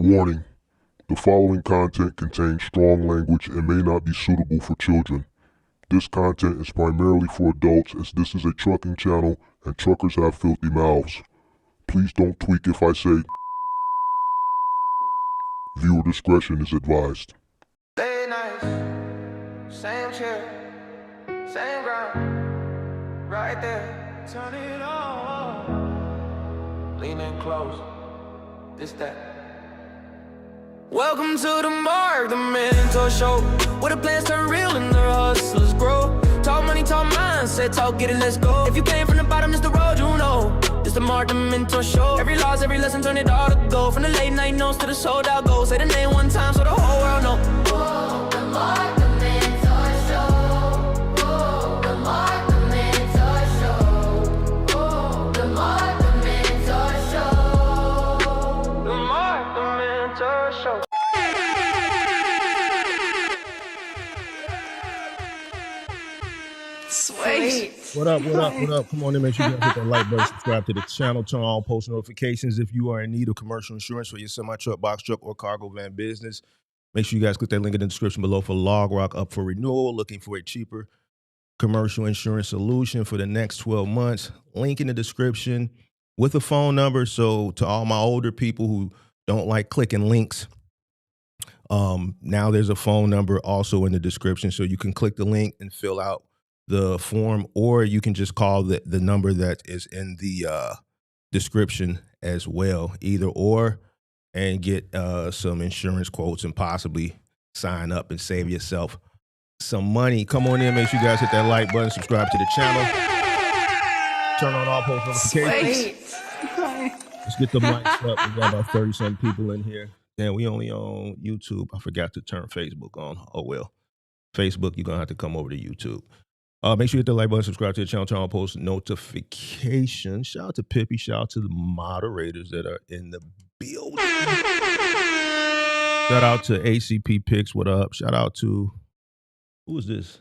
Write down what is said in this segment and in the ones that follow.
Warning: the following content contains strong language and may not be suitable for children. This content is primarily for adults, as this is a trucking channel and truckers have filthy mouths. Please don't tweak if I say. Viewer discretion is advised. Late nights, same chair, same ground, right there. Turn it on, leaning close, this that. Welcome to the mark, the mentor show, where the plans turn real and the hustlers grow. Talk money, talk mindset, talk get it, let's go. If you came from the bottom, it's the road you know. It's the mark, the mentor show. Every loss, every lesson, turn it all to gold. From the late night notes to the sold out goals. Say the name one time so the whole world know. Whoa, the mark, the mentor show. Whoa, the mark, the mentor show. Whoa, the mark, the mentor show. The mark, the mentor show. Sweet. What up, what up, what up? Come on in, make sure you guys hit that like button, subscribe to the channel, turn on post notifications. If you are in need of commercial insurance for your semi-truck, box truck, or cargo van business, make sure you guys click that link in the description below for Log Rock up for renewal, looking for a cheaper commercial insurance solution for the next 12 months. Link in the description with a phone number. So to all my older people who don't like clicking links, now there's a phone number also in the description. So you can click the link and fill out the form, or you can just call the number that is in the description as well, either or, and get some insurance quotes and possibly sign up and save yourself some money. Come on in, make sure you guys hit that like button, subscribe to the channel, turn on all post notifications. Let's get the mics up. We got about 30-something people in here. Damn, we only on YouTube. I forgot to turn Facebook on. Oh well. Facebook, you're gonna have to come over to YouTube. Make sure you hit the like button, subscribe to the channel, turn on post notifications. Shout out to Pippi. Shout out to the moderators that are in the building. Shout out to ACP Picks. What up? Shout out to, who is this?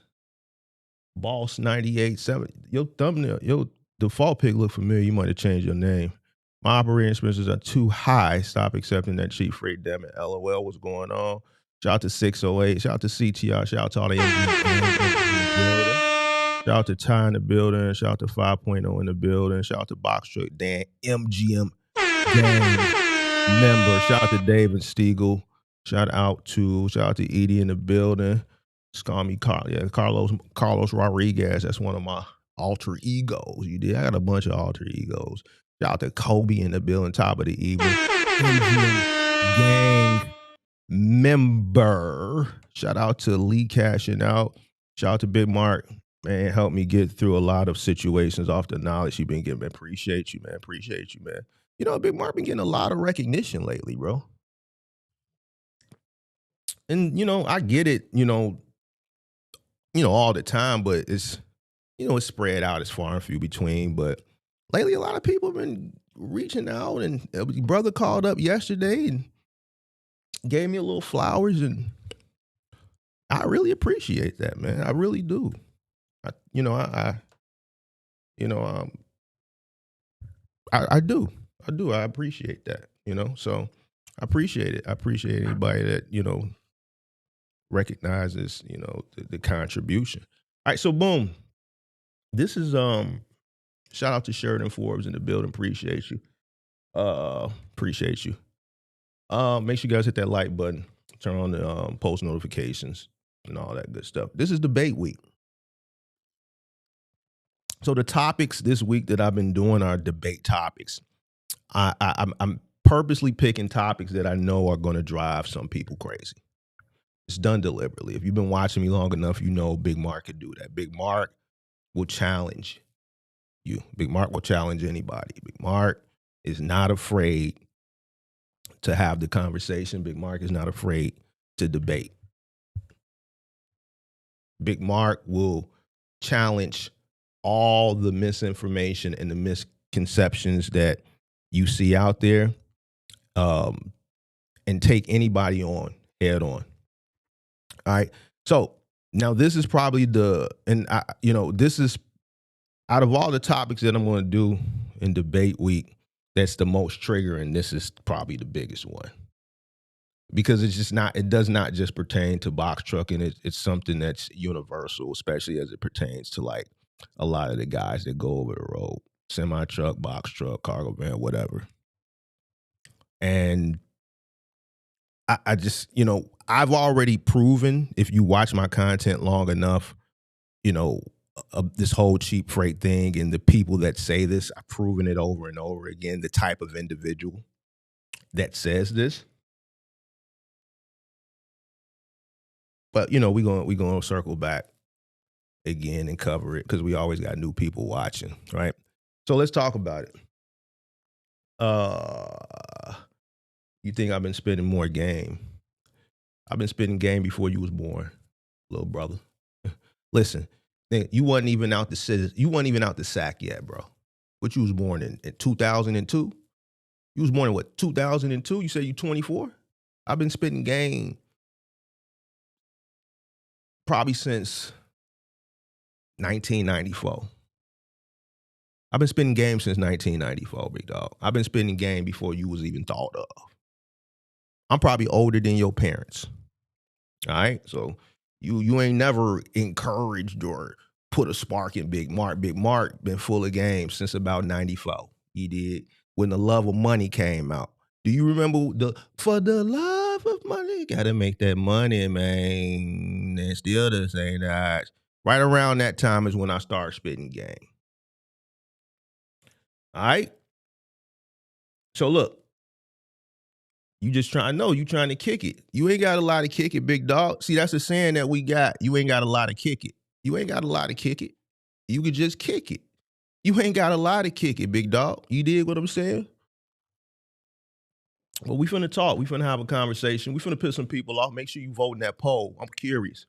Boss 98.7. Your thumbnail, your default pick look familiar. You might have changed your name. My operating expenses are too high. Stop accepting that cheap freight. Damn it. LOL. What's going on? Shout out to 608. Shout out to CTR. Shout out to all the building. Shout out to Ty in the building. Shout out to 5.0 in the building. Shout out to Box Truck Dan, MGM gang member. Shout out to David Stiegel. Shout out to Edie in the building. Scammy Carlos Rodriguez. That's one of my alter egos. You did. I got a bunch of alter egos. Shout out to Kobe in the building, top of the evening. MGM gang member. Shout out to Lee cashing out. Shout out to Big Mark. Man, help me get through a lot of situations off the knowledge you've been giving. Man, appreciate you, man. Appreciate you, man. You know, Big Mark been getting a lot of recognition lately, bro. And, you know, I get it, you know, all the time, but it's, you know, it's spread out. It's far and few between. But lately, a lot of people have been reaching out, and a brother called up yesterday and gave me a little flowers, and I really appreciate that, man. I really do. I do. I appreciate that, you know, so I appreciate it. I appreciate anybody that, you know, recognizes, you know, the contribution. All right. So boom, this is, shout out to Sheridan Forbes in the building. Appreciate you. Appreciate you. Make sure you guys hit that like button, turn on the post notifications and all that good stuff. This is debate week. So the topics this week that I've been doing are debate topics. I'm purposely picking topics that I know are going to drive some people crazy. It's done deliberately. If you've been watching me long enough, you know Big Mark could do that. Big Mark will challenge you. Big Mark will challenge anybody. Big Mark is not afraid to have the conversation. Big Mark is not afraid to debate. Big Mark will challenge all the misinformation and the misconceptions that you see out there, and take anybody on head on. All right. So now this is probably this is out of all the topics that I'm going to do in debate week, that's the most triggering. This is probably the biggest one. because it's just not, it does not just pertain to box trucking. It's something that's universal, especially as it pertains to like a lot of the guys that go over the road, semi truck, box truck, cargo van, whatever. And I just, you know, I've already proven, if you watch my content long enough, you know, this whole cheap freight thing and the people that say this, I've proven it over and over again, the type of individual that says this. But, you know, we're going to circle back again and cover it because we always got new people watching, right? So let's talk about it. You think I've been spitting more game? I've been spitting game before you was born, little brother. Listen, you wasn't even out the city. You wasn't even out the sack yet, bro. What you was born in 2002? You was born in what, 2002? You say you 24? I've been spitting game probably since 1994. I've been spitting game since 1994, big dog. I've been spitting game before you was even thought of. I'm probably older than your parents. All right? So you ain't never encouraged or put a spark in Big Mark. Big Mark been full of games since about 94. He did. When The Love of Money came out. Do you remember For the Love of Money? Gotta make that money, man. And still the same eyes. Right around that time is when I started spitting game. All right? So look, you just trying to kick it. You ain't got a lot of kick it, big dog. See, that's a saying that we got. You ain't got a lot of kick it. You ain't got a lot of kick it. You could just kick it. You ain't got a lot of kick it, big dog. You dig what I'm saying? Well, we finna talk. We finna have a conversation. We finna piss some people off. Make sure you vote in that poll. I'm curious.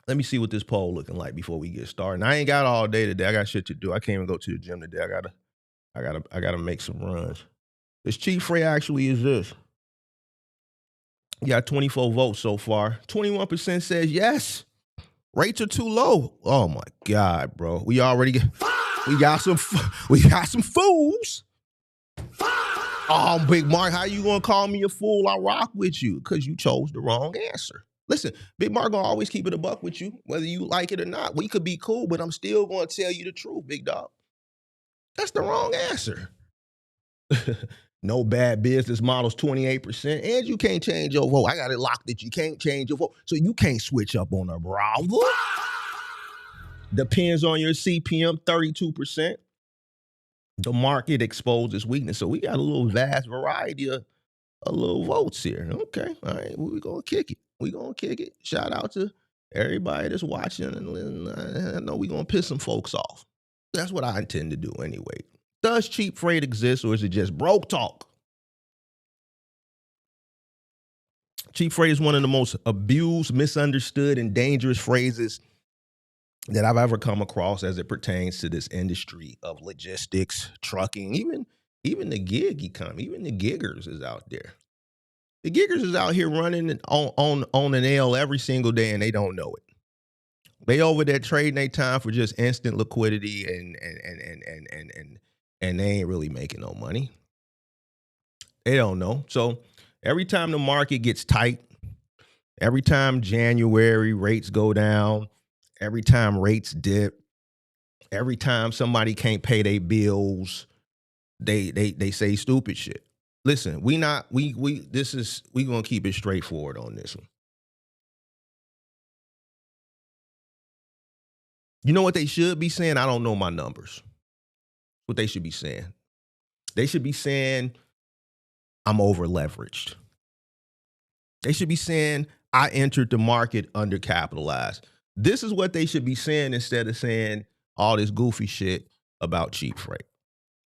Let me see what this poll looking like before we get started. And I ain't got all day today. I got shit to do. I can't even go to the gym today. I gotta make some runs. This cheap freight actually exists. You got 24 votes so far. 21% says yes. Rates are too low. Oh my God, bro. We got some fools. Oh, Big Mark, how you gonna call me a fool? I rock with you because you chose the wrong answer. Listen, Big Mark gonna always keep it a buck with you, whether you like it or not. We could be cool, but I'm still gonna tell you the truth, big dog. That's the wrong answer. No bad business models, 28%. And you can't change your vote. I got it locked that you can't change your vote. So you can't switch up on a browser. Depends on your CPM, 32%. The market exposed its weakness. So we got a little vast variety of little votes here. Okay. All right. We're going to kick it. We're going to kick it. Shout out to everybody that's watching. And I know we're going to piss some folks off. That's what I intend to do anyway. Does cheap freight exist or is it just broke talk? Cheap freight is one of the most abused, misunderstood, and dangerous phrases that I've ever come across as it pertains to this industry of logistics, trucking, even the gig economy, even the giggers is out there. The giggers is out here running on an L every single day and they don't know it. They over there trading their time for just instant liquidity and they ain't really making no money. They don't know. So every time the market gets tight, every time January rates go down, every time rates dip, every time somebody can't pay their bills, they say stupid shit. Listen, we gonna keep it straightforward on this one. You know what they should be saying? I don't know my numbers. What they should be saying. They should be saying, I'm over leveraged. They should be saying, I entered the market undercapitalized. This is what they should be saying instead of saying all this goofy shit about cheap freight.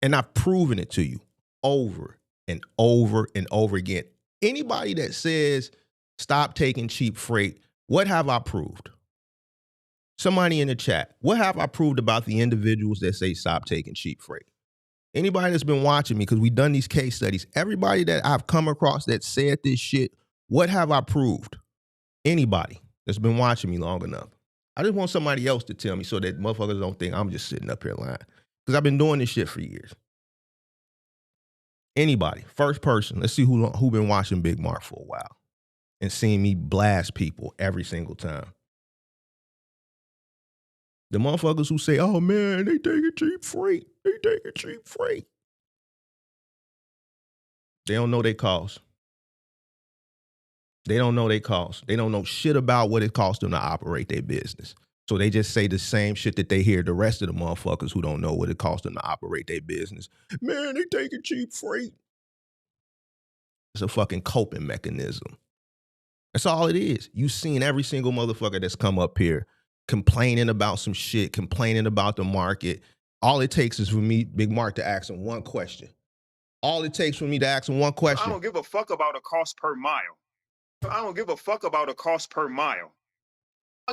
And I've proven it to you over and over and over again. Anybody that says stop taking cheap freight, what have I proved? Somebody in the chat, what have I proved about the individuals that say stop taking cheap freight? Anybody that's been watching me, because we've done these case studies, everybody that I've come across that said this shit, what have I proved? Anybody that's been watching me long enough. I just want somebody else to tell me so that motherfuckers don't think I'm just sitting up here lying. Because I've been doing this shit for years. Anybody, first person. Let's see who been watching Big Mark for a while and seeing me blast people every single time. The motherfuckers who say, oh man, they taking cheap freight. They taking cheap freight. They don't know they cost. They don't know they cost. They don't know shit about what it costs them to operate their business. So they just say the same shit that they hear the rest of the motherfuckers who don't know what it costs them to operate their business. Man, they taking cheap freight. It's a fucking coping mechanism. That's all it is. You've seen every single motherfucker that's come up here complaining about some shit, complaining about the market. All it takes is for me, Big Mark, to ask him one question. All it takes for me to ask him one question. I don't give a fuck about a cost per mile. I don't give a fuck about a cost per mile.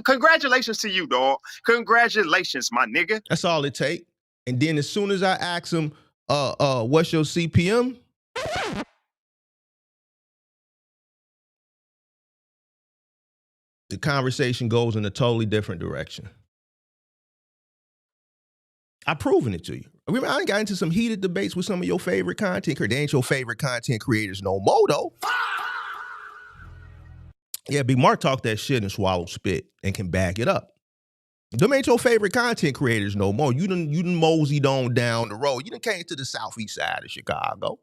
Congratulations to you, dog. Congratulations, my nigga. That's all it takes. And then as soon as I ask him, what's your CPM? The conversation goes in a totally different direction. I've proven it to you. Remember, I got into some heated debates with some of your favorite content creators. They ain't your favorite content creators no more, though. Yeah, Big Mark talk that shit and swallow spit and can back it up. Them ain't your favorite content creators no more. You done moseyed on down the road. You done came to the southeast side of Chicago.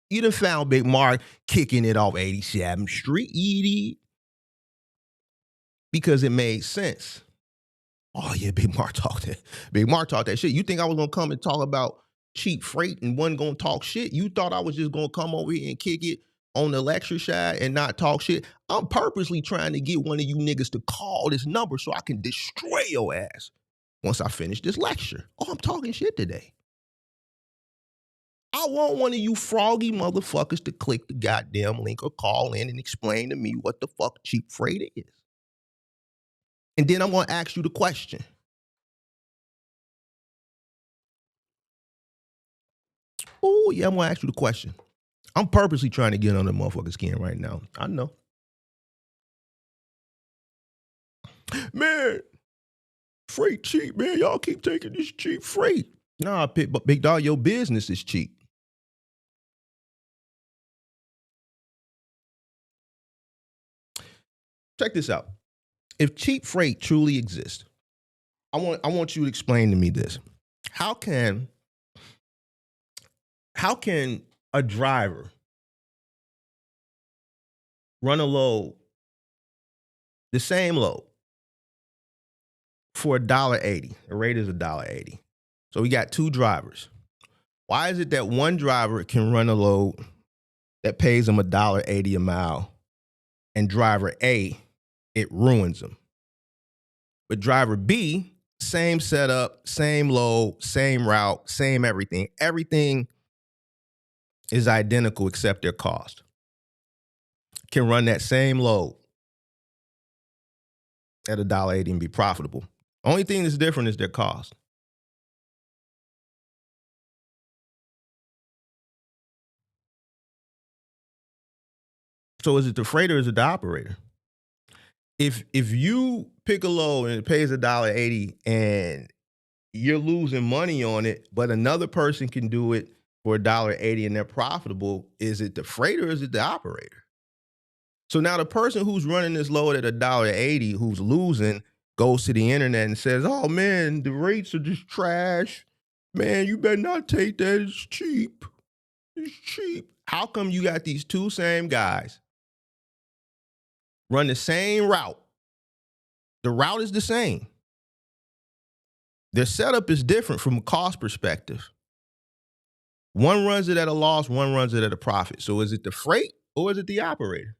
You done found Big Mark kicking it off 87th Street, because it made sense. Oh yeah, Big Mark talked that. Big Mark talked that shit. You think I was gonna come and talk about cheap freight and wasn't gonna talk shit? You thought I was just gonna come over here and kick it on the lecture side and not talk shit? I'm purposely trying to get one of you niggas to call this number so I can destroy your ass once I finish this lecture. Oh, I'm talking shit today. I want one of you froggy motherfuckers to click the goddamn link or call in and explain to me what the fuck cheap freight is. And then I'm going to ask you the question. Oh, yeah, I'm going to ask you the question. I'm purposely trying to get on the motherfucker's skin right now. I know. Man, freight cheap, man. Y'all keep taking this cheap freight. Nah, big dog, your business is cheap. Check this out. If cheap freight truly exists, I want you to explain to me this. How can a driver run a load, the same load, for $1.80? The rate is $1.80. So we got two drivers. Why is it that one driver can run a load that pays him $1.80 a mile, and driver A, it ruins him? But driver B, same setup, same load, same route, same everything. Everything is identical except their cost. Can run that same load at $1.80 and be profitable. Only thing that's different is their cost. So is it the freighter or is it the operator? If you pick a load and it pays $1.80 and you're losing money on it, but another person can do it for $1.80 and they're profitable, is it the freighter or is it the operator? So now the person who's running this load at $1.80, who's losing, goes to the internet and says, oh man, the rates are just trash. Man, you better not take that. It's cheap. It's cheap. How come you got these two same guys run the same route? The route is the same. Their setup is different from a cost perspective. One runs it at a loss, one runs it at a profit. So is it the freight or is it the operator?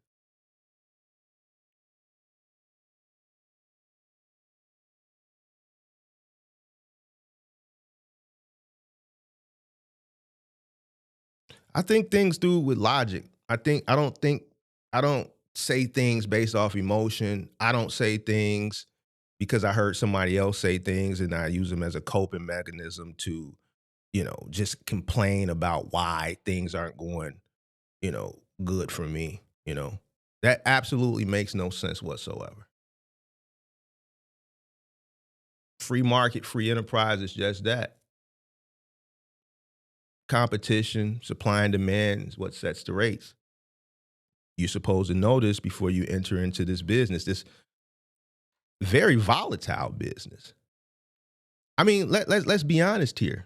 I think things do with logic. I don't say things based off emotion. I don't say things because I heard somebody else say things and I use them as a coping mechanism to, just complain about why things aren't going, good for me. That absolutely makes no sense whatsoever. Free market, free enterprise is just that. competition, supply and demand is what sets the rates. You're supposed to know this before you enter into this business, this very volatile business. I mean, let's be honest here.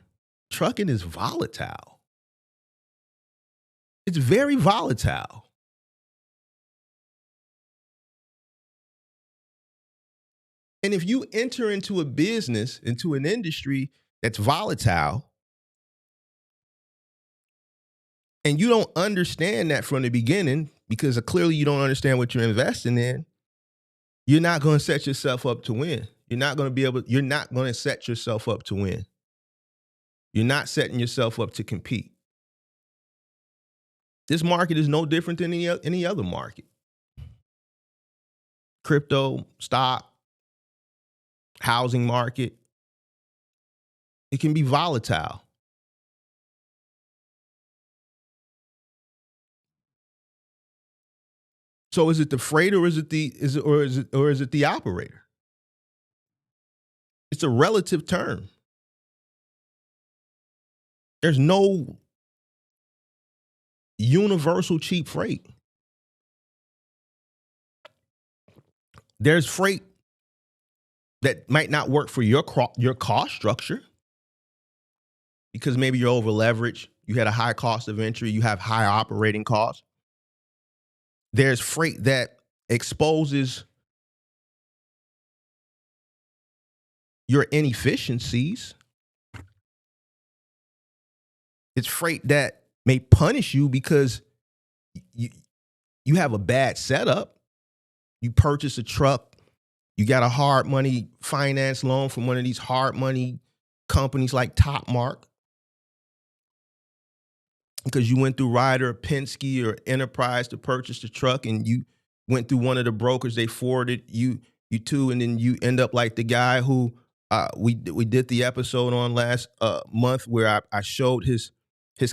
Trucking is volatile. It's very volatile. And if you enter into a business, into an industry that's volatile, and you don't understand that from the beginning, because clearly you don't understand what you're investing in, you're not going to set yourself up to win. You're not going to set yourself up to win. You're not setting yourself up to compete. This market is no different than any other market. Crypto, stock, housing market, it can be volatile. So is it the freight or is it the operator? It's a relative term. There's no universal cheap freight. There's freight that might not work for your cost structure because maybe you're over leveraged, you had a high cost of entry, you have high operating costs. There's freight that exposes your inefficiencies. It's freight that may punish you because you have a bad setup. You purchase a truck, you got a hard money finance loan from one of these hard money companies like Topmark, because you went through Ryder, Penske, or Enterprise to purchase the truck, and you went through one of the brokers they forwarded you to, and then you end up like the guy who we did the episode on last month where I showed his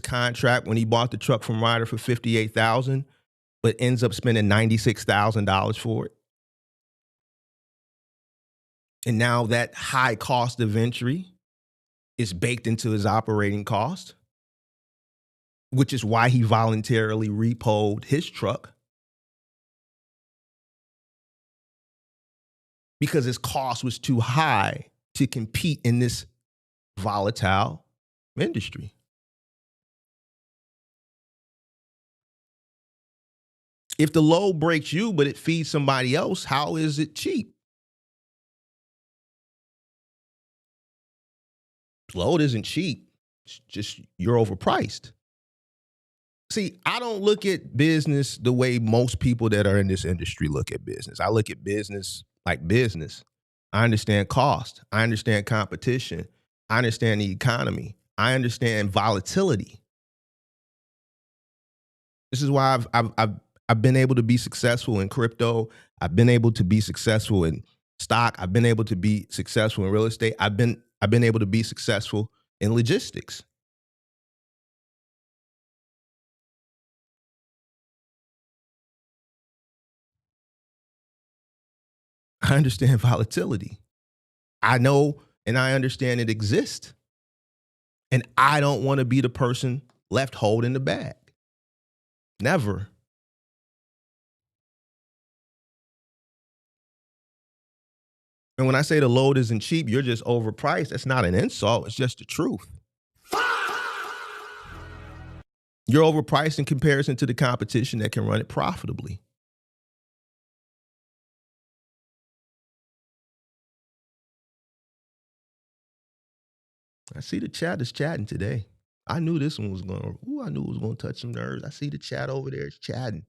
contract when he bought the truck from Ryder for $58,000, but ends up spending $96,000 for it. And now that high cost of entry is baked into his operating cost, which is why he voluntarily repoed his truck, because his cost was too high to compete in this volatile industry. If the load breaks you, but it feeds somebody else, how is it cheap? Load isn't cheap. It's just you're overpriced. See, I don't look at business the way most people that are in this industry look at business. I look at business like business. I understand cost. I understand competition. I understand the economy. I understand volatility. This is why I've been able to be successful in crypto. I've been able to be successful in stock. I've been able to be successful in real estate. I've been able to be successful in logistics. I understand volatility. I know and I understand it exists. And I don't want to be the person left holding the bag. Never. And when I say the load isn't cheap, you're just overpriced. That's not an insult. It's just the truth. You're overpriced in comparison to the competition that can run it profitably. I see the chat is chatting today. I knew this one was going to touch some nerves. I see the chat over there. It's chatting.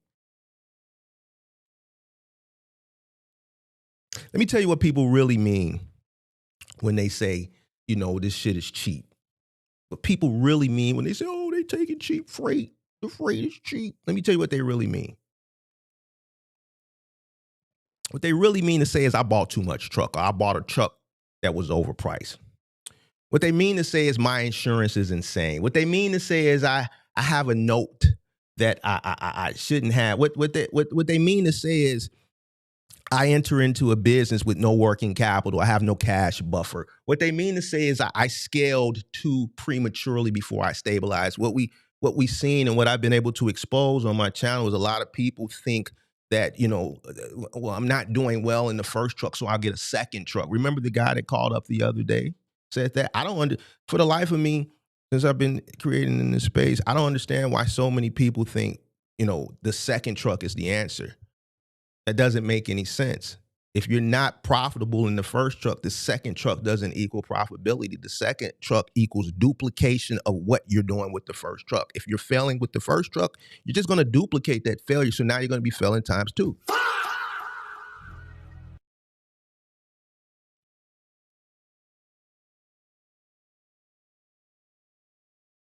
Let me tell you what people really mean when they say, this shit is cheap. What people really mean when they say, oh, they taking cheap freight. The freight is cheap. Let me tell you what they really mean. What they really mean to say is I bought too much truck, or I bought a truck that was overpriced. What they mean to say is my insurance is insane. What they mean to say is I have a note that I shouldn't have. What they mean to say is I enter into a business with no working capital. I have no cash buffer. What they mean to say is I scaled too prematurely before I stabilized. What we've seen and what I've been able to expose on my channel is a lot of people think that, well, I'm not doing well in the first truck, so I'll get a second truck. Remember the guy that called up the other day, said that? For the life of me, since I've been creating in this space, I don't understand why so many people think, the second truck is the answer. That doesn't make any sense. If you're not profitable in the first truck, the second truck doesn't equal profitability. The second truck equals duplication of what you're doing with the first truck. If you're failing with the first truck, you're just going to duplicate that failure. So now you're going to be failing times two.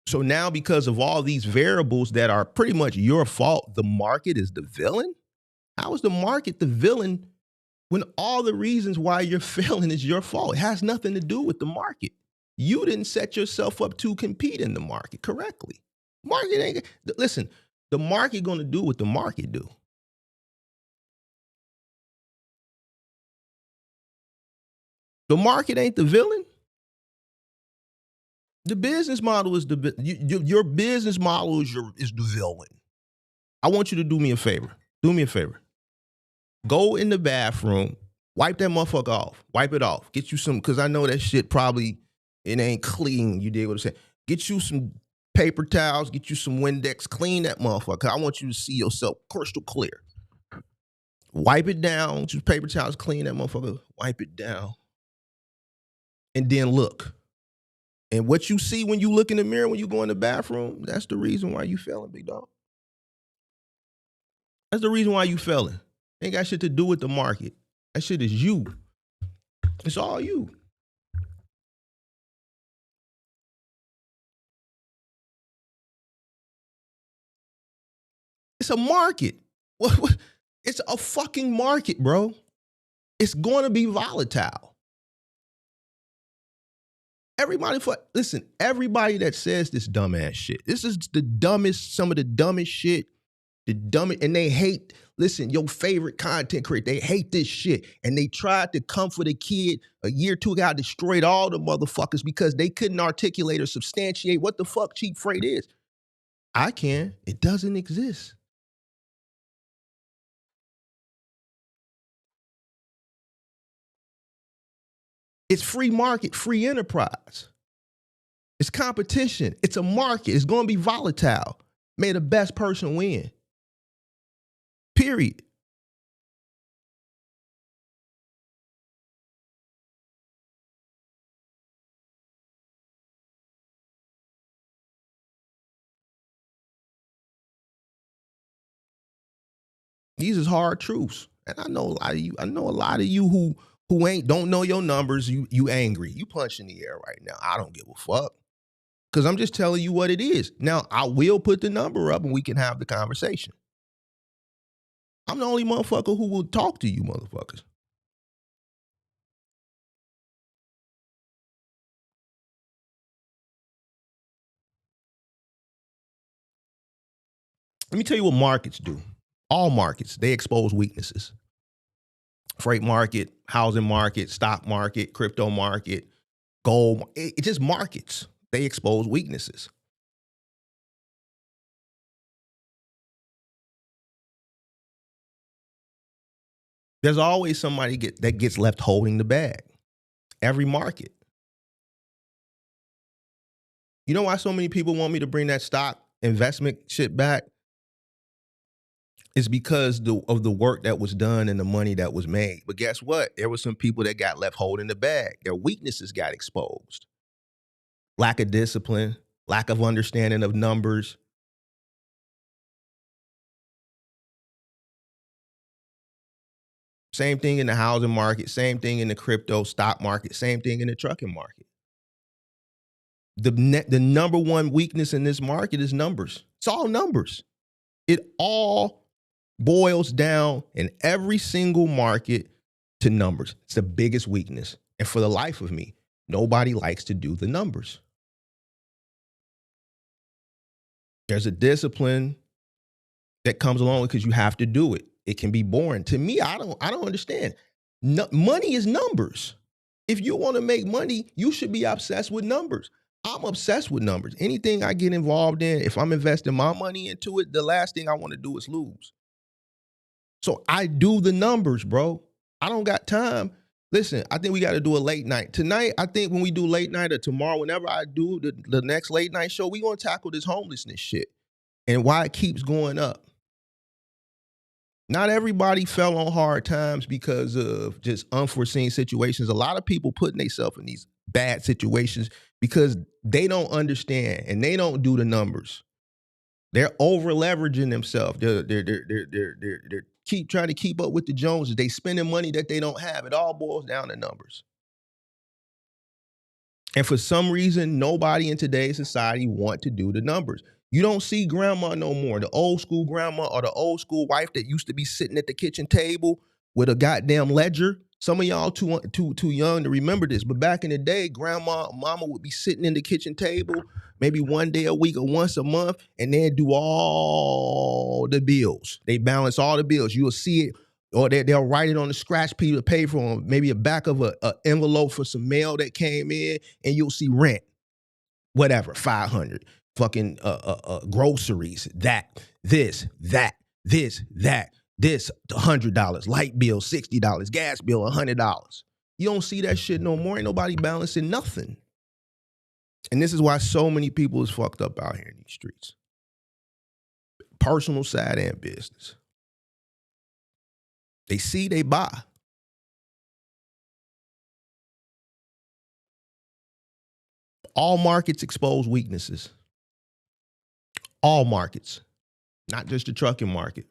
So now, because of all these variables that are pretty much your fault, the market is the villain? How is the market the villain when all the reasons why you're failing is your fault? It has nothing to do with the market. You didn't set yourself up to compete in the market correctly. Listen, the market going to do what the market do. The market ain't the villain. The business model is your business model is the villain. I want you to do me a favor. Do me a favor. Go in the bathroom, wipe that motherfucker off. Wipe it off. Get you some, because I know that shit probably, it ain't clean. You dig what I'm saying? Get you some paper towels, get you some Windex, clean that motherfucker. I want you to see yourself crystal clear. Wipe it down, just paper towels, clean that motherfucker, wipe it down. And then look. And what you see when you look in the mirror when you go in the bathroom, that's the reason why you failing, big dog. That's the reason why you failing. Ain't got shit to do with the market. That shit is you. It's all you. It's a market. It's a fucking market, bro. It's going to be volatile. Everybody that says this dumbass shit, this is some of the dumbest shit, and they hate, your favorite content creator, they hate this shit. And they tried to come for the kid a year or two ago, destroyed all the motherfuckers because they couldn't articulate or substantiate what the fuck cheap freight is. I can. It doesn't exist. It's free market, free enterprise. It's competition. It's a market. It's going to be volatile. May the best person win. Period. These is hard truths. And I know a lot of you. I know a lot of you who don't know your numbers. You angry. You punch in the air right now. I don't give a fuck. Because I'm just telling you what it is. Now, I will put the number up and we can have the conversation. I'm the only motherfucker who will talk to you motherfuckers. Let me tell you what markets do. All markets, they expose weaknesses. Freight market, housing market, stock market, crypto market, gold. It's just markets. They expose weaknesses. There's always somebody that gets left holding the bag. Every market. You know why so many people want me to bring that stock investment shit back? It's because of the work that was done and the money that was made. But guess what? There were some people that got left holding the bag. Their weaknesses got exposed. Lack of discipline, lack of understanding of numbers. Same thing in the housing market, same thing in the crypto stock market, same thing in the trucking market. The number one weakness in this market is numbers. It's all numbers. It all boils down in every single market to numbers. It's the biggest weakness. And for the life of me, nobody likes to do the numbers. There's a discipline that comes along because you have to do it. it can be boring. To me, I don't understand. No, money is numbers. If you want to make money, you should be obsessed with numbers. I'm obsessed with numbers. Anything I get involved in, if I'm investing my money into it, the last thing I want to do is lose. So I do the numbers, bro. I don't got time. Listen, I think we got to do a late night. Tonight, I think when we do late night or tomorrow, whenever I do the next late night show, we're going to tackle this homelessness shit and why it keeps going up. Not everybody fell on hard times because of just unforeseen situations. A lot of people putting themselves in these bad situations because they don't understand and they don't do the numbers. They're over leveraging themselves. They're keep trying to keep up with the Joneses. They spending money that they don't have. It all boils down to numbers. And for some reason, nobody in today's society want to do the numbers. You don't see grandma no more, the old school grandma or the old school wife that used to be sitting at the kitchen table with a goddamn ledger. Some of y'all too young to remember this, but back in the day, mama would be sitting in the kitchen table maybe one day a week or once a month, and they'd do all the bills. They balance all the bills. You'll see it, or they'll write it on the scratch piece of paper on maybe a back of a envelope for some mail that came in, and you'll see rent, whatever, 500. Fucking groceries, this, $100, light bill, $60, gas bill, $100. You don't see that shit no more. Ain't nobody balancing nothing. And this is why so many people is fucked up out here in these streets. Personal side and business. They see, they buy. All markets expose weaknesses. All markets, not just the trucking market.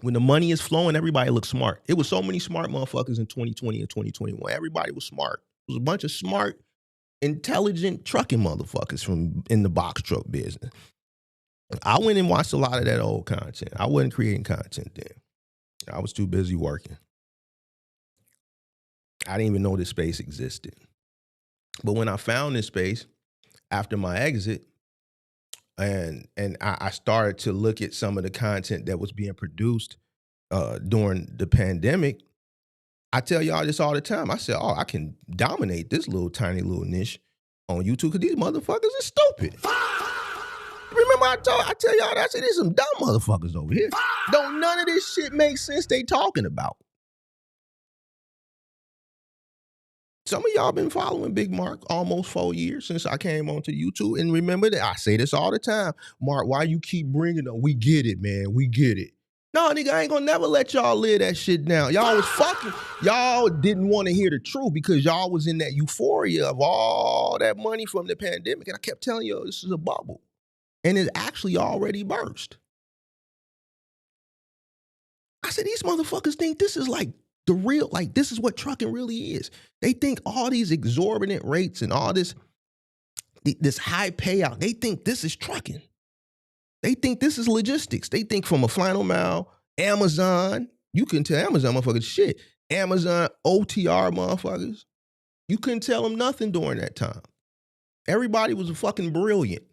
When the money is flowing, everybody looks smart. It was so many smart motherfuckers in 2020 and 2021. Everybody was smart. It was a bunch of smart, intelligent trucking motherfuckers from in the box truck business. I went and watched a lot of that old content. I wasn't creating content then. I was too busy working. I didn't even know this space existed. But when I found this space after my exit, and I started to look at some of the content that was being produced during the pandemic, I tell y'all this all the time. I said, oh, I can dominate this little tiny little niche on YouTube because these motherfuckers are stupid. Remember I tell y'all that? I said, there's some dumb motherfuckers over here. Don't none of this shit make sense they talking about. Some of y'all been following Big Mark almost 4 years since I came onto YouTube. And remember that I say this all the time. Mark, why you keep bringing up? We get it, man. We get it. No, nigga, I ain't gonna never let y'all live that shit down. Y'all was fucking, y'all didn't want to hear the truth because y'all was in that euphoria of all that money from the pandemic. And I kept telling y'all this is a bubble. And it actually already burst. I said, these motherfuckers think this is like the real, like this is what trucking really is. They think all these exorbitant rates and all this high payout, they think this is trucking. They think this is logistics. They think from a final mile, Amazon, you couldn't tell Amazon motherfuckers shit. Amazon OTR motherfuckers, you couldn't tell them nothing during that time. Everybody was fucking brilliant.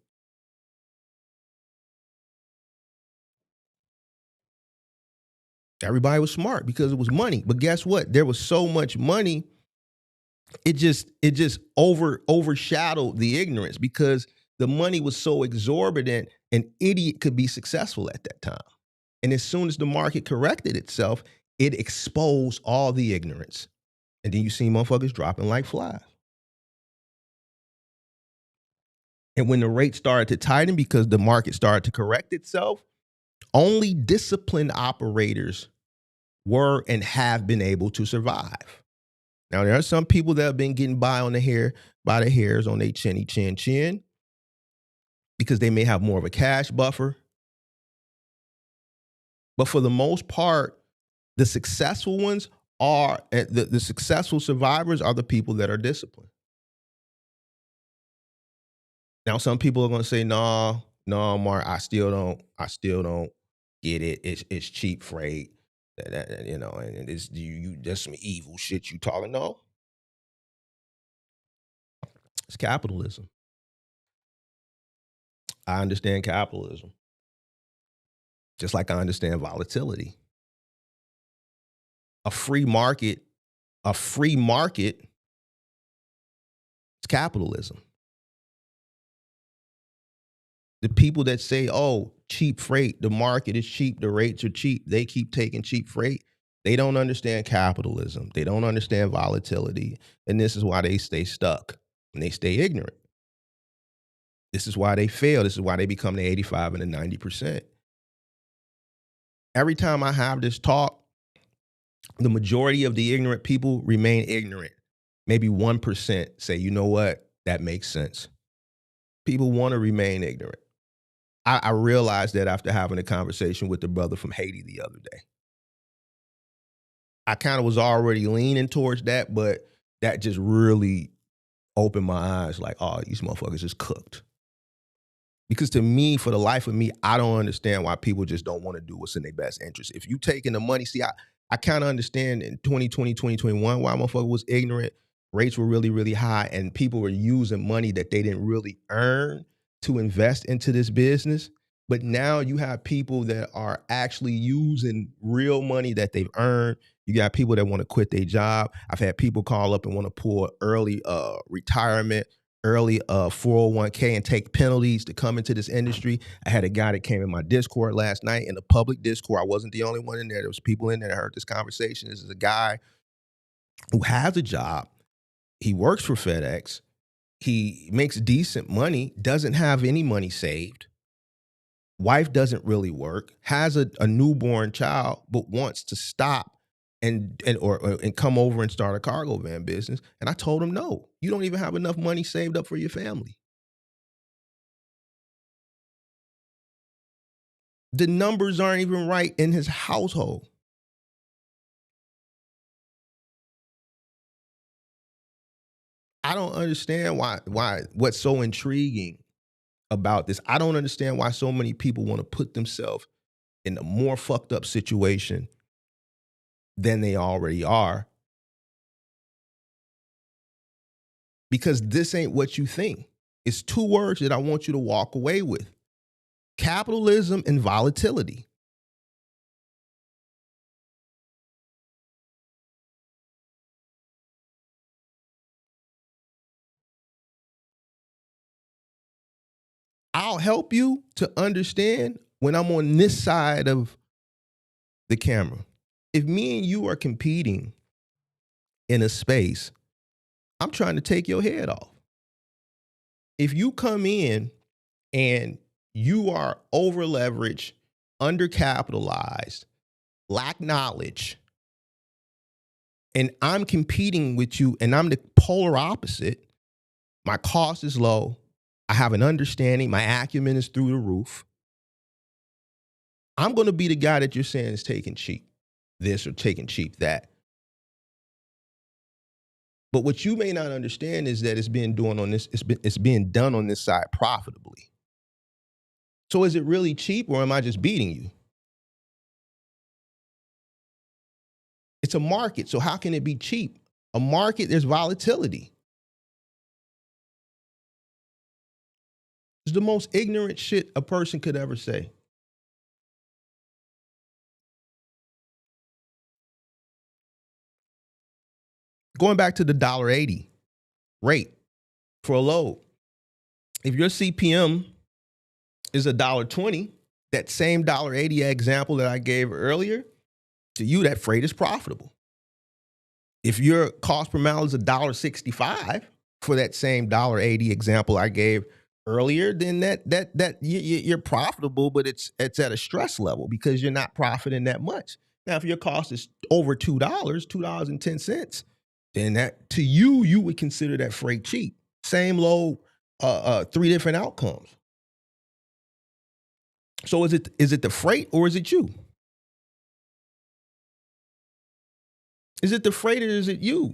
Everybody was smart because it was money. But guess what? There was so much money, it just overshadowed the ignorance because the money was so exorbitant, an idiot could be successful at that time. And as soon as the market corrected itself, it exposed all the ignorance. And then you see motherfuckers dropping like flies. And when the rate started to tighten because the market started to correct itself, only disciplined operators were and have been able to survive. Now, there are some people that have been getting by the hairs on their chin because they may have more of a cash buffer. But for the most part, the successful ones are, the successful survivors are the people that are disciplined. Now, some people are going to say, no, Mark, I still don't get it. It's cheap freight, you know, and it's there's some evil shit you talking. No, it's capitalism. I understand capitalism. just like I understand volatility. A free market is capitalism. The people that say, oh, cheap freight, the market is cheap, the rates are cheap, they keep taking cheap freight, they don't understand capitalism. They don't understand volatility. And this is why they stay stuck and they stay ignorant. This is why they fail. This is why they become the 85 and the 90%. Every time I have this talk, the majority of the ignorant people remain ignorant. Maybe 1% say, you know what, that makes sense. People want to remain ignorant. I realized that after having a conversation with the brother from Haiti the other day. I kind of was already leaning towards that, but that just really opened my eyes like, oh, these motherfuckers is cooked. Because to me, for the life of me, I don't understand why people just don't want to do what's in their best interest. If you taking the money, see, I kind of understand in 2020, 2021, why motherfucker was ignorant. Rates were really, really high, and people were using money that they didn't really earn to invest into this business. But now you have people that are actually using real money that they've earned. You got people that want to quit their job. I've had people call up and want to pull early retirement, early 401k and take penalties to come into this industry. I had a guy that came in my Discord last night, in the public Discord. I wasn't the only one in there. There was people in there that heard this conversation. This is a guy who has a job. He works for FedEx. He makes decent money, doesn't have any money saved. Wife doesn't really work, has a newborn child, but wants to stop and come over and start a cargo van business. And I told him, no, you don't even have enough money saved up for your family. The numbers aren't even right in his household. I don't understand why what's so intriguing about this. I don't understand why so many people want to put themselves in a more fucked up situation than they already are. Because this ain't what you think. It's two words that I want you to walk away with: capitalism and volatility. I'll help you to understand when I'm on this side of the camera. If me and you are competing in a space, I'm trying to take your head off. If you come in and you are over leveraged, undercapitalized, lack knowledge, and I'm competing with you and I'm the polar opposite, my cost is low, I have an understanding, my acumen is through the roof, I'm going to be the guy that you're saying is taking cheap this or taking cheap that. But what you may not understand is that it's being done on this side profitably. So is it really cheap, or am I just beating you? It's a market, so how can it be cheap? A market, there's volatility. It's the most ignorant shit a person could ever say. Going back to the $1.80 rate for a load. If your CPM is $1.20, that same $1.80 example that I gave earlier, to you, that freight is profitable. If your cost per mile is $1.65 for that same $1.80 example I gave earlier, then that you're profitable, but it's at a stress level because you're not profiting that much. Now, if your cost is over $2.10, then that to you would consider that freight cheap. Same load, 3 different outcomes. So is it the freight or is it you? Is it the freight or is it you?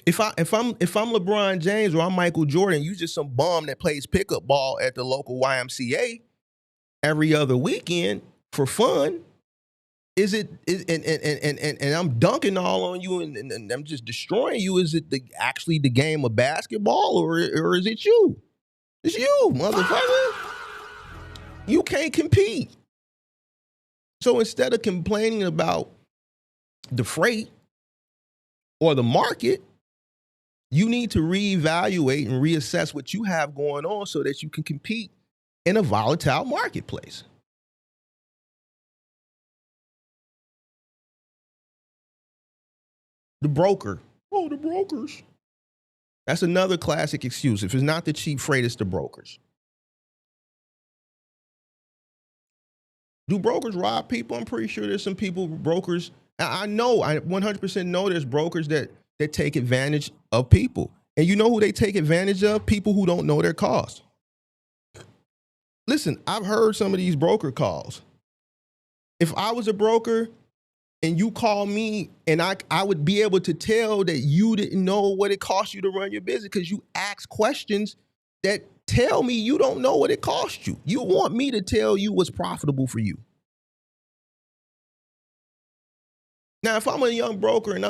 If I'm LeBron James or I'm Michael Jordan, you just some bum that plays pickup ball at the local YMCA every other weekend for fun, And I'm dunking all on you and I'm just destroying you. Is it actually the game of basketball or is it you? It's you, motherfucker. You can't compete. So instead of complaining about the freight or the market, you need to reevaluate and reassess what you have going on so that you can compete in a volatile marketplace. The broker. Oh, the brokers. That's another classic excuse. If it's not the cheap freight, it's the brokers. Do brokers rob people? I'm pretty sure there's some brokers. I know, I 100% know there's brokers that take advantage of people. And you know who they take advantage of? People who don't know their costs. Listen, I've heard some of these broker calls. If I was a broker and you call me and I would be able to tell that you didn't know what it cost you to run your business because you ask questions that tell me you don't know what it cost you. You want me to tell you what's profitable for you. Now, if I'm a young broker and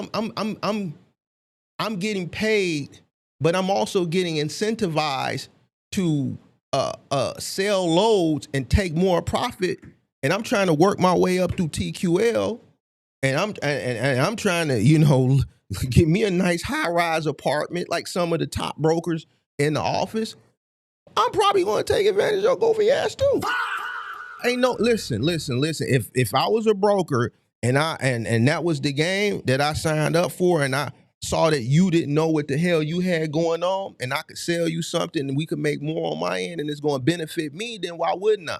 I'm getting paid, but I'm also getting incentivized to sell loads and take more profit, and I'm trying to work my way up through TQL, and I'm trying to, get me a nice high-rise apartment like some of the top brokers in the office, I'm probably going to take advantage of go for your ass too. Ain't no listen. If I was a broker and that was the game that I signed up for, and I saw that you didn't know what the hell you had going on, and I could sell you something and we could make more on my end and it's going to benefit me, then why wouldn't I?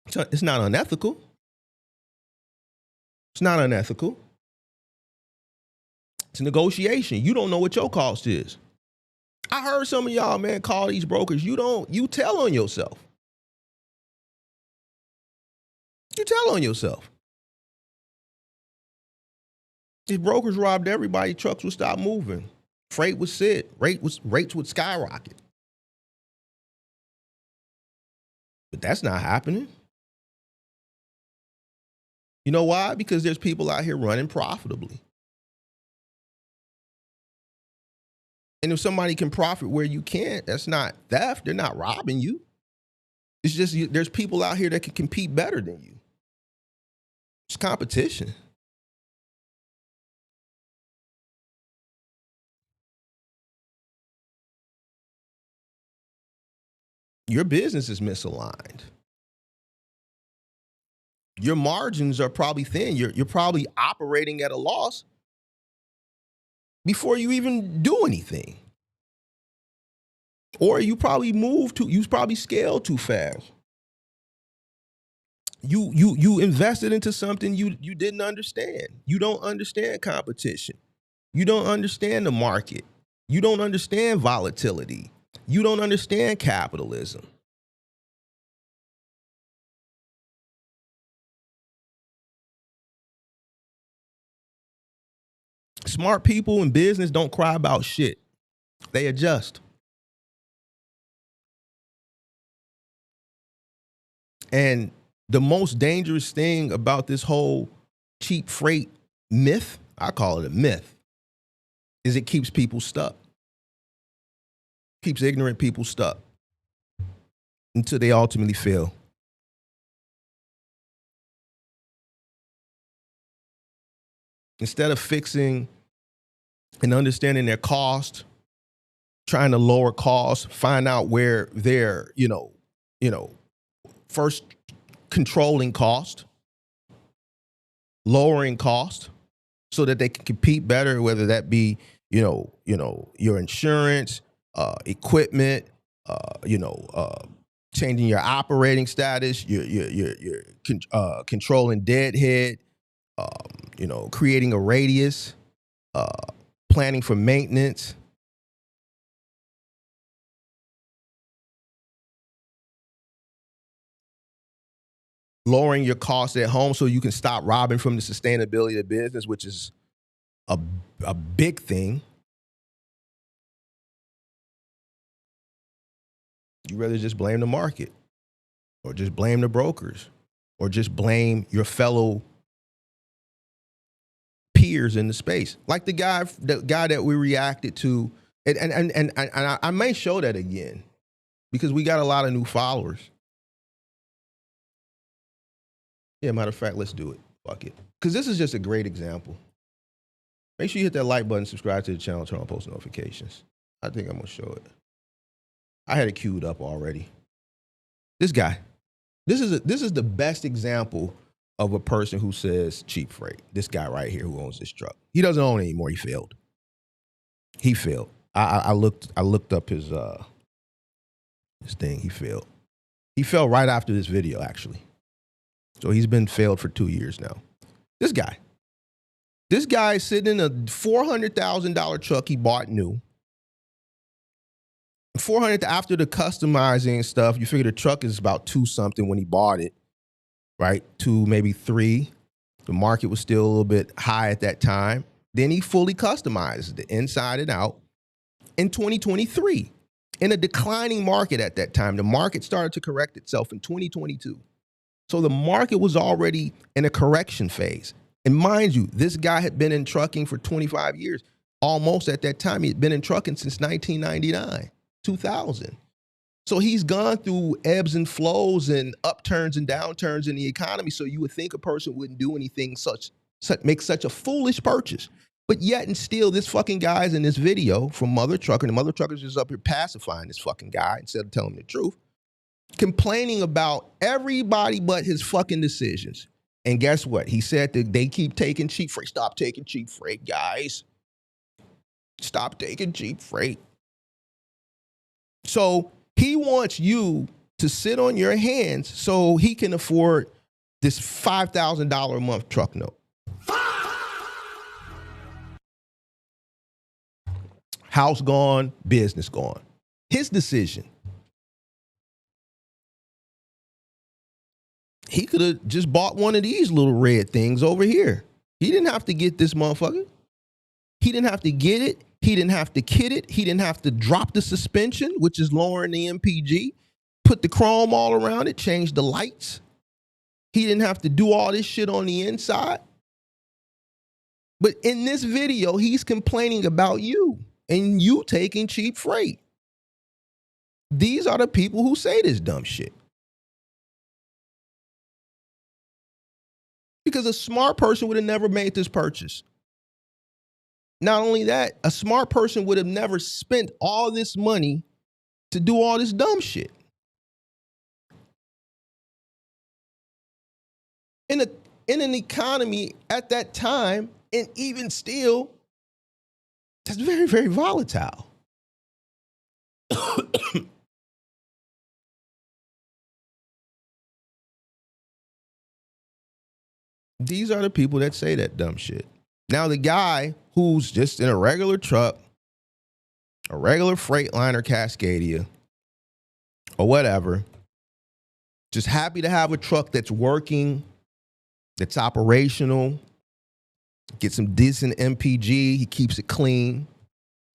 It's not unethical. It's not unethical. It's a negotiation. You don't know what your cost is. I heard some of y'all, man, call these brokers. You tell on yourself. You tell on yourself. If brokers robbed everybody, trucks would stop moving. Freight would sit. Rates would skyrocket. But that's not happening. You know why? Because there's people out here running profitably. And if somebody can profit where you can't, that's not theft. They're not robbing you. It's just there's people out here that can compete better than you. It's competition. Your business is misaligned. Your margins are probably thin. You're probably operating at a loss before you even do anything. Or you probably scaled too fast. You invested into something you didn't understand. You don't understand competition. You don't understand the market. You don't understand volatility. You don't understand capitalism. Smart people in business don't cry about shit. They adjust. And the most dangerous thing about this whole cheap freight myth, I call it a myth, is it keeps people stuck. Keeps ignorant people stuck until they ultimately fail. Instead of fixing and understanding their cost, trying to lower costs, find out where they're, first controlling cost, lowering cost so that they can compete better, whether that be, your insurance, equipment, changing your operating status, you're controlling deadhead, creating a radius, planning for maintenance. Lowering your costs at home so you can stop robbing from the sustainability of business, which is a big thing. You rather just blame the market or just blame the brokers. or just blame your fellow peers in the space. Like the guy that we reacted to, and I may show that again because we got a lot of new followers. Yeah, matter of fact, let's do it. Fuck it. Because this is just a great example. Make sure you hit that like button, subscribe to the channel, turn on post notifications. I think I'm going to show it. I had it queued up already. This guy. This is the best example of a person who says cheap freight. This guy right here who owns this truck. He doesn't own it anymore. He failed. He failed. I looked up his thing. He failed. He fell right after this video, actually. So he's been failed for 2 years now. This guy is sitting in a $400,000 truck he bought new. $400,000 after the customizing stuff. You figure the truck is about 2 something when he bought it, right? 2, maybe 3. The market was still a little bit high at that time. Then he fully customized the inside and out in 2023 in a declining market at that time. The market started to correct itself in 2022. So the market was already in a correction phase. And mind you, this guy had been in trucking for 25 years. Almost at that time, he had been in trucking since 1999, 2000. So he's gone through ebbs and flows and upturns and downturns in the economy. So you would think a person wouldn't do anything make such a foolish purchase. But yet and still, this fucking guy's in this video from Mother Trucker. And the Mother Trucker's just up here pacifying this fucking guy instead of telling him the truth. Complaining about everybody but his fucking decisions. And guess what? He said that they keep taking cheap freight. Stop taking cheap freight, guys. Stop taking cheap freight. So he wants you to sit on your hands so he can afford this $5,000 a month truck note. House gone, business gone. His decision. He could have just bought one of these little red things over here. He didn't have to get this motherfucker. He didn't have to get it. He didn't have to kit it. He didn't have to drop the suspension, which is lowering the MPG, put the chrome all around it, change the lights. He didn't have to do all this shit on the inside. But in this video, he's complaining about you and you taking cheap freight. These are the people who say this dumb shit. Because a smart person would have never made this purchase. Not only that, a smart person would have never spent all this money to do all this dumb shit. In an economy at that time, and even still, that's very, very volatile. These are the people that say that dumb shit. Now, the guy who's just in a regular truck, a regular Freightliner Cascadia, or whatever, just happy to have a truck that's working, that's operational, get some decent MPG, he keeps it clean,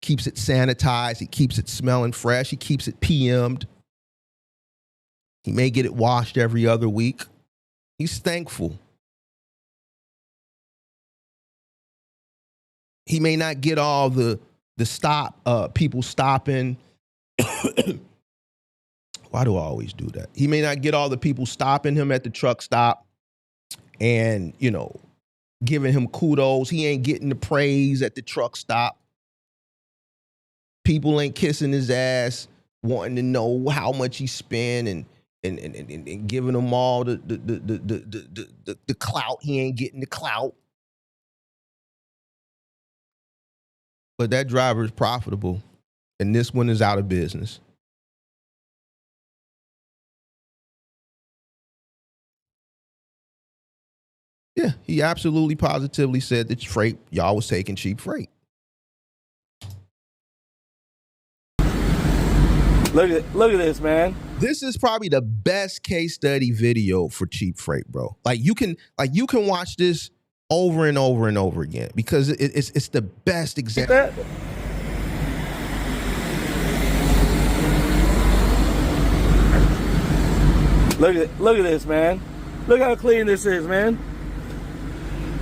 keeps it sanitized, he keeps it smelling fresh, he keeps it PM'd. He may get it washed every other week. He's thankful. He may not get all the people stopping. Why do I always do that? He may not get all the people stopping him at the truck stop and, you know, giving him kudos. He ain't getting the praise at the truck stop. People ain't kissing his ass, wanting to know how much he spent and giving him all the clout. He ain't getting the clout. But that driver is profitable, and this one is out of business. Yeah, he absolutely positively said that freight, y'all was taking cheap freight. Look at this, man. This is probably the best case study video for cheap freight, bro. Like you can watch this over and over and over again because it's the best example. Look at this, man. Look how clean this is, man.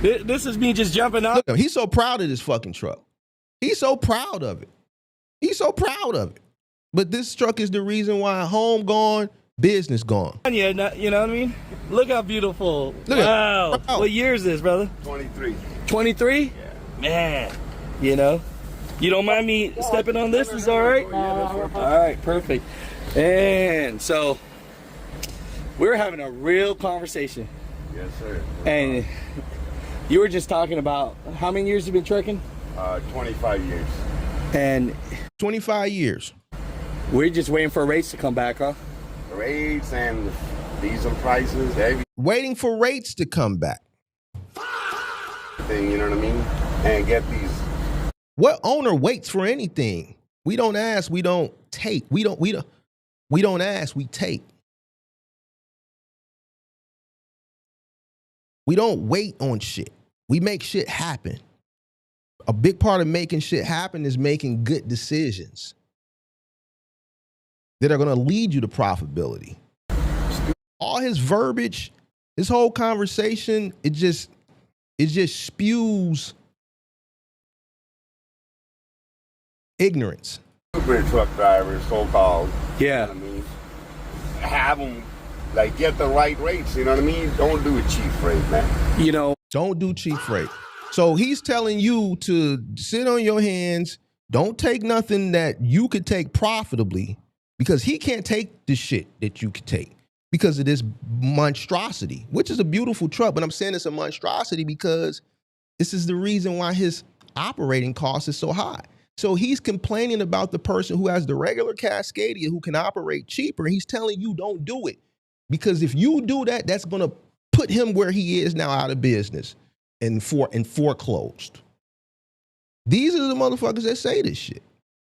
This is me just jumping up. Look, he's so proud of this fucking truck. He's so proud of it. He's so proud of it. But this truck is the reason why home gone, business gone. Yeah, you know what I mean? Look how beautiful. Look wow. at that. What year is this, brother? 23. 23? Yeah. Man, you know? You don't mind me stepping on this? Is all right? All right, perfect. And so we're having a real conversation. Yes, sir. And you were just talking about how many years you've been trucking? 25 years. And 25 years. we're just waiting for rates to come back, huh? Rates and diesel prices, everything, Waiting for rates to come back. you know what I mean? And get these. What owner waits for anything? We don't ask, we don't take. We don't ask, we take. We don't wait on shit. We make shit happen. A big part of making shit happen is making good decisions that are going to lead you to profitability. All his verbiage, his whole conversation, it just spews ignorance. Super truck drivers, so-called. Yeah. You know what I mean? Have them, like, get the right rates, you know what I mean? Don't do a cheap rate, man. You know, Don't do cheap freight. So he's telling you to sit on your hands, don't take nothing that you could take profitably, because he can't take the shit that you could take because of this monstrosity, which is a beautiful truck. But I'm saying it's a monstrosity because this is the reason why his operating cost is so high. So he's complaining about the person who has the regular Cascadia who can operate cheaper. He's telling you don't do it, because if you do that, that's going to put him where he is now, out of business and foreclosed. These are the motherfuckers that say this shit.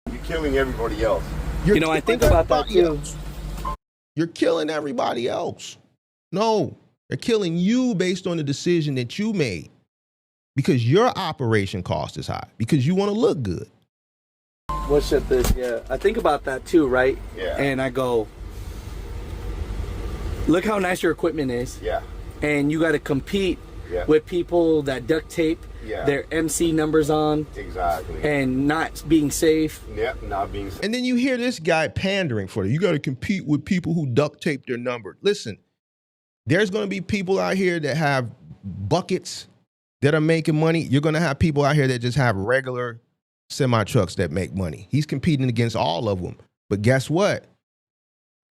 You're killing everybody else. You're you know, I killing think about that everybody too. else. You're killing everybody else. No, they're killing you based on the decision that you made, because your operation cost is high, because you want to look good. What shit this? Yeah, I think about that too, right? Yeah. And I go, look how nice your equipment is. Yeah. And you got to compete Yeah. with people that duct tape Yeah. their MC numbers on Exactly. and not being safe. Yep, not being safe. And then you hear this guy pandering for it. You got to compete with people who duct tape their number. Listen, there's going to be people out here that have buckets that are making money. You're going to have people out here that just have regular semi trucks that make money. He's competing against all of them. But guess what?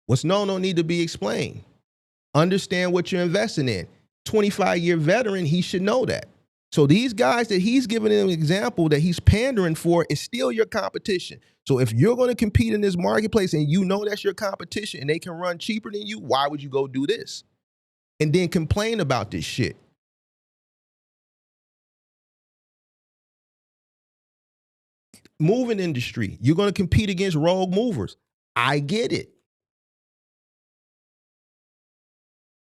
What's known don't need to be explained. Understand what you're investing in. 25-year veteran, he should know that. So these guys that he's giving an example that he's pandering for is still your competition. So if you're going to compete in this marketplace and you know that's your competition and they can run cheaper than you, why would you go do this? And then complain about this shit. Moving industry, you're going to compete against rogue movers. I get it.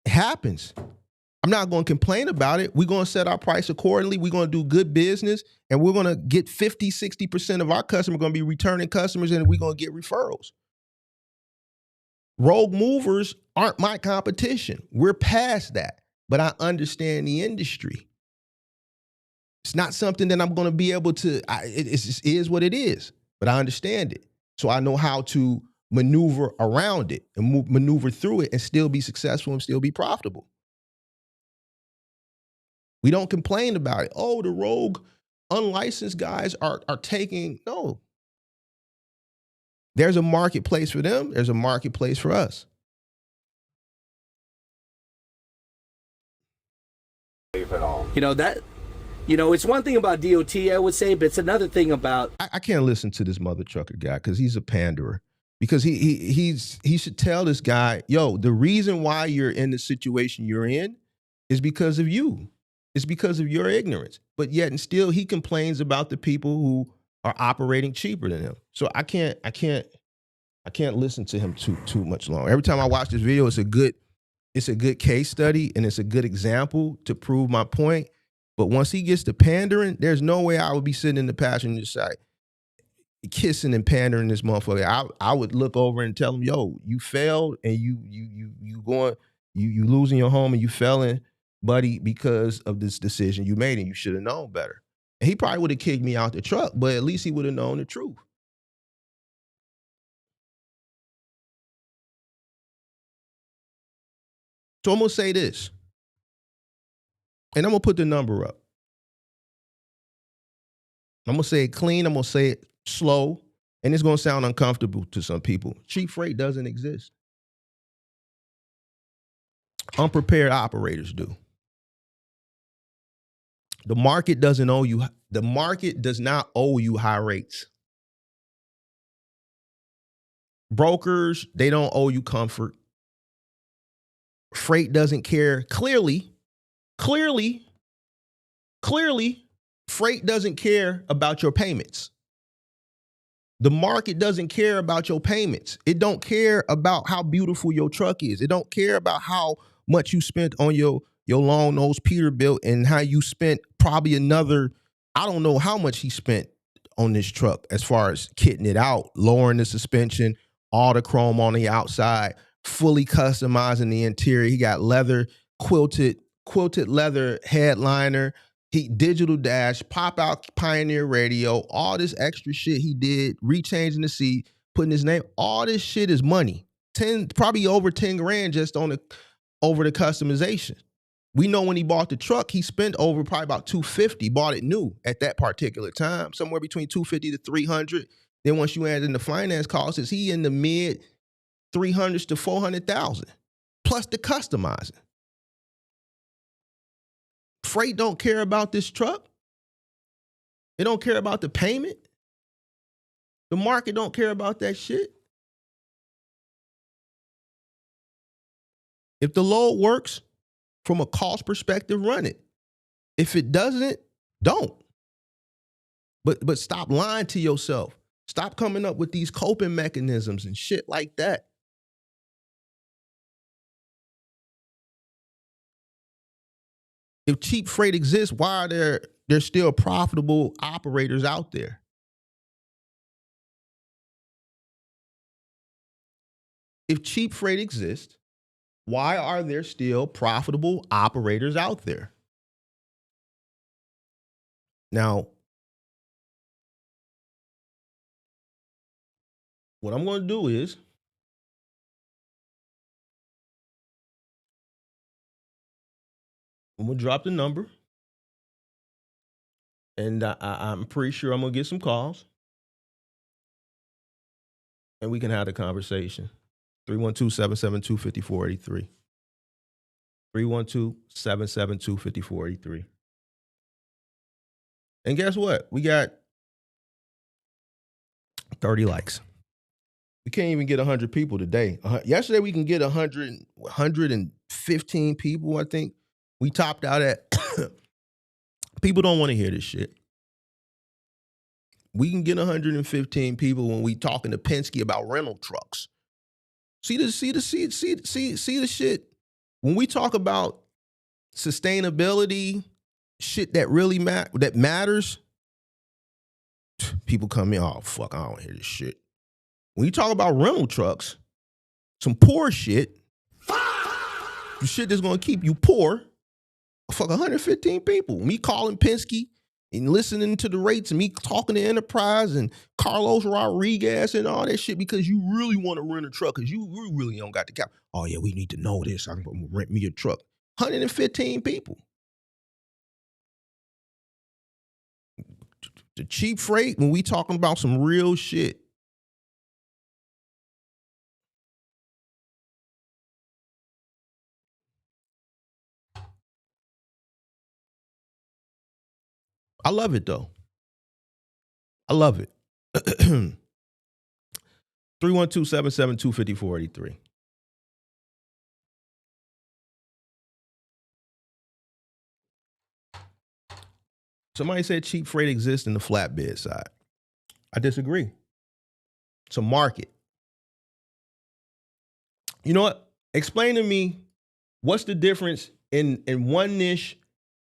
It happens. I'm not going to complain about it. We're going to set our price accordingly. We're going to do good business, and we're going to get 50, 60% of our customers going to be returning customers, and we're going to get referrals. Rogue movers aren't my competition. We're past that, but I understand the industry. It's not something that I'm going to be able to, it just is what it is, but I understand it. So I know how to maneuver around it and maneuver through it and still be successful and still be profitable. We don't complain about it. Oh, the rogue, unlicensed guys are taking, no. There's a marketplace for them. There's a marketplace for us. Safe at all. You know, that, you know, it's one thing about DOT, I would say, but it's another thing about, I can't listen to this mother trucker guy because he's a panderer. Because he should tell this guy, yo, the reason why you're in the situation you're in is because of you. It's because of your ignorance. But yet and still he complains about the people who are operating cheaper than him. So I can't listen to him too much longer. Every time I watch this video, it's a good case study and it's a good example to prove my point. But once he gets to pandering, there's no way I would be sitting in the passenger side kissing and pandering this motherfucker. I would look over and tell him, yo, you failed and you You losing your home and you failing, buddy, because of this decision you made, and you should have known better. And he probably would have kicked me out the truck, but at least he would have known the truth. So I'm gonna say this, and I'm gonna put the number up. I'm gonna say it clean. I'm gonna say it slow, and it's gonna sound uncomfortable to some people. Cheap freight doesn't exist. Unprepared operators do. The market doesn't owe you. The market does not owe you high rates. Brokers, they don't owe you comfort. Freight doesn't care. Clearly, freight doesn't care about your payments. The market doesn't care about your payments. It don't care about how beautiful your truck is. It don't care about how much you spent on your long nose Peterbilt and how you spent probably another, I don't know how much he spent on this truck as far as kitting it out, lowering the suspension, all the chrome on the outside, fully customizing the interior. He got leather, quilted leather headliner, digital dash, pop out Pioneer radio, all this extra shit he did, rechanging the seat, putting his name. All this shit is money. Probably over 10 grand just on over the customization. We know when he bought the truck, he spent over probably about $250, bought it new at that particular time, somewhere between $250 to $300. Then once you add in the finance costs, he in the mid $300s to $400,000, plus the customizing. Freight don't care about this truck. It don't care about the payment. The market don't care about that shit. If the load works from a cost perspective, run it. If it doesn't, don't. But stop lying to yourself. Stop coming up with these coping mechanisms and shit like that. If cheap freight exists, why are there still profitable operators out there? If cheap freight exists, why are there still profitable operators out there? Now, what I'm going to do is I'm going to drop the number, and I'm pretty sure I'm going to get some calls, and we can have a conversation. 312-772-5483. 312-772-5483. And guess what? We got 30 likes. We can't even get 100 people today. Yesterday, we can get 115 people, I think. We topped out at. People don't want to hear this shit. We can get 115 people when we talking to Penske about rental trucks. See the shit. When we talk about sustainability, shit that really matters, people come in, oh fuck, I don't hear this shit. When you talk about rental trucks, some poor shit, the shit that's gonna keep you poor, fuck 115 people. Me calling Penske and listening to the rates and me talking to Enterprise and Carlos Rodriguez and all that shit because you really want to rent a truck because you really don't got the cap. Oh yeah, we need to know this. I'm gonna rent me a truck. 115 people. The cheap freight, when we talking about some real shit. I love it though. I love it. 312-772-5483. Somebody said cheap freight exists in the flatbed side. I disagree. It's a market. You know what? Explain to me what's the difference in one niche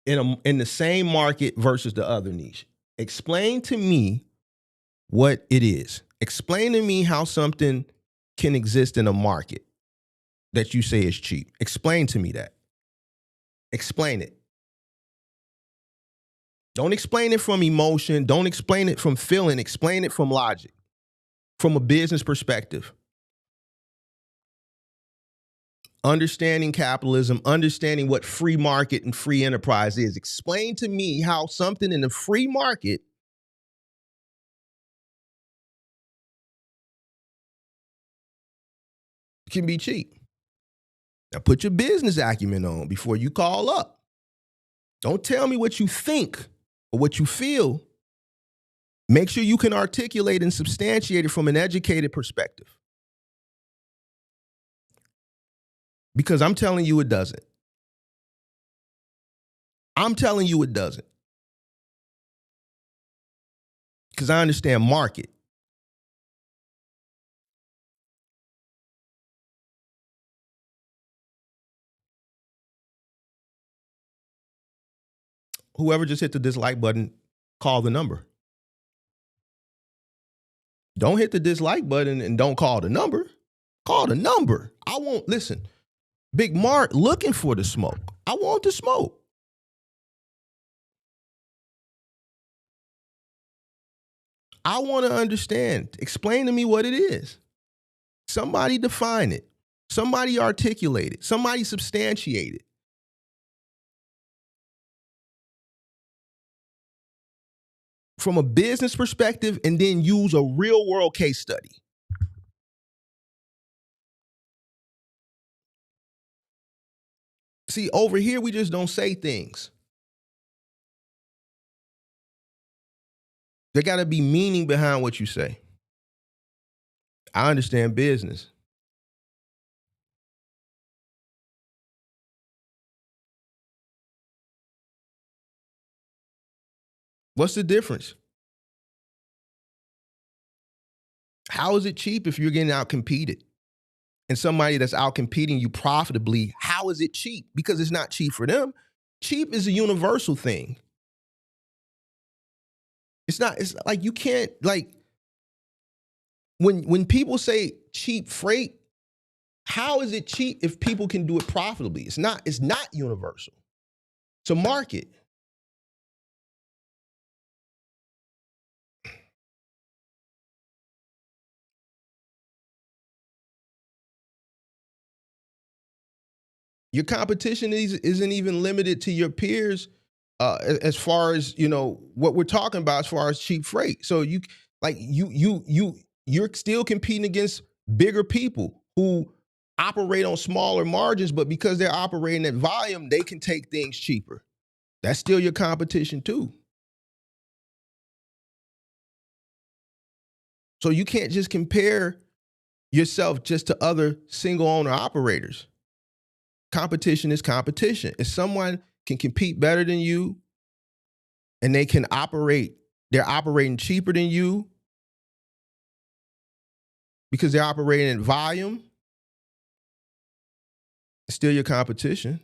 in the same market versus the other niche. Explain to me what it is. Explain to me how something can exist in a market. that you say is cheap? Explain to me that. Explain it. Don't explain it from emotion. Don't explain it from feeling. Explain it from logic, from a business perspective. Understanding capitalism, understanding what free market and free enterprise is. Explain to me how something in the free market can be cheap. Now put your business acumen on before you call up. Don't tell me what you think or what you feel. Make sure you can articulate and substantiate it from an educated perspective. Because I'm telling you it doesn't. I'm telling you it doesn't. Because I understand market. Whoever just hit the dislike button, call the number. Don't hit the dislike button and don't call the number. Call the number. I won't listen. Big Mark looking for the smoke. I want the smoke. I want to understand. Explain to me what it is. Somebody define it. Somebody articulate it. Somebody substantiate it. From a business perspective, and then use a real world case study. See, over here, we just don't say things. There got to be meaning behind what you say. I understand business. What's the difference? How is it cheap if you're getting out competed? And somebody that's out competing you profitably, how is it cheap? Because it's not cheap for them. Cheap is a universal thing. It's like you can't, like, when people say cheap freight, how is it cheap if people can do it profitably? It's not universal. It's a market. Your competition isn't even limited to your peers as far as, what we're talking about as far as cheap freight. So you're still competing against bigger people who operate on smaller margins, but because they're operating at volume, they can take things cheaper. That's still your competition too. So you can't just compare yourself just to other single owner operators. Competition is competition. If someone can compete better than you and they're operating cheaper than you because they're operating in volume, it's still your competition.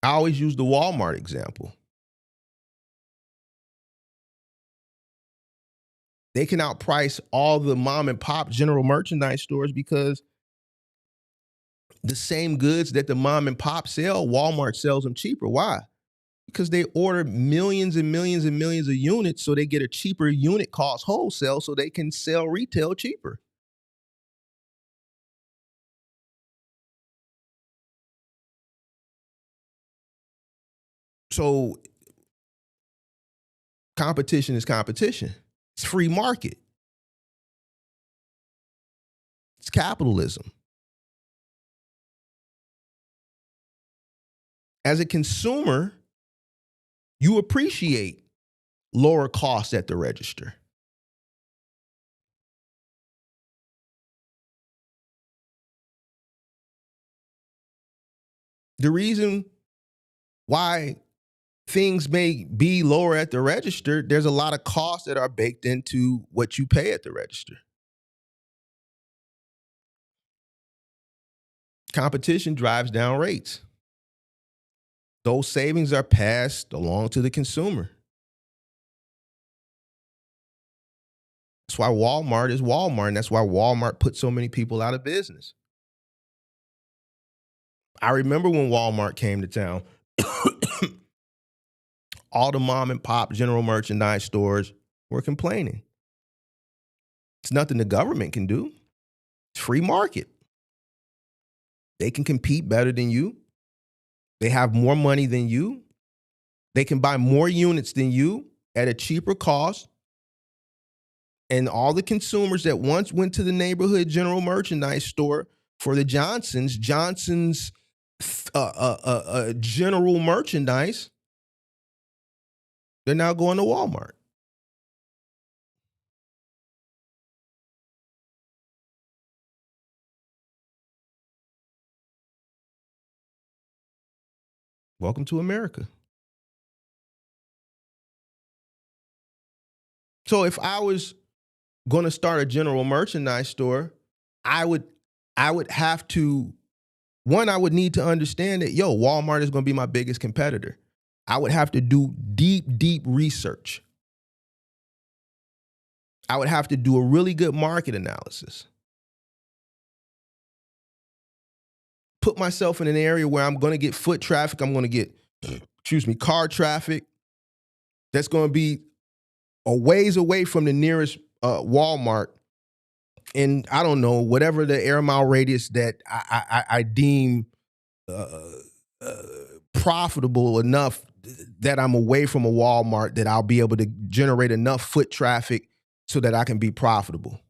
I always use the Walmart example. They can outprice all the mom and pop general merchandise stores because the same goods that the mom and pop sell, Walmart sells them cheaper. Why? Because they order millions and millions and millions of units, so they get a cheaper unit cost wholesale so they can sell retail cheaper. So competition is competition. It's free market. It's capitalism. As a consumer, you appreciate lower costs at the register. The reason why things may be lower at the register, there's a lot of costs that are baked into what you pay at the register. Competition drives down rates. Those savings are passed along to the consumer. That's why Walmart is Walmart, and that's why Walmart put so many people out of business. I remember when Walmart came to town, all the mom and pop general merchandise stores were complaining. It's nothing the government can do. It's free market. They can compete better than you. They have more money than you. They can buy more units than you at a cheaper cost. And all the consumers that once went to the neighborhood general merchandise store for the Johnson's general merchandise, they're now going to Walmart. Welcome to America. So if I was going to start a general merchandise store, I would have to, one, I would need to understand that, Walmart is going to be my biggest competitor. I would have to do deep research. I would have to do a really good market analysis. Put myself in an area where I'm going to get foot traffic. I'm going to get, car traffic. That's going to be a ways away from the nearest Walmart. And I don't know, whatever the air mile radius that I deem profitable enough that I'm away from a Walmart that I'll be able to generate enough foot traffic so that I can be profitable.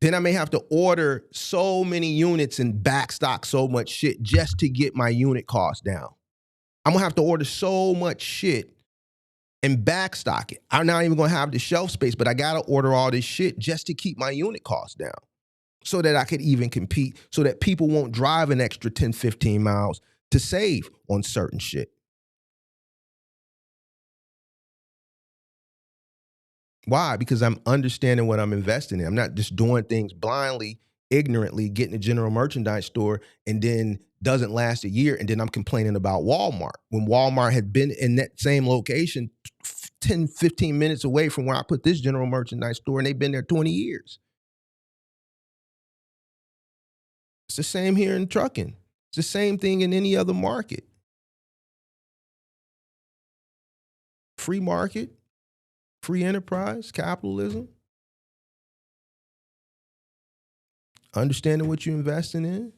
Then I may have to order so many units and backstock so much shit just to get my unit cost down. I'm going to have to order so much shit and backstock it. I'm not even going to have the shelf space, but I got to order all this shit just to keep my unit cost down so that I could even compete, so that people won't drive an extra 10, 15 miles to save on certain shit. Why? Because I'm understanding what I'm investing in. I'm not just doing things blindly, ignorantly, getting a general merchandise store and then doesn't last a year, and then I'm complaining about Walmart when Walmart had been in that same location 10, 15 minutes away from where I put this general merchandise store, and they've been there 20 years. It's the same here in trucking. It's the same thing in any other market. Free market, free enterprise, capitalism. Understanding what you're investing in.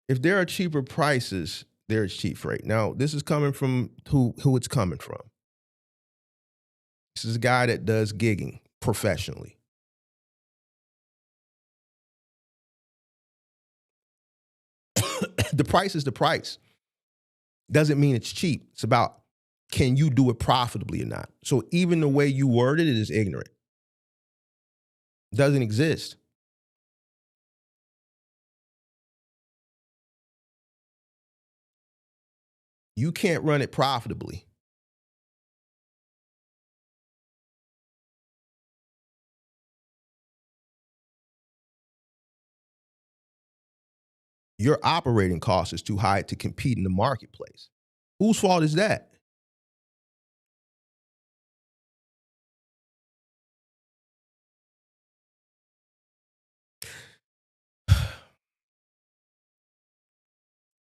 If there are cheaper prices, there's cheap freight. Now, this is coming from who it's coming from. This is a guy that does gigging professionally. The price is the price. Doesn't mean it's cheap. It's about, can you do it profitably or not? So even the way you worded it is ignorant. Doesn't exist. You can't run it profitably. Your operating cost is too high to compete in the marketplace. Whose fault is that?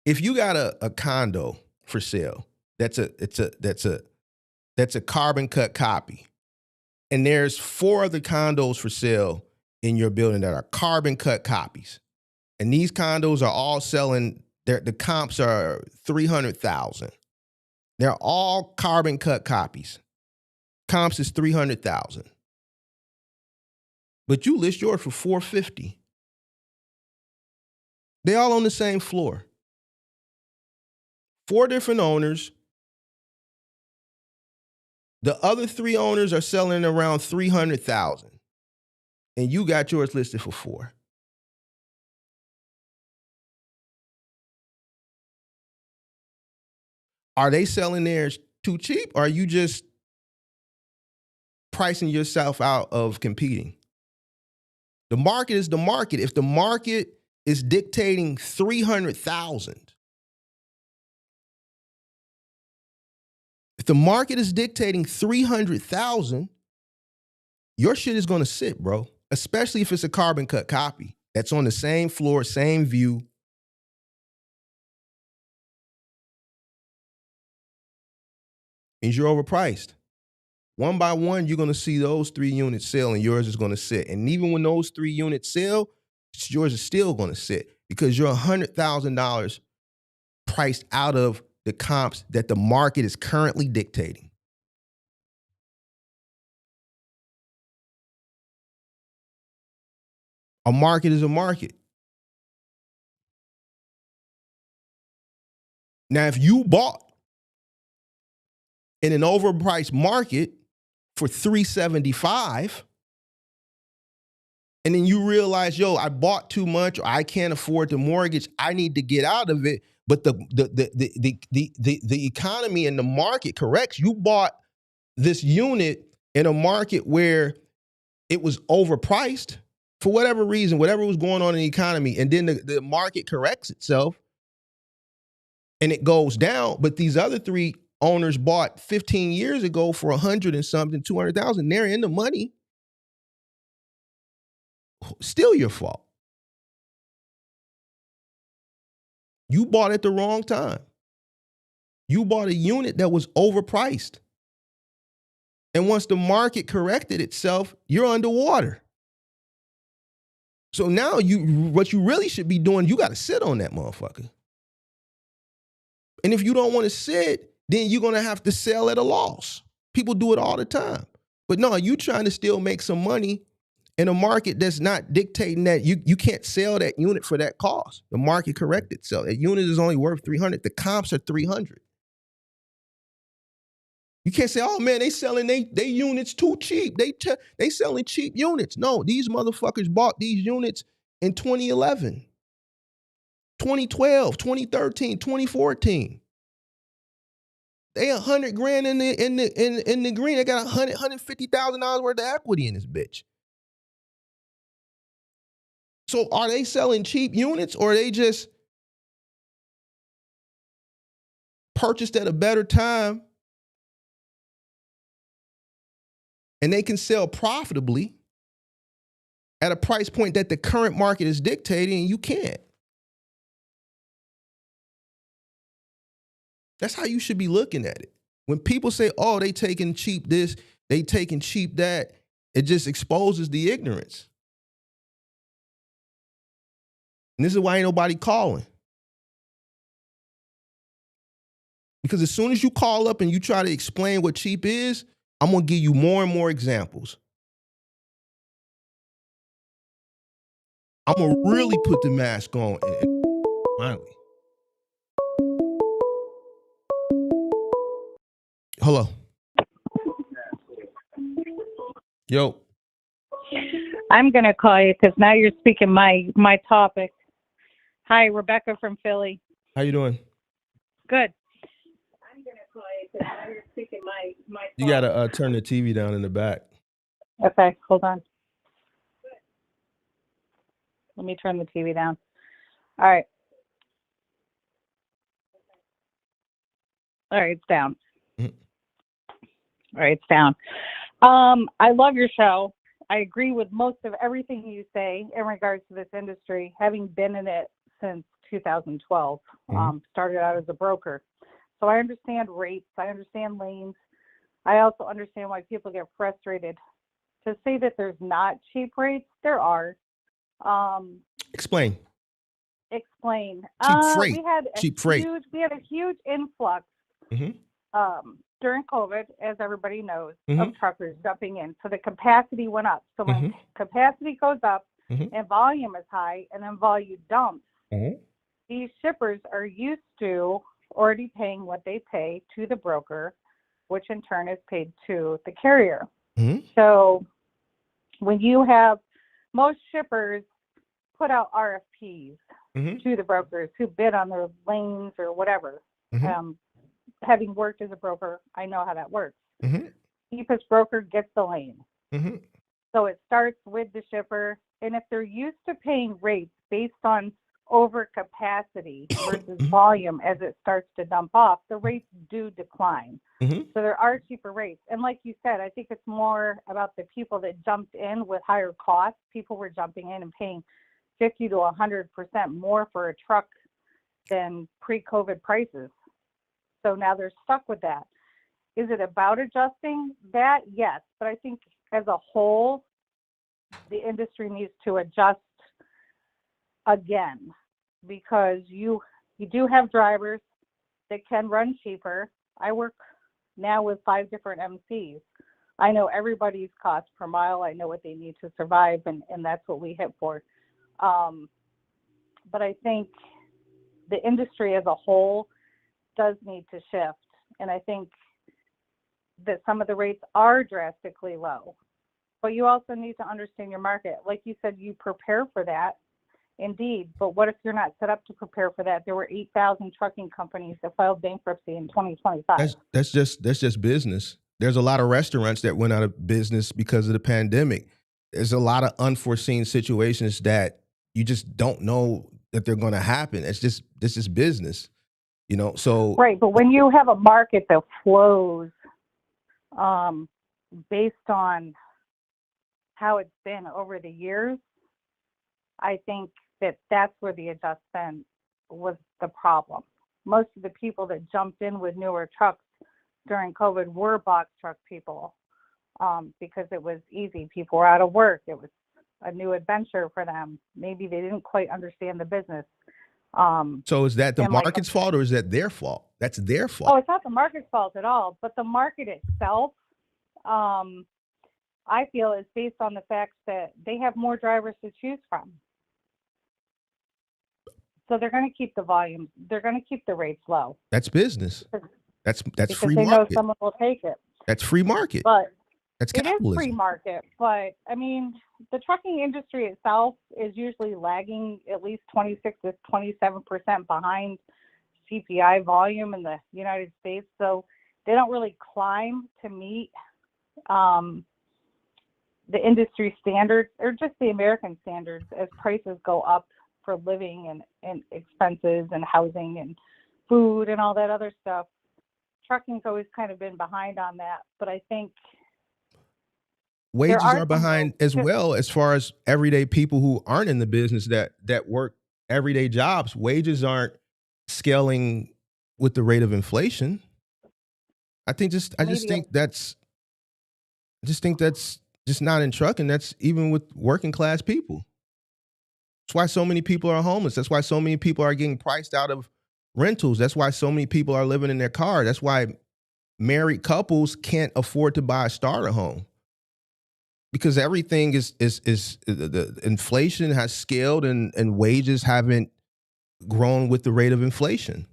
If you got a condo for sale, that's a carbon cut copy, and there's 4 other condos for sale in your building that are carbon cut copies, and these condos are all selling. The comps are 300,000. They're all carbon cut copies. Comps is 300,000, but you list yours for 450. They all on the same floor. 4 different owners. The other 3 owners are selling around 300,000, and you got yours listed for 4. Are they selling theirs too cheap? Or are you just pricing yourself out of competing. The market is the market. If the market is dictating 300,000, if the market is dictating 300,000, your shit is going to sit, bro. Especially if it's a carbon cut copy that's on the same floor, same view. Means you're overpriced. One by one, you're going to see those 3 units sell and yours is going to sit. And even when those 3 units sell, yours is still going to sit because you're $100,000 priced out of the comps that the market is currently dictating. A market is a market. Now, if you bought in an overpriced market for $375, and then you realize, yo, I bought too much, or I can't afford the mortgage, I need to get out of it. But the economy and the market corrects. You bought this unit in a market where it was overpriced for whatever reason, whatever was going on in the economy, and then the market corrects itself and it goes down. But these other 3 owners bought 15 years ago for 100 and something, 200,000. They're in the money. Still your fault. You bought at the wrong time. You bought a unit that was overpriced. And once the market corrected itself, you're underwater. So now what you really should be doing, you got to sit on that motherfucker. And if you don't want to sit, then you're going to have to sell at a loss. People do it all the time. But no, you trying to still make some money in a market that's not dictating that you can't sell that unit for that cost. The market corrected itself. That unit is only worth 300. The comps are 300. You can't say, oh man, they selling they units too cheap. They selling cheap units. No, these motherfuckers bought these units in 2011, 2012, 2013, 2014. They $100,000 in the green. They got $150,000 worth of equity in this bitch. So are they selling cheap units, or are they just purchased at a better time and they can sell profitably at a price point that the current market is dictating and you can't? That's how you should be looking at it. When people say, oh, they taking cheap this, they taking cheap that, it just exposes the ignorance. And this is why ain't nobody calling. Because as soon as you call up and you try to explain what cheap is, I'm going to give you more and more examples. I'm going to really put the mask on. Finally. Hello. Yo. I'm going to call you because now you're speaking my topic. Hi, Rebecca from Philly. How you doing? Good. I'm going to call you because now you're speaking my topic. You got to turn the TV down in the back. Okay, hold on. Let me turn the TV down. All right. All right, it's down. Mhm. All right, it's down. I love your show. I agree with most of everything you say in regards to this industry, having been in it since 2012. Started out as a broker. So I understand rates. I understand lanes. I also understand why people get frustrated. To say that there's not cheap rates, there are. Explain. Explain. Cheap freight. We had a huge influx during COVID, as everybody knows, of truckers jumping in. So the capacity went up. So when capacity goes up and volume is high and then volume dumps, these shippers are used to already paying what they pay to the broker, which in turn is paid to the carrier. So when you have most shippers put out RFPs to the brokers who bid on their lanes or whatever, having worked as a broker, I know how that works. cheapest broker gets the lane. Mm-hmm. So it starts with the shipper. And if they're used to paying rates based on overcapacity versus volume as it starts to dump off, the rates do decline. Mm-hmm. So there are cheaper rates. And like you said, I think it's more about the people that jumped in with higher costs. People were jumping in and paying 50 to 100% more for a truck than pre-COVID prices. So now they're stuck with that. Is it about adjusting that? Yes. But I think as a whole, the industry needs to adjust again, because you do have drivers that can run cheaper. I work now with 5 different MCs. I know everybody's cost per mile. I know what they need to survive, and that's what we hit for. But I think the industry as a whole does need to shift. And I think that some of the rates are drastically low. But you also need to understand your market. Like you said, you prepare for that. Indeed. But what if you're not set up to prepare for that? There were 8,000 trucking companies that filed bankruptcy in 2025. That's just business. There's a lot of restaurants that went out of business because of the pandemic. There's a lot of unforeseen situations that you just don't know that they're going to happen. This is business, you know. So right, but when you have a market that flows based on how it's been over the years, I think that's where the adjustment was the problem. Most of the people that jumped in with newer trucks during COVID were box truck people because it was easy. People were out of work. It was a new adventure for them. Maybe they didn't quite understand the business. So is that the market's fault or is that their fault? That's their fault. Oh, it's not the market's fault at all, but the market itself, I feel, is based on the fact that they have more drivers to choose from. So they're going to keep the volume. They're going to keep the rates low. That's business. That's because free they market. know someone will take it. That's free market. But that's it capitalism. is free market. But I mean, the trucking industry itself is usually lagging at least 26 to 27% behind CPI volume in the United States. So they don't really climb to meet the industry standards or just the American standards as prices go up for living and expenses and housing and food and all that other stuff. Trucking's always kind of been behind on that, but I think wages are behind as well as far as everyday people who aren't in the business that work everyday jobs. Wages aren't scaling with the rate of inflation. I just think that's just not in trucking. That's even with working class people. That's why so many people are homeless. That's why so many people are getting priced out of rentals. That's why so many people are living in their car. That's why married couples can't afford to buy a starter home, because everything is the inflation has scaled and wages haven't grown with the rate of inflation.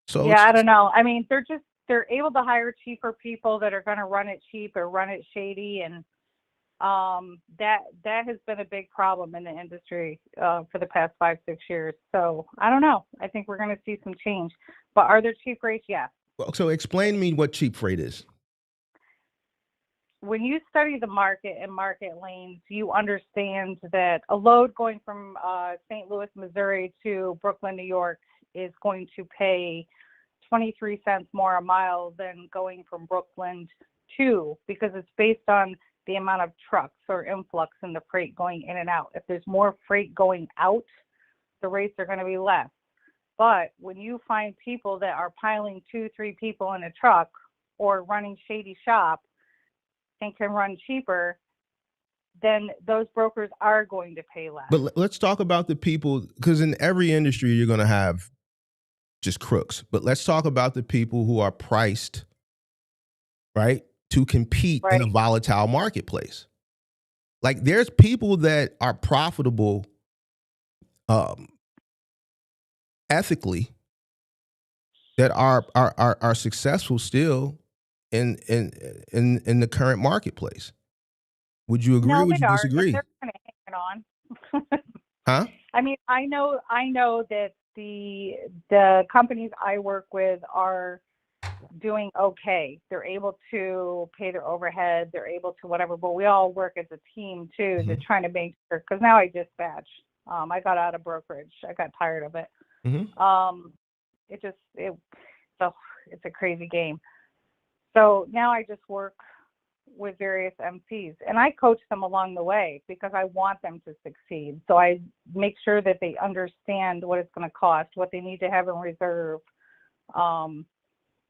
So yeah, I don't know. I mean, they're able to hire cheaper people that are going to run it cheap or run it shady, and that has been a big problem in the industry for the past 5-6 years. So I don't know. I think we're going to see some change. But are there cheap rates? Yes. Well, so explain to me what cheap freight is. When you study the market and market lanes, you understand that a load going from St. Louis, Missouri to Brooklyn, New York is going to pay 23 cents more a mile than going from Brooklyn to, because it's based on the amount of trucks or influx in the freight going in and out. If there's more freight going out, the rates are going to be less. But when you find people that are piling 2-3 people in a truck or running shady shop and can run cheaper, then those brokers are going to pay less. But let's talk about the people, because in every industry you're going to have just crooks. But let's talk about the people who are priced, right, to compete in a volatile marketplace. Like, there's people that are profitable ethically, that are successful still in the current marketplace. Would you agree or would you disagree? They're kind of hanging on. Huh? I mean, I know that the companies I work with are doing okay. They're able to pay their overhead. They're able to whatever. But we all work as a team too to trying to make sure. Because now I dispatch. I got out of brokerage. I got tired of it. So it's a crazy game. So now I just work with various MCs, and I coach them along the way because I want them to succeed. So I make sure that they understand what it's going to cost, what they need to have in reserve,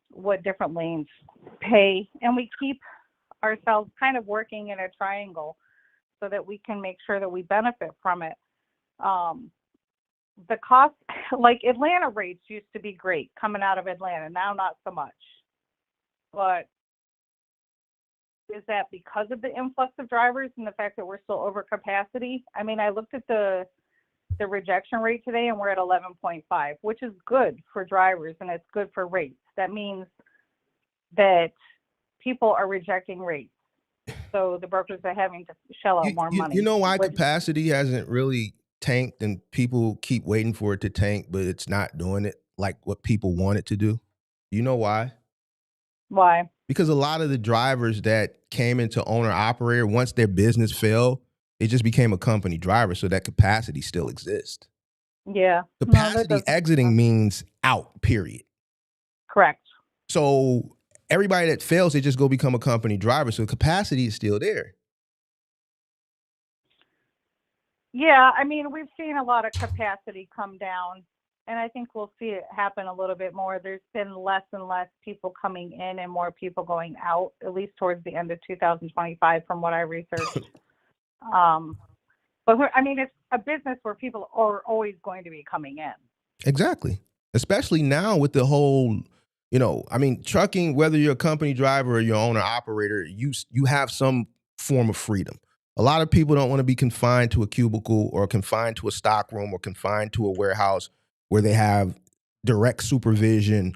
what different lanes pay, and we keep ourselves kind of working in a triangle so that we can make sure that we benefit from it. The cost, like Atlanta rates used to be great coming out of Atlanta, now not so much. But is that because of the influx of drivers and the fact that we're still over capacity? I mean, I looked at the rejection rate today and we're at 11.5, which is good for drivers and it's good for rates. That means that people are rejecting rates. So the brokers are having to shell out more money. You know why capacity hasn't really tanked and people keep waiting for it to tank, but it's not doing it like what people want it to do? You know why? Why? Because a lot of the drivers that came into owner operator, once their business failed, they just became a company driver, so that capacity still exists. Yeah. Capacity exiting means out, period. Correct. So everybody that fails, they just go become a company driver. So capacity is still there. Yeah, I mean, we've seen a lot of capacity come down, and I think we'll see it happen a little bit more. There's been less and less people coming in and more people going out, at least towards the end of 2025 from what I researched. But it's a business where people are always going to be coming in. Exactly. Especially now with the whole, trucking, whether you're a company driver or your owner operator, you have some form of freedom. A lot of people don't want to be confined to a cubicle or confined to a stock room or confined to a warehouse where they have direct supervision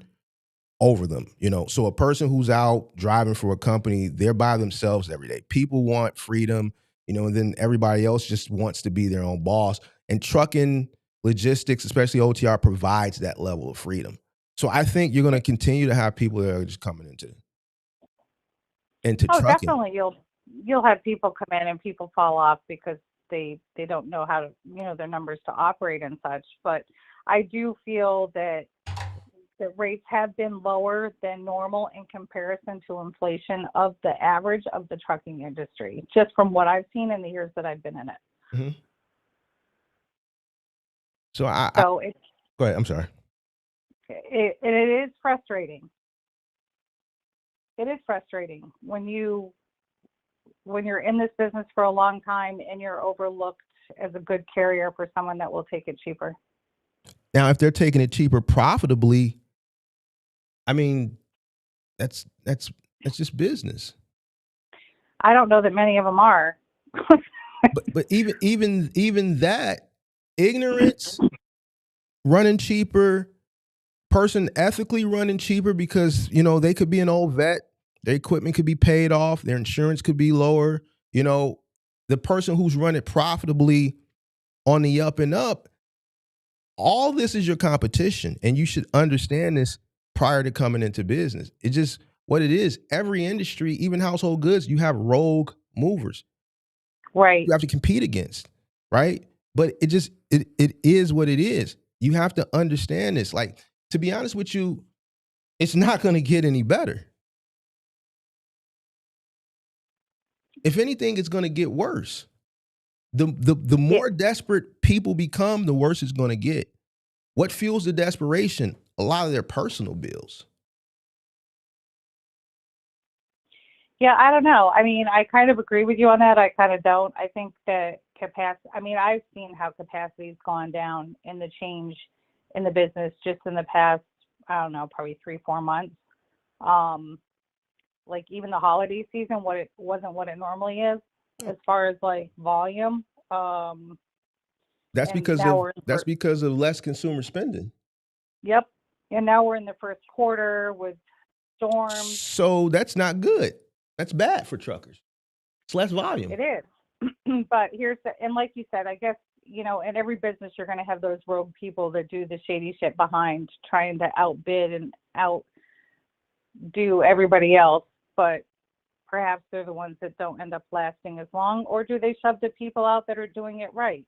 over them. So a person who's out driving for a company, they're by themselves every day. People want freedom, and then everybody else just wants to be their own boss. And trucking, logistics, especially OTR, provides that level of freedom. So I think you're going to continue to have people that are just coming into trucking. Definitely. You'll have people come in and people fall off because they don't know how to, their numbers to operate and such. But I do feel that the rates have been lower than normal in comparison to inflation of the average of the trucking industry, just from what I've seen in the years that I've been in it. Mm-hmm. So go ahead. I'm sorry. It is frustrating. It is frustrating when you're in this business for a long time and you're overlooked as a good carrier for someone that will take it cheaper. Now, if they're taking it cheaper profitably, that's just business. I don't know that many of them are. but even that, ignorance, running cheaper, person ethically running cheaper because they could be an old vet, their equipment could be paid off, their insurance could be lower. The person who's running profitably on the up and up, all this is your competition, and you should understand this prior to coming into business. It's just what it is. Every industry, even household goods, you have rogue movers. Right. You have to compete against, right? But it is what it is. You have to understand this. Like, to be honest with you, it's not going to get any better. If anything, it's going to get worse. The more desperate people become, the worse it's going to get. What fuels the desperation? A lot of their personal bills. Yeah, I don't know. I kind of agree with you on that. I kind of don't. I think that capacity, I've seen how capacity's gone down in the change in the business just in the past, I don't know, probably 3-4 months. Like even the holiday season, it wasn't what it normally is as far as like volume. That's because of less consumer spending. Yep. And now we're in the first quarter with storms. So that's not good. That's bad for truckers. It's less volume. It is. But and like you said, I guess, in every business, you're going to have those rogue people that do the shady shit behind trying to outbid and do everybody else, but perhaps they're the ones that don't end up lasting as long, or do they shove the people out that are doing it right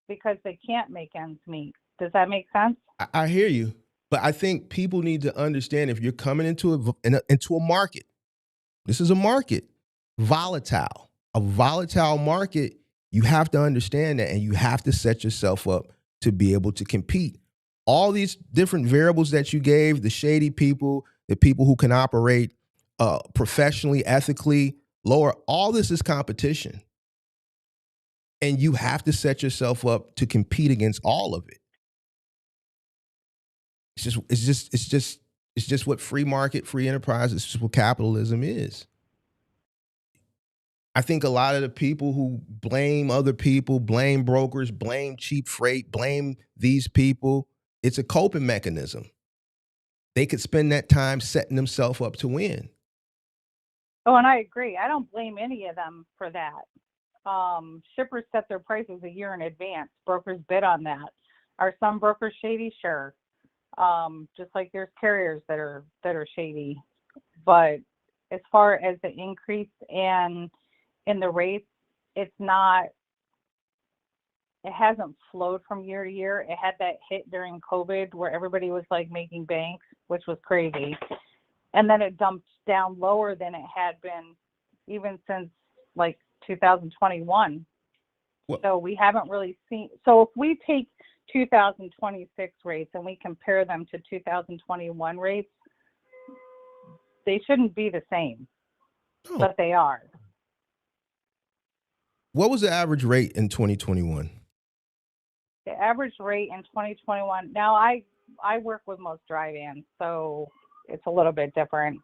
because they can't make ends meet? Does that make sense? I hear you, but I think people need to understand if you're coming into a market, this is a market, a volatile market, you have to understand that, and you have to set yourself up to be able to compete. All these different variables that you gave, the shady people, the people who can operate professionally, ethically, lower, all this is competition. And you have to set yourself up to compete against all of it. It's just what free market, free enterprise, it's just what capitalism is. I think a lot of the people who blame other people, blame brokers, blame cheap freight, blame these people, it's a coping mechanism. They could spend that time setting themselves up to win. Oh, and I agree. I don't blame any of them for that. Shippers set their prices a year in advance. Brokers bid on that. Are some brokers shady? Sure. Just like there's carriers that are shady. But as far as the increase in the rates, it hasn't flowed from year to year. It had that hit during COVID where everybody was like making banks, which was crazy. And then it dumped down lower than it had been even since like 2021. What? So we haven't really seen. So if we take 2026 rates and we compare them to 2021 rates, they shouldn't be the same, but they are. What was the average rate in 2021? The average rate in 2021. Now I work with most dry vans, so it's a little bit different.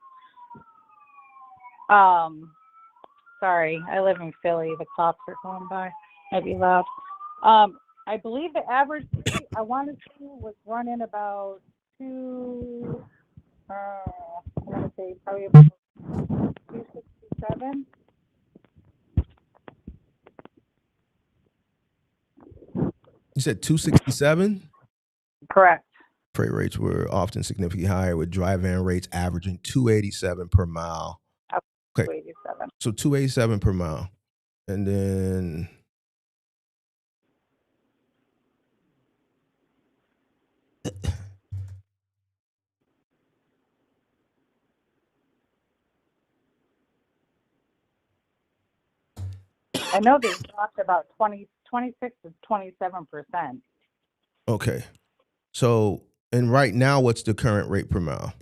Sorry, I live in Philly. The cops are going by. Might be loud. I believe the average rate I wanted to was running about I want to say probably about 267. You said 267? Correct. Freight rates were often significantly higher, with dry van rates averaging 287 per mile. Okay. 287. So 287 per mile. And then I know they dropped about 26 to 27%. okay. So, and right now, what's the current rate per mile?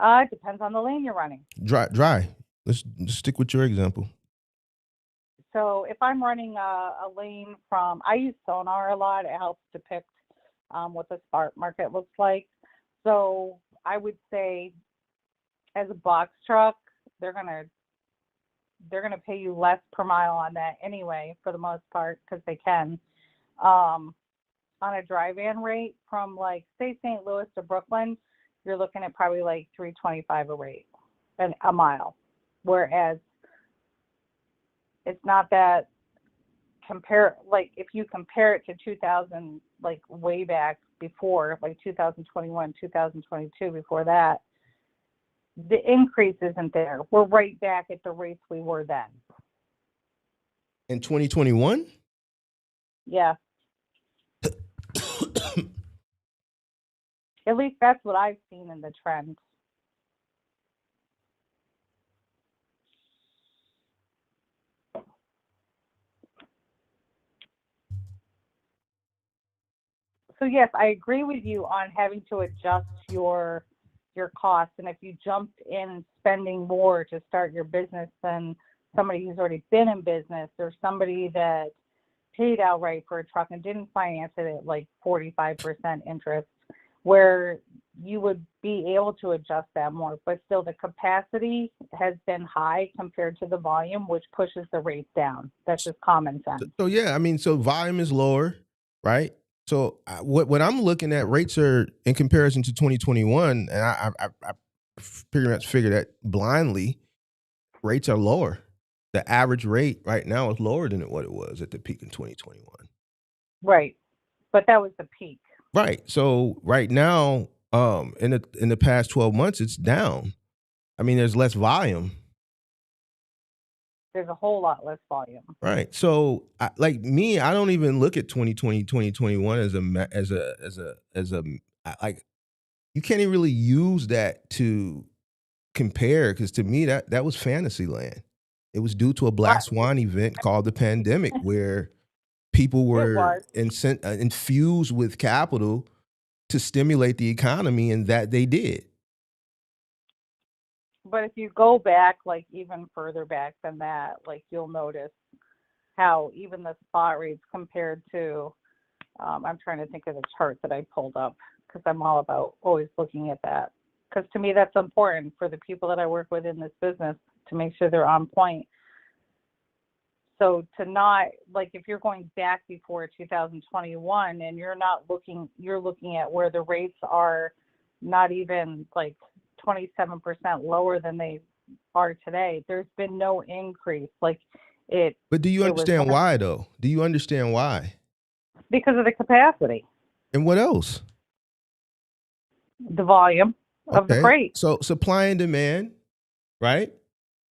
It depends on the lane you're running. Dry. Let's stick with your example. So if I'm running a lane I use Sonar a lot. It helps depict what the spot market looks like. So I would say, as a box truck, they're gonna pay you less per mile on that anyway, for the most part, because they can. On a dry van rate from, like, say St. Louis to Brooklyn, you're looking at probably like $325 a rate a mile, whereas it's not that if you compare it to 2000, like way back before, like 2021, 2022, before that, the increase isn't there. We're right back at the rates we were then. In 2021? Yeah. At least that's what I've seen in the trend. So yes, I agree with you on having to adjust your costs. And if you jumped in spending more to start your business than somebody who's already been in business, or somebody that paid outright for a truck and didn't finance it at like 45% interest, where you would be able to adjust that more, but still the capacity has been high compared to the volume, which pushes the rates down. That's just common sense. So yeah, I mean, so volume is lower, right? So what I'm looking at, rates are in comparison to 2021, and I pretty much figure that blindly, rates are lower. The average rate right now is lower than what it was at the peak in 2021. Right, but that was the peak. Right. So right now, In the past 12 months, it's down. I mean, there's less volume. There's a whole lot less volume. Right. So, like me, I don't even look at 2020, 2021 like, you can't even really use that to compare, because to me that was fantasy land. It was due to a black swan event called the pandemic, where people were infused with capital to stimulate the economy, and that they did. But if you go back, like even further back than that, like you'll notice how even the spot rates compared to, I'm trying to think of the chart that I pulled up, because I'm all about always looking at that. Because to me, that's important for the people that I work with in this business, to make sure they're on point. So to not, like, if you're going back before 2021 and you're looking at where the rates are not even like 27% lower than they are today. There's been no increase. Like it. But do you understand why, though? Do you understand why? Because of the capacity. And what else? The volume of the freight. So supply and demand, right?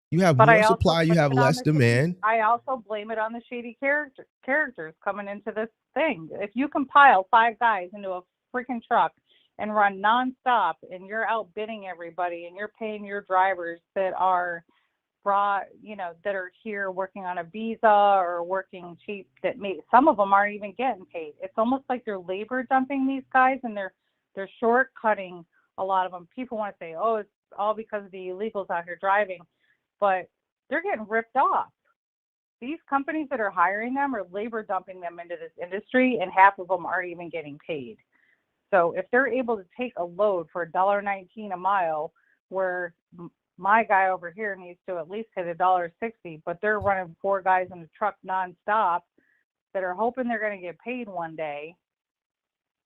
You have more supply, you have less demand. I also blame it on the shady characters coming into this thing. If you compile 5 guys into a freaking truck and run nonstop, and you're outbidding everybody, and you're paying your drivers that are that are here working on a visa or working cheap, some of them aren't even getting paid. It's almost like they're labor dumping these guys, and they're shortcutting a lot of them. People want to say, oh, it's all because of the illegals out here driving, but they're getting ripped off. These companies that are hiring them are labor dumping them into this industry, and half of them aren't even getting paid. So if they're able to take a load for $1.19 a mile, where my guy over here needs to at least hit $1.60, but they're running 4 guys in the truck nonstop that are hoping they're going to get paid one day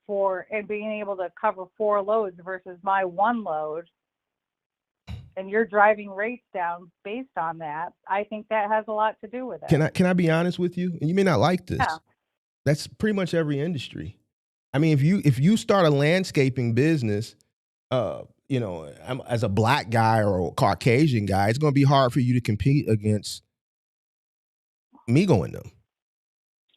and being able to cover 4 loads versus my 1 load, and you're driving rates down based on that, I think that has a lot to do with it. Can I be honest with you? And you may not like this. Yeah. That's pretty much every industry. I mean, if you start a landscaping business, as a black guy or a Caucasian guy, it's going to be hard for you to compete against Migo and them.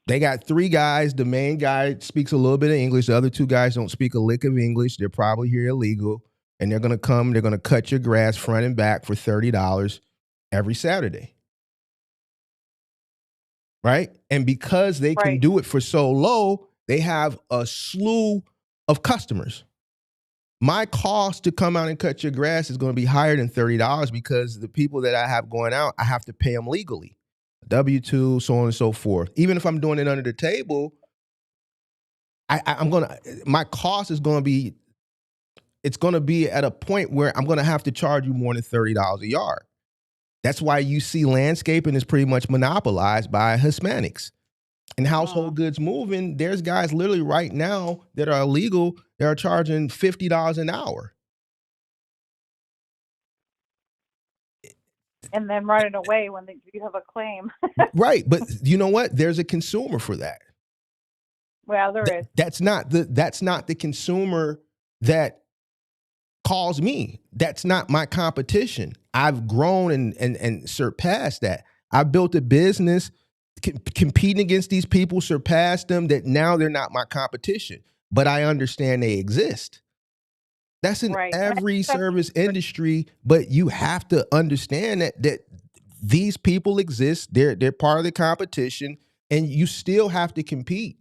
They got 3 guys. The main guy speaks a little bit of English. The other 2 guys don't speak a lick of English. They're probably here illegal. And they're going to cut your grass front and back for $30 every Saturday. Right? And because they can do it for so low, they have a slew of customers. My cost to come out and cut your grass is going to be higher than $30 because the people that I have going out, I have to pay them legally. W-2, so on and so forth. Even if I'm doing it under the table, my cost is going to be, it's going to be at a point where I'm going to have to charge you more than $30 a yard. That's why you see landscaping is pretty much monopolized by Hispanics. And household goods moving, there's guys literally right now that are illegal, that are charging $50 an hour. And then running away when you have a claim. Right, but you know what? There's a consumer for that. Well, there is. That's not the consumer that calls me. That's not my competition. I've grown and surpassed that. I built a business competing against these people, surpassed them, that now they're not my competition, but I understand they exist. That's in every service industry, but you have to understand that these people exist. They're part of the competition, and you still have to compete.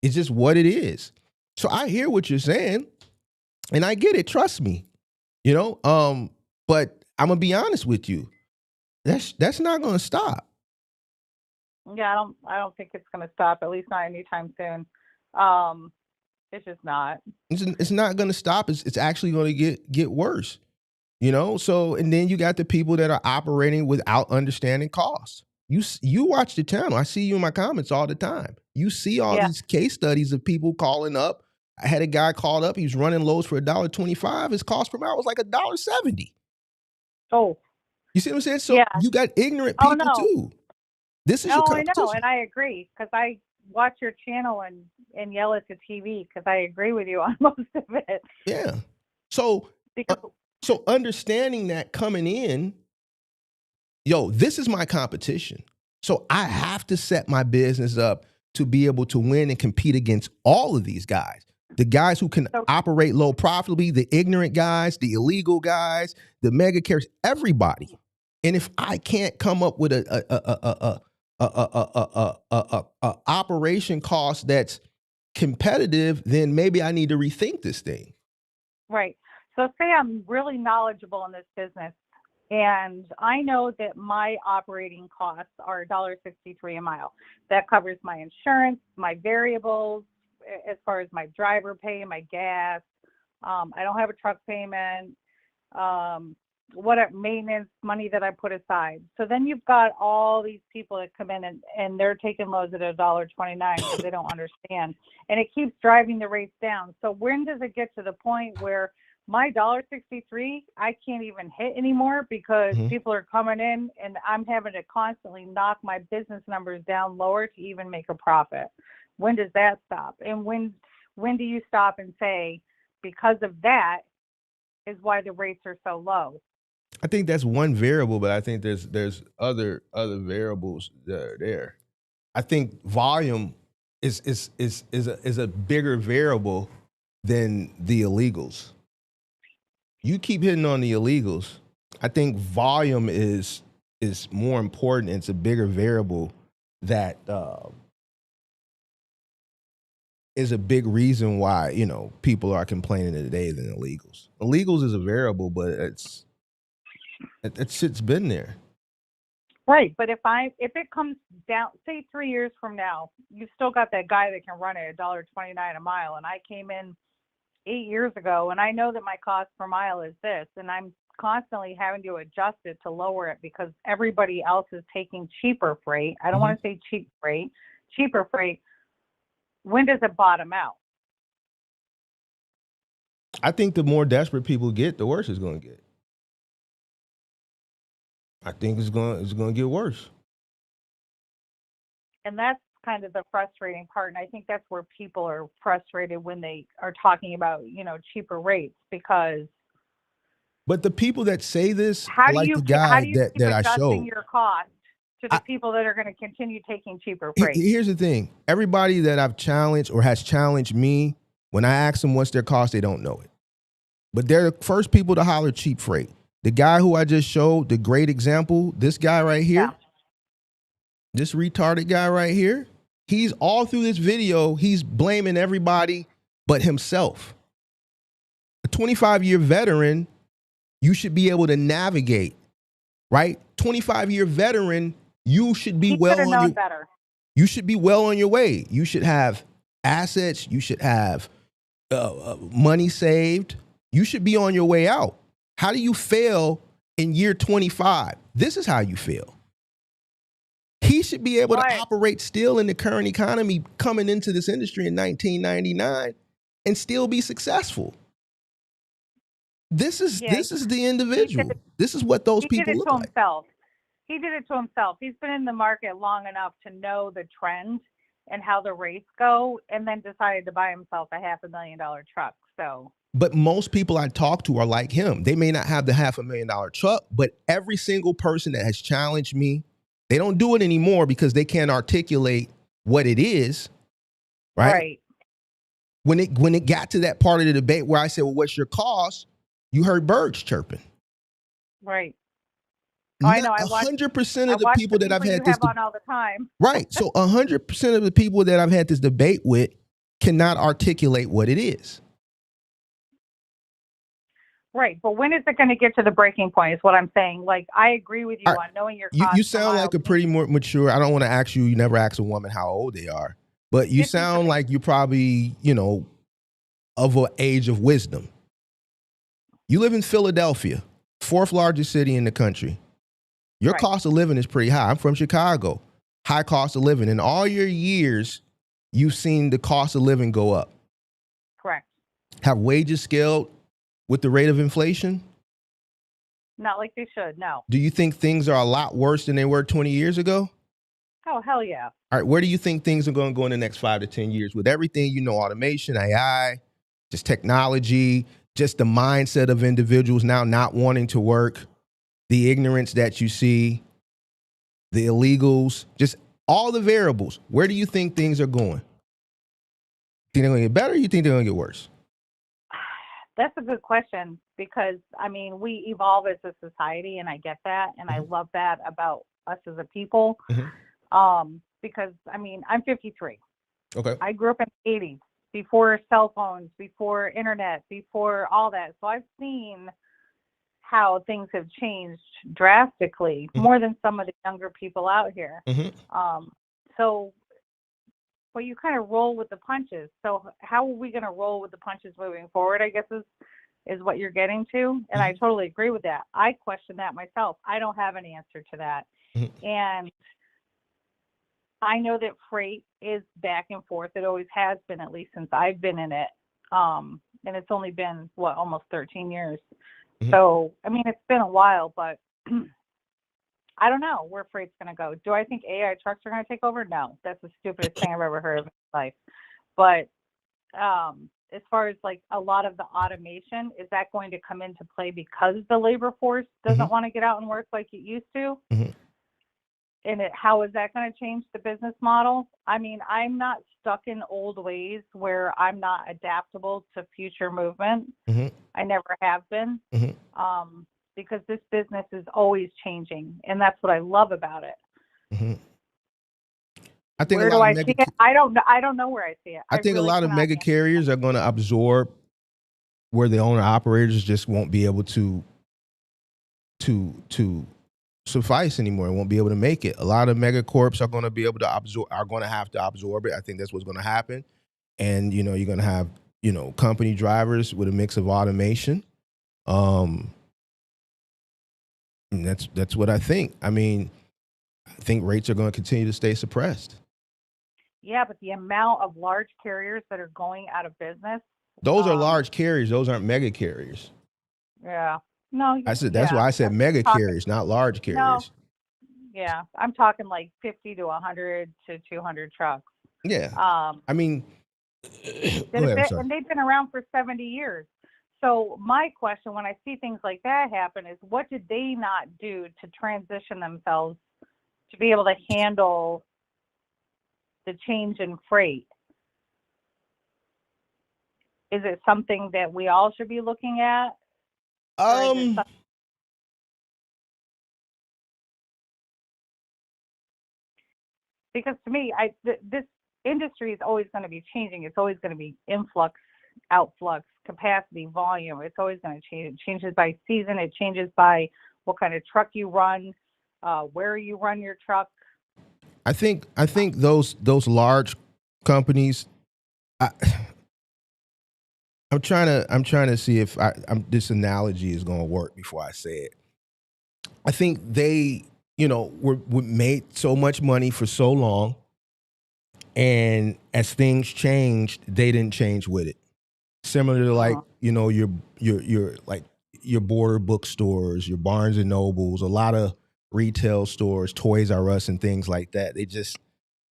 It's just what it is. So I hear what you're saying, and I get it. Trust me, but I'm gonna be honest with you. That's not gonna stop. Yeah, I don't think it's going to stop, at least not anytime soon. It's just not. It's not going to stop. It's actually going to get worse. So, and then you got the people that are operating without understanding costs. You watch the channel. I see you in my comments all the time. You see all these case studies of people calling up. I had a guy called up. He was running loads for $1.25. His cost per mile was like $1.70. Oh. You see what I'm saying? So you got ignorant people too. This is your competition. I know, and I agree, because I watch your channel and yell at the TV because I agree with you on most of it. Yeah. So, Because so understanding that coming in, yo, this is my competition. So I have to set my business up to be able to win and compete against all of these guys. The guys who can operate low profitably, the ignorant guys, the illegal guys, the mega carriers, everybody. And if I can't come up with a operation cost that's competitive, then maybe I need to rethink this thing. right. So say I'm really knowledgeable in this business, and I know that my operating costs are $1.63 a mile. That covers my insurance, my variables, as far as my driver pay, my gas. I don't have a truck payment, whatever maintenance money that I put aside. So then you've got all these people that come in and they're taking loads at $1.29 because they don't understand. And it keeps driving the rates down. So when does it get to the point where my $1.63 I can't even hit anymore because people are coming in and I'm having to constantly knock my business numbers down lower to even make a profit? When does that stop? And when do you stop and say, because of that is why the rates are so low? I think that's one variable, but I think there's other variables that are there. I think volume is a bigger variable than the illegals. You keep hitting on the illegals. I think volume is more important. It's a bigger variable that is a big reason why, you know, people are complaining today than illegals. Illegals is a variable, but that shit's been there. Right, but if it comes down, say 3 years from now, you've still got that guy that can run at $1.29 a mile, and I came in 8 years ago, and I know that my cost per mile is this, and I'm constantly having to adjust it to lower it because everybody else is taking cheaper freight. I don't want to say cheaper freight. When does it bottom out? I think the more desperate people get, the worse it's going to get. I think it's going to get worse. And that's kind of the frustrating part. And I think that's where people are frustrated when they are talking about, you know, cheaper rates, because. But the people that say this, how do like you the guy keep that I adjusting showed, your cost to the people that are going to continue taking cheaper freight? Here's the thing. Everybody that I've challenged or has challenged me, when I ask them what's their cost, they don't know it. But they're the first people to holler cheap freight. The guy who I just showed, the great example, this guy right here, this retarded guy right here, he's all through this video, he's blaming everybody but himself. A 25-year veteran, you should be able to navigate, right? 25-year veteran, you should be you should be well on your way. You should have assets. You should have money saved. You should be on your way out. How do you fail in year 25? This is how you fail. He should be able to operate still in the current economy coming into this industry in 1999 and still be successful. This is the individual. This is what those people look like. He did it to himself. He's been in the market long enough to know the trend and how the rates go, and then decided to buy himself a $500,000 truck. So, but most people I talk to are like him. They may not have the $500,000 truck, but every single person that has challenged me, they don't do it anymore because they can't articulate what it is. Right. When it got to that part of the debate where I said, well, what's your cost? You heard birds chirping. Right. Oh, I know. 100% of the people that I've had this on all the time. Right. So 100% of the people that I've had this debate with cannot articulate what it is. Right. But when is it going to get to the breaking point is what I'm saying. Like, I agree with you on knowing your cost. You sound like a pretty more mature. I don't want to ask you never ask a woman how old they are, but you sound like you're probably, you know, of an age of wisdom. You live in Philadelphia, 4th largest city in the country. Your cost of living is pretty high. I'm from Chicago. High cost of living. In all your years, you've seen the cost of living go up. Correct. Have wages scaled with the rate of inflation? Not like they should, no. Do you think things are a lot worse than they were 20 years ago? Oh, hell yeah. All right, where do you think things are going to go in the next 5 to 10 years with everything, automation, AI, just technology, just the mindset of individuals now not wanting to work, the ignorance that you see, the illegals, just all the variables. Where do you think things are going? Think they're going to get better or you think they're going to get worse? That's a good question because, I mean, we evolve as a society, and I get that, and I love that about us as a people. Because, I mean, I'm 53. Okay. I grew up in the 80s, before cell phones, before internet, before all that. So I've seen how things have changed drastically, more than some of the younger people out here. So, well, you kind of roll with the punches. So how are we going to roll with the punches moving forward, I guess is what you're getting to. And I totally agree with that. I question that myself. I don't have an answer to that. And I know that freight is back and forth. It always has been, at least since I've been in it. And it's only been, almost 13 years. So, I mean, it's been a while, but I don't know where freight's going to go. Do I think AI trucks are going to take over? No, that's the stupidest thing I've ever heard of in my life. But as far as like a lot of the automation, is that going to come into play because the labor force doesn't want to get out and work like it used to? And how is that going to change the business model? I mean, I'm not stuck in old ways where I'm not adaptable to future movement. I never have been. Because this business is always changing, and that's what I love about it. I think where do I see it? I don't know where I see it. I think really a lot of mega carriers are going to absorb where the owner operators just won't be able to suffice anymore. Won't be able to make it. A lot of mega corps are going to be able to absorb. Are going to have to absorb it. I think that's what's going to happen. And you're going to have company drivers with a mix of automation. And that's what I think. I mean, I think rates are going to continue to stay suppressed. Yeah, but the amount of large carriers that are going out of business. Those are large carriers. Those aren't mega carriers. Yeah. No. I said that's why I said mega carriers, not large carriers. No. Yeah, I'm talking like 50 to 100 to 200 trucks. Yeah. I mean, and they've been around for 70 years. So my question when I see things like that happen is, what did they not do to transition themselves to be able to handle the change in freight? Is it something that we all should be looking at? Because to me, this industry is always going to be changing. It's always going to be influx, outflux, capacity, volume. It's always going to change. It changes by season. It changes by what kind of truck you run, where you run your truck. I think those large companies. I'm trying to see if this analogy is going to work before I say it. I think they, were made so much money for so long, and as things changed, they didn't change with it. Similar to like, your like your border bookstores, your Barnes and Nobles, a lot of retail stores, Toys R Us and things like that. They just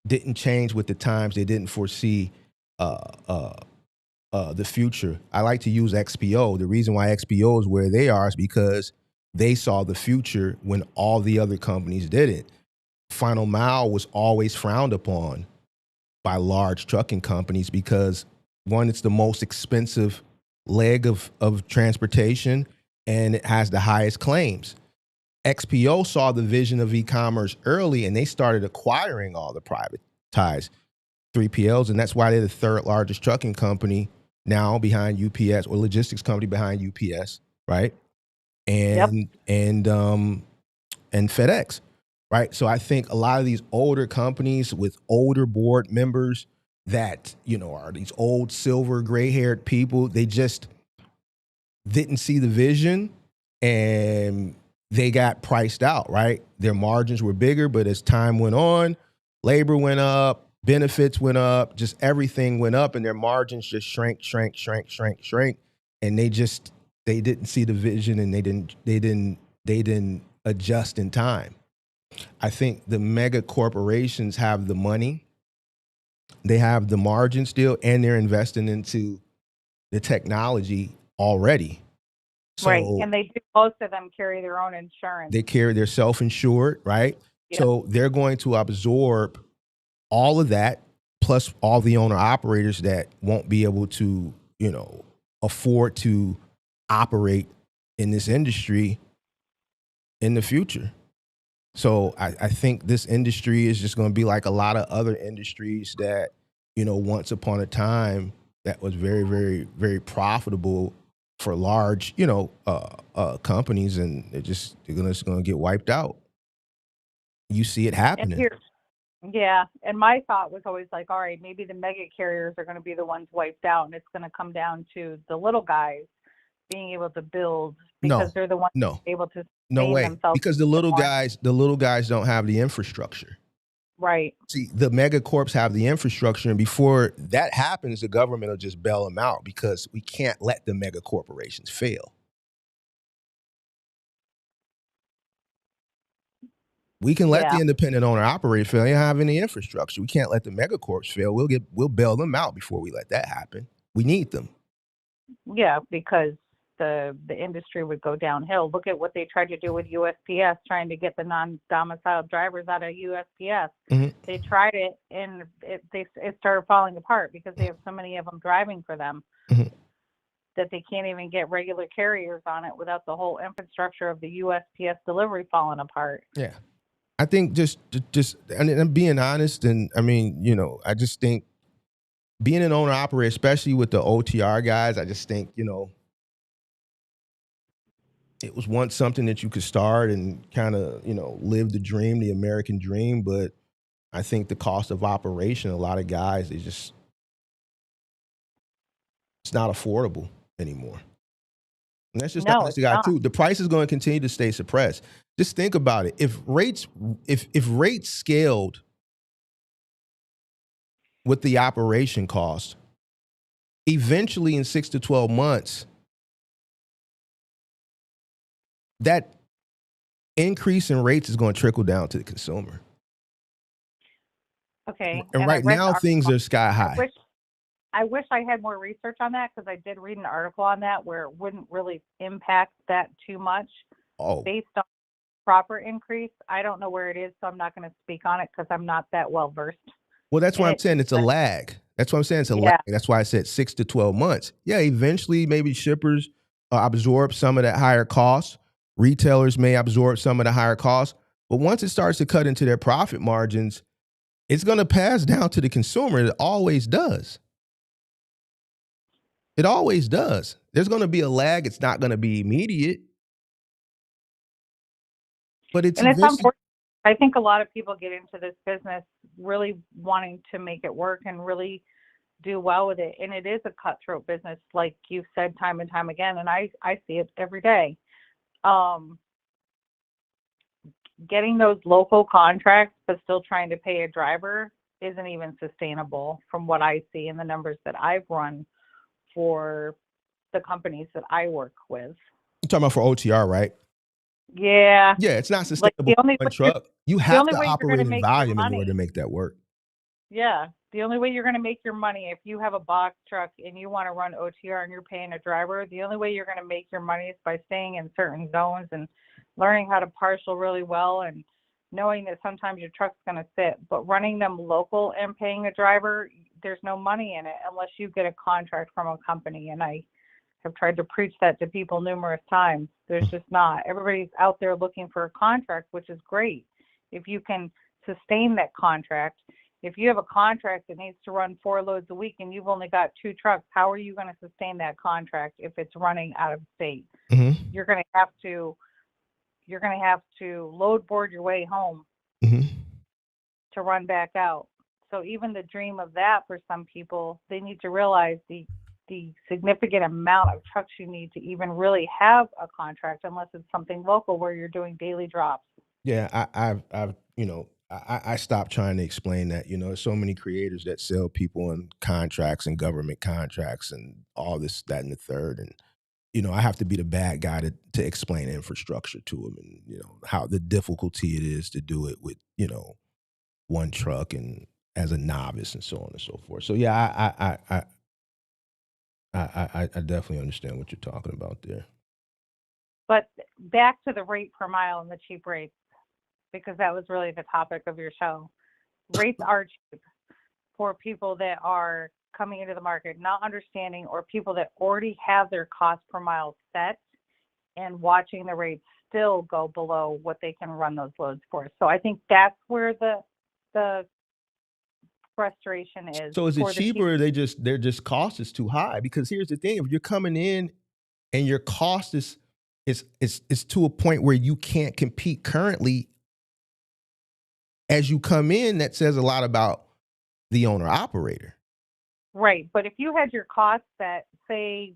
didn't change with the times. They didn't foresee the future. I like to use XPO. The reason why XPO is where they are is because they saw the future when all the other companies didn't. Final mile was always frowned upon by large trucking companies because, one, it's the most expensive leg of transportation, and it has the highest claims. XPO saw the vision of e-commerce early, and they started acquiring all the privatized 3PLs, and that's why they're the third largest trucking company now behind UPS, or logistics company behind UPS, right? And FedEx, right? So I think a lot of these older companies with older board members that, are these old silver gray-haired people, they just didn't see the vision and they got priced out, right? Their margins were bigger, but as time went on, labor went up, benefits went up, just everything went up, and their margins just shrank. And they didn't see the vision, and they didn't adjust in time. I think the mega corporations have the money, they have the margin still, and they're investing into the technology already. Right. So And they do, most of them carry their own insurance. they're self-insured, right? Yep. So they're going to absorb all of that, plus all the owner operators that won't be able to, afford to operate in this industry in the future. So I think this industry is just going to be like a lot of other industries that, once upon a time that was very, very, very profitable for large, companies, and they're going to get wiped out. You see it And happening. yeah. And my thought was always like, all right, maybe the mega carriers are going to be the ones wiped out, and it's going to come down to the little guys being able to build because they're the ones able to No sustain way. themselves. Because the little guys don't have the infrastructure. Right. See, the mega corps have the infrastructure, and before that happens, the government will just bail them out because we can't let the mega corporations fail. We can let the independent owner operator fail. They don't have any infrastructure. We can't let the mega corps fail. We'll bail them out before we let that happen. We need them. Yeah, because the industry would go downhill. Look at what they tried to do with USPS, trying to get the non-domiciled drivers out of USPS. Mm-hmm. They tried it, and it started falling apart because they have so many of them driving for them that they can't even get regular carriers on it without the whole infrastructure of the USPS delivery falling apart. Yeah. I think just, and I'm being honest, and I mean, I just think being an owner operator, especially with the OTR guys, I just think, it was once something that you could start and kind of, live the dream, the American dream. But I think the cost of operation, a lot of guys, it's not affordable anymore. And that's just the honest guy too. The price is going to continue to stay suppressed. Just think about it. If rates scaled with the operation cost, eventually in 6 to 12 months, that increase in rates is going to trickle down to the consumer. Okay. And right now things are sky high. I wish I had more research on that, because I did read an article on that where it wouldn't really impact that too much based on proper increase. I don't know where it is, so I'm not going to speak on it because I'm not that well versed. Well, that's why I'm saying it's a lag. That's what I'm saying. It's a lag. That's why I said 6 to 12 months. Yeah, eventually maybe shippers absorb some of that higher cost. Retailers may absorb some of the higher costs. But once it starts to cut into their profit margins, it's going to pass down to the consumer. It always does. It always does. There's going to be a lag. It's not going to be immediate. But it's unfortunate. I think a lot of people get into this business really wanting to make it work and really do well with it. And it is a cutthroat business, like you've said time and time again. And I see it every day. Getting those local contracts, but still trying to pay a driver isn't even sustainable from what I see in the numbers that I've run for the companies that I work with. You're talking about for OTR, right? Yeah. Yeah, it's not sustainable for one truck. You have to operate in volume in order to make that work. Yeah. The only way you're going to make your money, if you have a box truck and you want to run OTR and you're paying a driver, the only way you're going to make your money is by staying in certain zones and learning how to parcel really well and knowing that sometimes your truck's going to sit. But running them local and paying a driver, there's no money in it unless you get a contract from a company. And I have tried to preach that to people numerous times. There's just not. Everybody's out there looking for a contract, which is great. If you can sustain that contract, if you have a contract that needs to run 4 loads a week and you've only got 2 trucks, how are you going to sustain that contract if it's running out of state? Mm-hmm. You're going to have to load board your way home to run back out. So even the dream of that for some people, they need to realize the significant amount of trucks you need to even really have a contract, unless it's something local where you're doing daily drops. Yeah, I stopped trying to explain that. There's so many creators that sell people on contracts and government contracts and all this, that, and the third. And I have to be the bad guy to explain infrastructure to them, and how the difficulty it is to do it with one truck and as a novice and so on and so forth. So yeah, I definitely understand what you're talking about there. But back to the rate per mile and the cheap rates, because that was really the topic of your show. Rates are cheap for people that are coming into the market, not understanding, or people that already have their cost per mile set and watching the rates still go below what they can run those loads for. So I think that's where the frustration is. So is it cheaper, or their just cost is too high? Because here's the thing: if you're coming in and your cost is to a point where you can't compete currently, as you come in, that says a lot about the owner operator. Right. But if you had your costs set, say,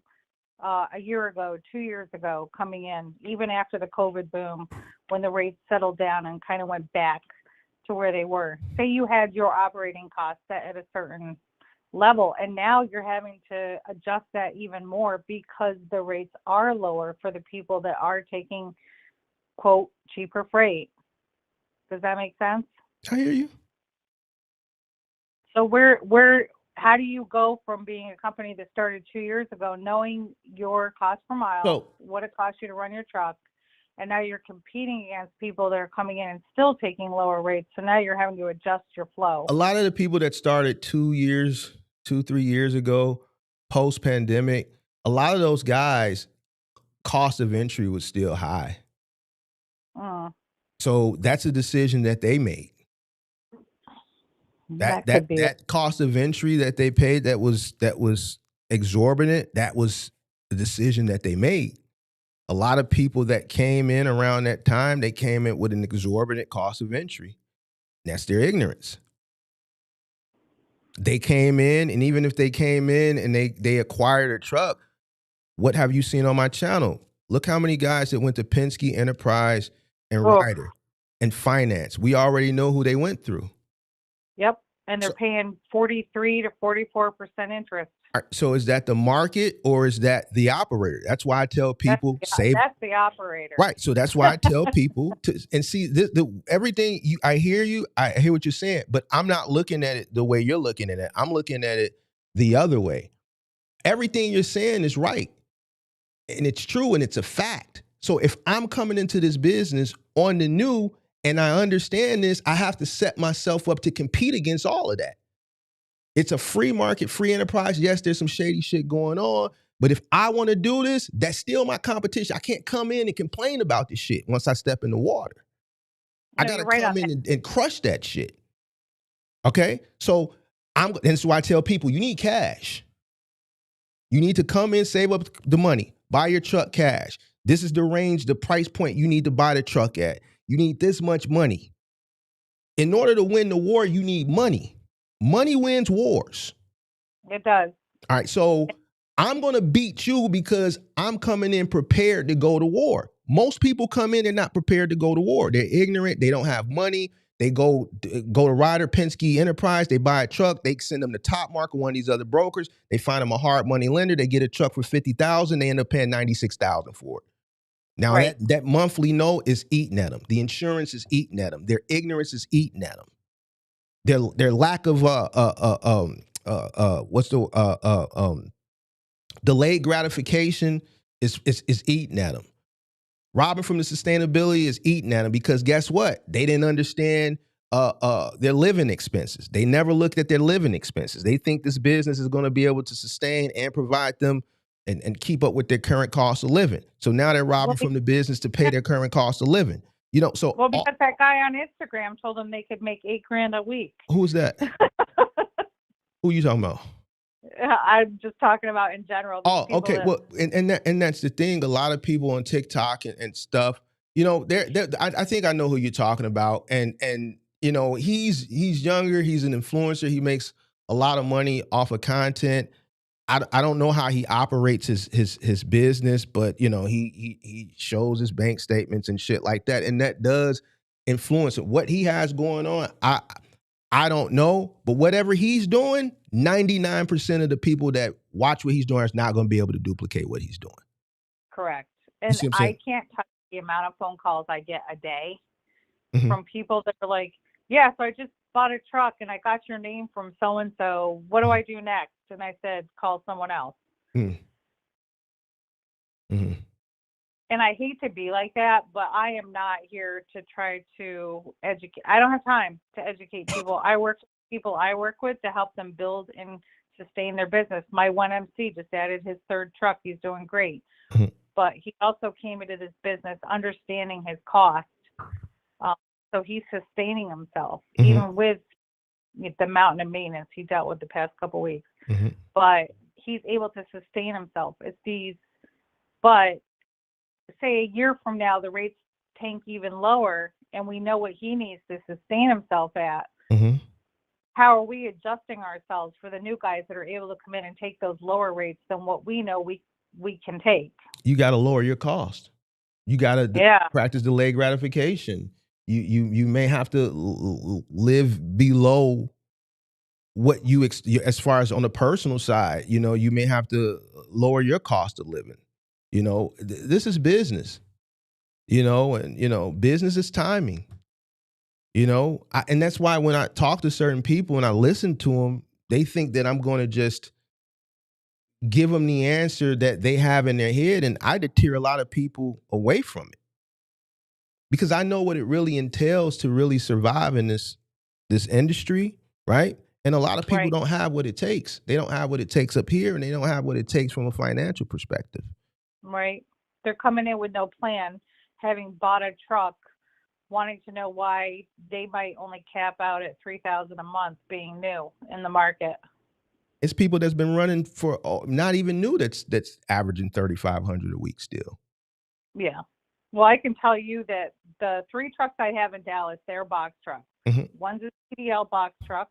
a year ago, 2 years ago, coming in, even after the COVID boom, when the rates settled down and kind of went back to where they were, say you had your operating costs set at a certain level, and now you're having to adjust that even more because the rates are lower for the people that are taking, quote, cheaper freight. Does that make sense? I hear you. So how do you go from being a company that started 2 years ago, knowing your cost per mile, what it costs you to run your truck, and now you're competing against people that are coming in and still taking lower rates, so now you're having to adjust your flow? A lot of the people that started 3 years ago, post-pandemic, a lot of those guys, cost of entry was still high. So that's a decision that they made. That cost of entry that they paid that was exorbitant, that was the decision that they made. A lot of people that came in around that time, they came in with an exorbitant cost of entry. That's their ignorance. They came in, and even if they came in and they acquired a truck, what have you seen on my channel? Look how many guys that went to Penske, Enterprise, and Ryder and finance. We already know who they went through. Yep, and they're paying 43 to 44% interest. So is that the market, or is that the operator? That's why I tell people that's the operator. Right. So that's why I tell people to, and see everything I hear what you're saying, but I'm not looking at it the way you're looking at it. I'm looking at it the other way. Everything you're saying is right. And it's true, and it's a fact. So if I'm coming into this business on the new and I understand this, I have to set myself up to compete against all of that. It's a free market, free enterprise. Yes, there's some shady shit going on, but if I want to do this, that's still my competition. I can't come in and complain about this shit once I step in the water. I got to come in and crush that shit. Okay? So that's why I tell people, you need cash. You need to come in, save up the money, buy your truck cash. This is the range, the price point you need to buy the truck at. You need this much money. In order to win the war, you need money. Money wins wars. It does. All right, so I'm going to beat you because I'm coming in prepared to go to war. Most people come in and not prepared to go to war. They're ignorant. They don't have money. They go to Ryder, Penske, Enterprise. They buy a truck. They send them to Top Market, one of these other brokers. They find them a hard money lender. They get a truck for $50,000. They end up paying $96,000 for it. Now that monthly note is eating at them. The insurance is eating at them. Their ignorance is eating at them. Their lack of delayed gratification is eating at them. Robbing from the sustainability is eating at them because guess what? They didn't understand their living expenses. They never looked at their living expenses. They think this business is going to be able to sustain and provide them and keep up with their current cost of living. So now they're robbing from the business to pay their current cost of living. Because that guy on Instagram told them they could make $8,000 a week. Who's that? Who are you talking about? I'm just talking about in general. Oh, okay. Well, and that's the thing. A lot of people on TikTok and stuff, I think I know who you're talking about. And he's younger. He's an influencer. He makes a lot of money off of content. I don't know how he operates his business, but he shows his bank statements and shit like that, and that does influence it. What he has going on, I don't know, but whatever he's doing, 99% of the people that watch what he's doing is not going to be able to duplicate what he's doing. Correct. You And see what I'm I saying? can't tell you the amount of phone calls I get a day Mhm. from people that are like, yeah, so I just bought a truck and I got your name from so-and-so. What do I do next? And I said, call someone else. Mm. Mhm. And I hate to be like that, but I am not here to try to educate. I don't have time to educate people. I work with people I work with to help them build and sustain their business. My one MC just added his third truck. He's doing great. Mhm. But he also came into this business understanding his cost. So he's sustaining himself, Mhm. even with the mountain of maintenance he dealt with the past couple weeks. Mhm. But he's able to sustain himself. It's these, but say a year from now, the rates tank even lower and we know what he needs to sustain himself at. Mhm. How are we adjusting ourselves for the new guys that are able to come in and take those lower rates than what we know we can take? You got to lower your cost. You got to Yeah. practice delayed gratification. You may have to live below what you as far as on the personal side. You know, you may have to lower your cost of living. You know, this is business. You know, and you know, business is timing. You know, and that's why when I talk to certain people and I listen to them, they think that I'm going to just give them the answer that they have in their head, and I deter a lot of people away from it because I know what it really entails to really survive in this industry, right? And a lot of people Right. don't have what it takes. They don't have what it takes up here, and they don't have what it takes from a financial perspective. Right. They're coming in with no plan, having bought a truck, wanting to know why they might only cap out at $3,000 a month being new in the market. It's people that's been running for not even new that's averaging 3,500 a week still. Yeah. Well, I can tell you that the 3 trucks I have in Dallas, they're box trucks. Mhm. One's a CDL box truck.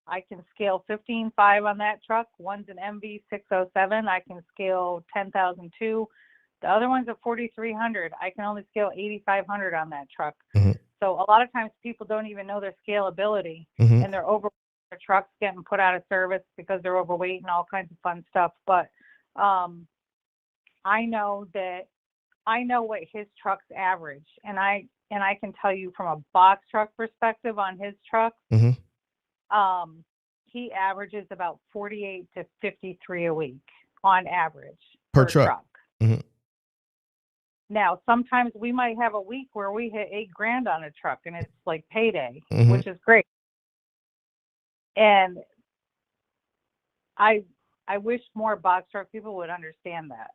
I can scale 15.5 on that truck. One's an MV 607. I can scale 10,002. The other one's a 4,300. I can only scale 8,500 on that truck. Mhm. So a lot of times people don't even know their scalability, Mhm. and they're over their trucks getting put out of service because they're overweight and all kinds of fun stuff. But I know what his trucks average, and I can tell you from a box truck perspective on his trucks, Mhm. he averages about 48 to 53 a week on average Per truck. Mhm. Now, sometimes we might have a week where we hit $8,000 on a truck and it's like payday, Mhm. which is great. And I wish more box truck people would understand that.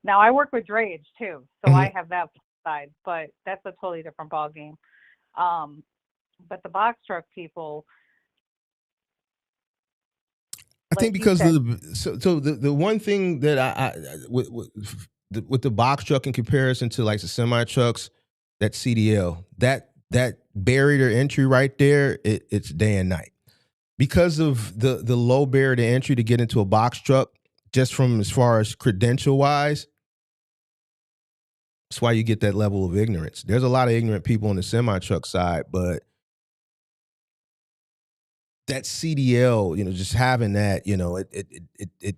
Now, I work with drayage too, so I have that side, but that's a totally different ballgame. But the box truck people, I think like you because said, the one thing that I with the box truck in comparison to like the semi trucks, that CDL, that barrier to entry right there, it's day and night because of the low barrier to entry to get into a box truck. Just from as far as credential wise, that's why you get that level of ignorance. There's a lot of ignorant people on the semi truck side, but that CDL, you know, just having that, you know, it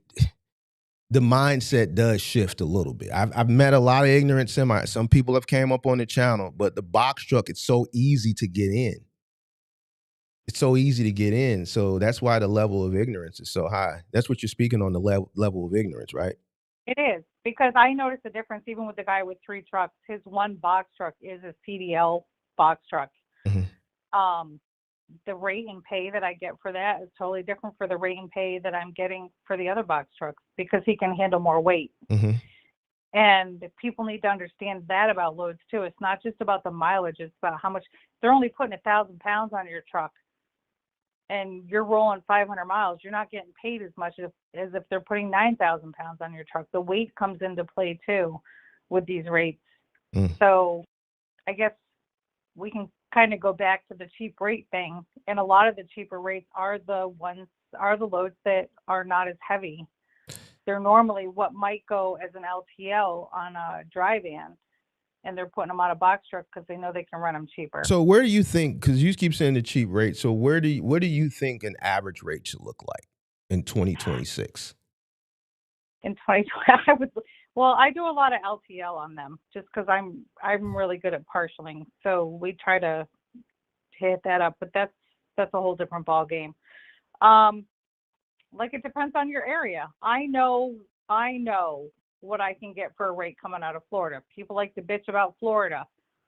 the mindset does shift a little bit. I've met a lot of ignorant semi. Some people have came up on the channel, but the box truck, it's so easy to get in. It's so easy to get in. So that's why the level of ignorance is so high. That's what you're speaking on, the level of ignorance, right? it is, because I noticed a difference even with the guy with 3 trucks. His one box truck is a CDL box truck. Mhm. The rate and pay that I get for that is totally different for the rate and pay that I'm getting for the other box trucks because he can handle more weight. Mhm. And people need to understand that about loads too. It's not just about the mileage, it's about how much they're only putting 1,000 pounds on your truck and you're rolling 500 miles. You're not getting paid as much as if they're putting 9,000 pounds on your truck. The weight comes into play too with these rates. Mm. So I guess we can kind of go back to the cheap rate thing. And a lot of the cheaper rates are the loads that are not as heavy. They're normally what might go as an LTL on a dry van, and they're putting them on a box truck because they know they can run them cheaper. So where do you think, because you keep saying the cheap rate, so what do you think an average rate should look like in 2026? In 2020, Well, I do a lot of LTL on them just because I'm really good at partialing. So we try to hit that up, but that's a whole different ball game. Like it depends on your area. I know what I can get for a rate coming out of Florida. People like to bitch about Florida.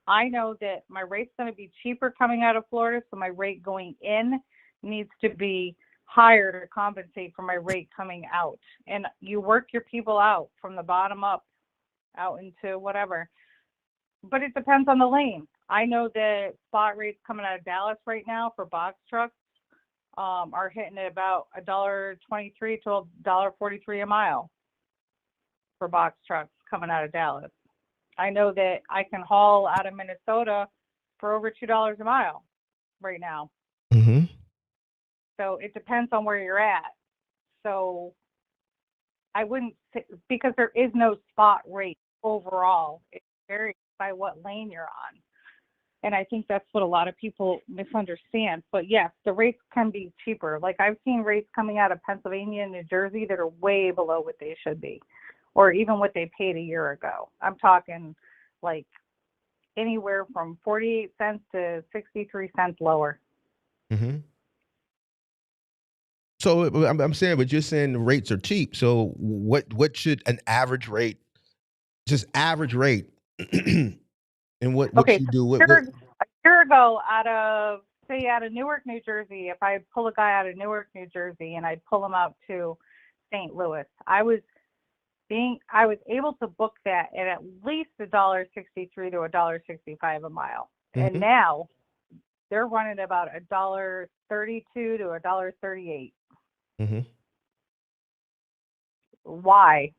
I know that my rate's going to be cheaper coming out of Florida, so my rate going in needs to be higher to compensate for my rate coming out. And you work your people out from the bottom up out into whatever. But it depends on the lane. I know that spot rates coming out of Dallas right now for box trucks are hitting at about $1.23 to $1.43 a mile for box trucks coming out of Dallas. I know that I can haul out of Minnesota for over $2 a mile right now. Mm-hmm. So it depends on where you're at. So I wouldn't say, because there is no spot rate overall. It varies by what lane you're on. And I think that's what a lot of people misunderstand. But yes, the rates can be cheaper. Like I've seen rates coming out of Pennsylvania and New Jersey that are way below what they should be, or even what they paid a year ago. I'm talking like anywhere from 48 cents to 63 cents lower. Mm-hmm. So I'm saying, but you're saying the rates are cheap. So what should an average rate, just average rate, and what Okay, you so do? a year ago, out of Newark, New Jersey, if I pull a guy out of Newark, New Jersey, and I'd pull him out to St. Louis, I was able to book that at least $1.63 to $1.65 a mile. Mm-hmm. And now they're running about $1.32 to $1.38. Mm-hmm. Why?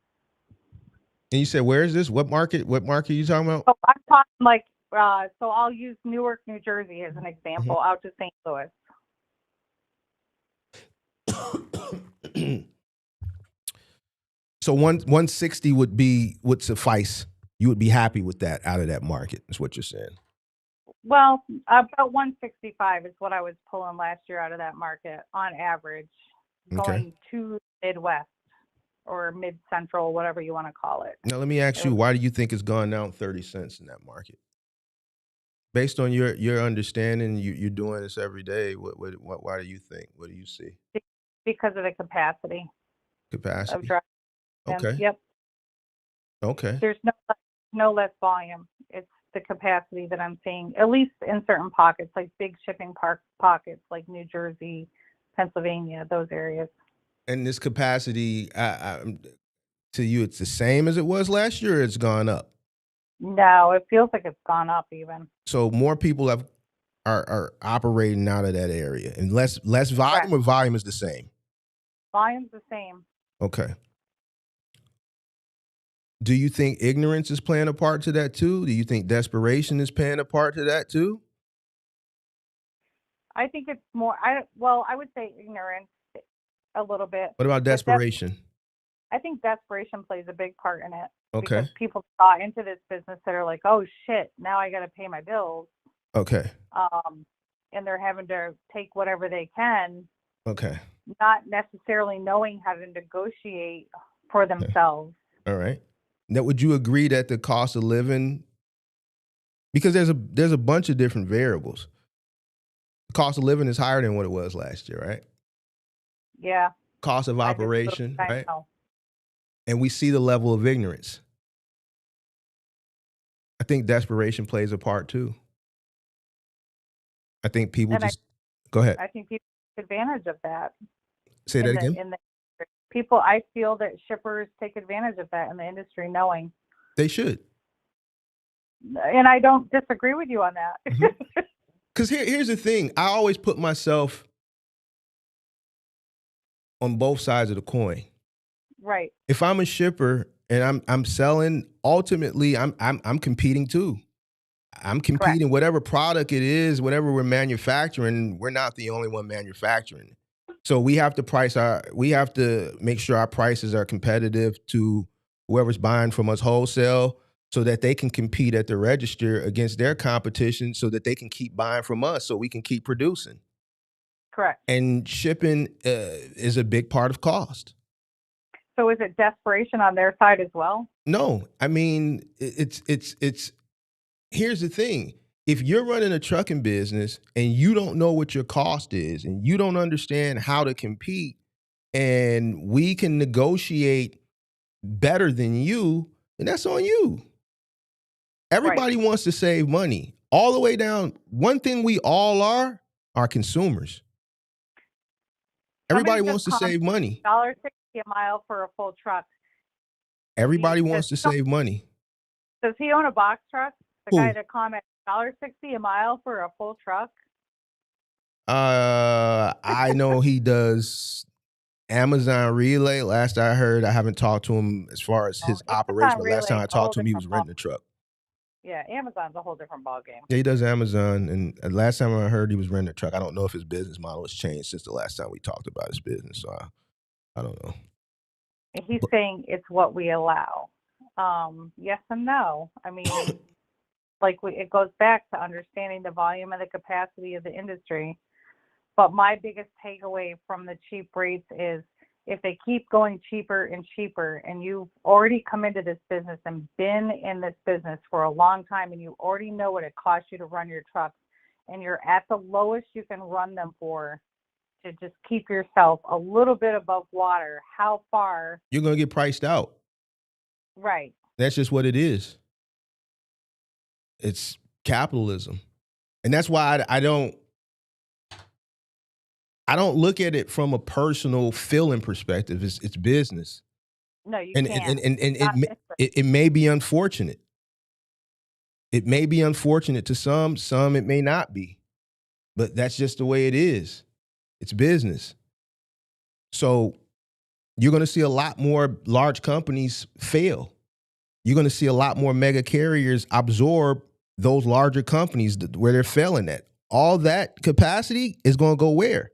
And you said, where is this? What market? What market are you talking about? So I'm talking like, so I'll use Newark, New Jersey as an example, out to St. Louis. So 160 would suffice. You would be happy with that out of that market, is what you're saying. Well, about 165 is what I was pulling last year out of that market on average, going to Midwest or Mid-Central, whatever you want to call it. Now, let me ask you, why do you think it's gone down 30 cents in that market? Based on your understanding, you're doing this every day. Why do you think? What do you see? Because of the capacity. Capacity. Of driving. Okay. Yep. Okay. There's no less volume. It's the capacity that I'm seeing, at least in certain pockets, like big shipping pockets, like New Jersey, Pennsylvania, those areas. And this capacity, to you, it's the same as it was last year, or it's gone up? No, it feels like it's gone up even. So more people are operating out of that area, and less volume. Correct. Or volume is the same? Volume's the same. Okay. Do you think ignorance is playing a part to that too? Do you think desperation is playing a part to that too? I think it's more. I would say ignorance a little bit. What about desperation? I think desperation plays a big part in it. Okay. Because people got into this business that are like, oh shit, now I got to pay my bills. Okay. And they're having to take whatever they can. Okay. Not necessarily knowing how to negotiate for themselves. All right. Now, would you agree that the cost of living, because there's a bunch of different variables, the cost of living is higher than what it was last year, right? Yeah. Cost of operation, I right? know. And we see the level of ignorance. I think desperation plays a part too. I think people go ahead. I think people take advantage of that. Say that again. I feel that shippers take advantage of that in the industry, knowing they should. And I don't disagree with you on that. Because here's the thing. I always put myself on both sides of the coin. Right. If I'm a shipper and I'm selling, ultimately I'm competing too. I'm competing. Correct. Whatever product it is, whatever we're manufacturing, we're not the only one manufacturing. So we have to make sure our prices are competitive to whoever's buying from us wholesale, so that they can compete at the register against their competition, so that they can keep buying from us, so we can keep producing. Correct. And shipping is a big part of cost. So is it desperation on their side as well? No, I mean, it's here's the thing. If you're running a trucking business and you don't know what your cost is and you don't understand how to compete, and we can negotiate better than you, then that's on you. Everybody wants to save money. All the way down. One thing we all are consumers. Everybody wants to save money. $1.60 a mile for a full truck. Everybody wants to save money. Does he own a box truck? The Who? guy that commented $1.60 a mile for a full truck? I know he does Amazon Relay. Last I heard, I haven't talked to him as far as his operation, but last time I talked to him, he was renting a truck. Yeah, Amazon's a whole different ballgame. Yeah, he does Amazon, and last time I heard, he was renting a truck. I don't know if his business model has changed since the last time we talked about his business, so I don't know. He's saying it's what we allow. Yes and no. I mean, it goes back to understanding the volume and the capacity of the industry. But my biggest takeaway from the cheap rates is if they keep going cheaper and cheaper, and you've already come into this business and been in this business for a long time, and you already know what it costs you to run your trucks, and you're at the lowest you can run them for to just keep yourself a little bit above water, how far? You're going to get priced out. Right. That's just what it is. It's capitalism. And that's why I don't look at it from a personal feeling perspective. It's business. No, you can't. And it may be unfortunate. It may be unfortunate to some it may not be. But that's just the way it is. It's business. So you're going to see a lot more large companies fail. You're going to see a lot more mega carriers absorb those larger companies where they're failing at. All that capacity is going to go where?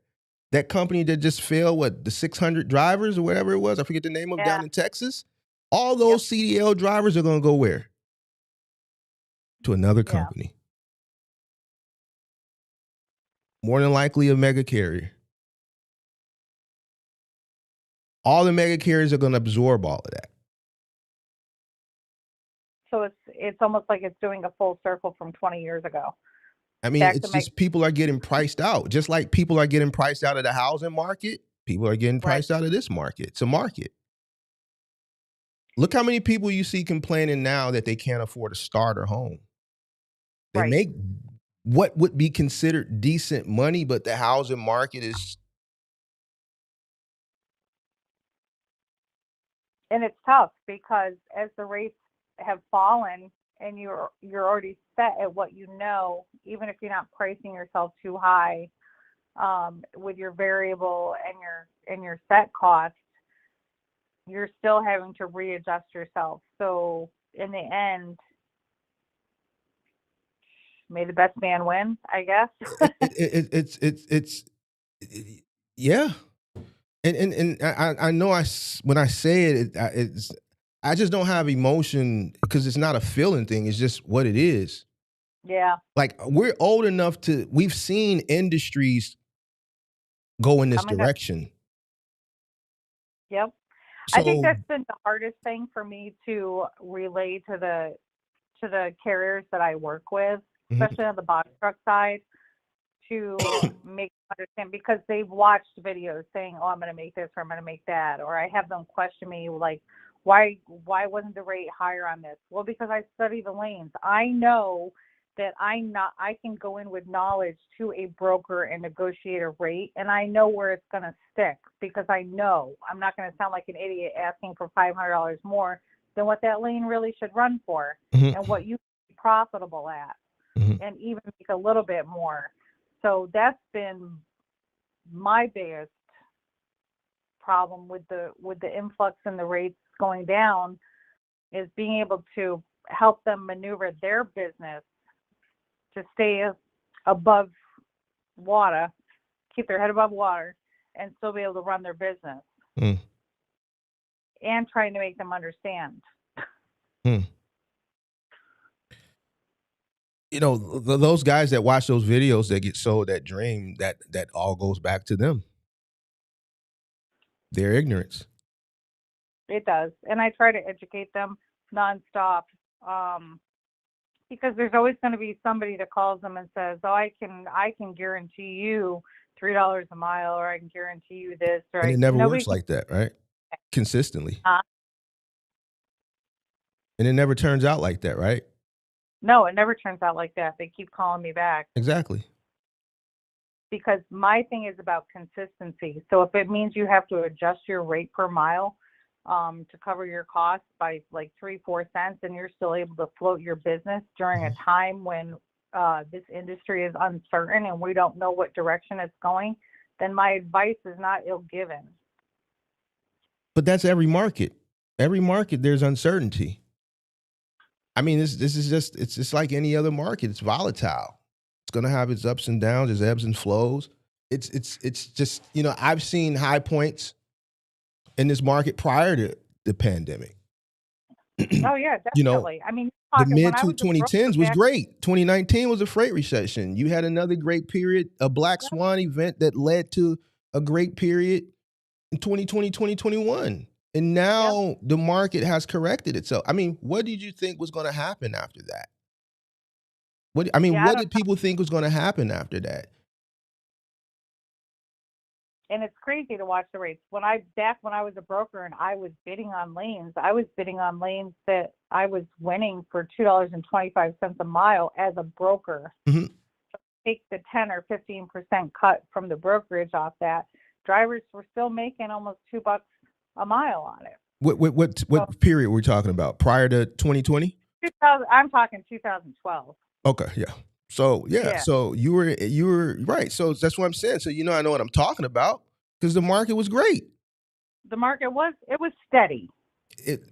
That company that just failed, the 600 drivers or whatever it was, I forget the name of, down in Texas. All those CDL drivers are going to go where? To another company. More than likely a mega carrier. All the mega carriers are going to absorb all of that. So it's almost like it's doing a full circle from 20 years ago. I mean, it's just people are getting priced out. Just like people are getting priced out of the housing market, people are getting priced out of this market. It's a market. Look how many people you see complaining now that they can't afford a starter home. They make what would be considered decent money, but the housing market is... And it's tough because as the rates have fallen and you're already set at what you know, even if you're not pricing yourself too high with your variable and your set cost, you're still having to readjust yourself. So in the end, may the best man win, I guess. It's yeah. And I know when I say it, I just don't have emotion because it's not a feeling thing. It's just what it is. Yeah. Like we're old enough we've seen industries go in this direction. Yep. So, I think that's been the hardest thing for me to relay to the carriers that I work with, especially on the box truck side, to make them understand, because they've watched videos saying, oh, I'm going to make this or I'm going to make that. Or I have them question me like, why wasn't the rate higher on this? Well, because I study the lanes. I know that I can go in with knowledge to a broker and negotiate a rate, and I know where it's going to stick because I know I'm not going to sound like an idiot asking for $500 more than what that lane really should run for and what you can be profitable at and even make a little bit more. So that's been my biggest problem with the influx and the rates going down, is being able to help them maneuver their business to stay above water, keep their head above water, and still be able to run their business. And trying to make them understand. You know, those guys that watch those videos that get sold that dream, that all goes back to them. Their ignorance. It does. And I try to educate them nonstop. Because there's always going to be somebody that calls them and says, "Oh, I can guarantee you $3 a mile, or I can guarantee you this." Or And it never nobody works like that, right? Consistently. can. And it never turns out like that, right? No, it never turns out like that. They keep calling me back Exactly. because my thing is about consistency. So if it means you have to adjust your rate per mile to cover your costs by like 3-4 cents, and you're still able to float your business during a time when this industry is uncertain and we don't know what direction it's going, then my advice is not ill-given. But that's every market. Every market, there's uncertainty. I mean, this is it's just like any other market. It's volatile. It's going to have its ups and downs, its ebbs and flows. It's just, you know, I've seen high points in this market prior to the pandemic. Oh yeah, definitely. You know, I mean, the mid 2010s was great. 2019 was a freight recession. You had another great period, a black swan event that led to a great period in 2020, 2021. And now the market has corrected itself. I mean, what did you think was going to happen after that? What did people think was going to happen after that? And it's crazy to watch the rates. When I was a broker and I was bidding on lanes, I was bidding on lanes that I was winning for $2.25 a mile as a broker. Mm-hmm. Take the 10 or 15% cut from the brokerage off that, drivers were still making almost $2 a mile on it. What period were we talking about? Prior to 2020? I'm talking 2012. Okay, yeah. So so you were right. So that's what I'm saying. So I know what I'm talking about because the market was great. The market was steady. It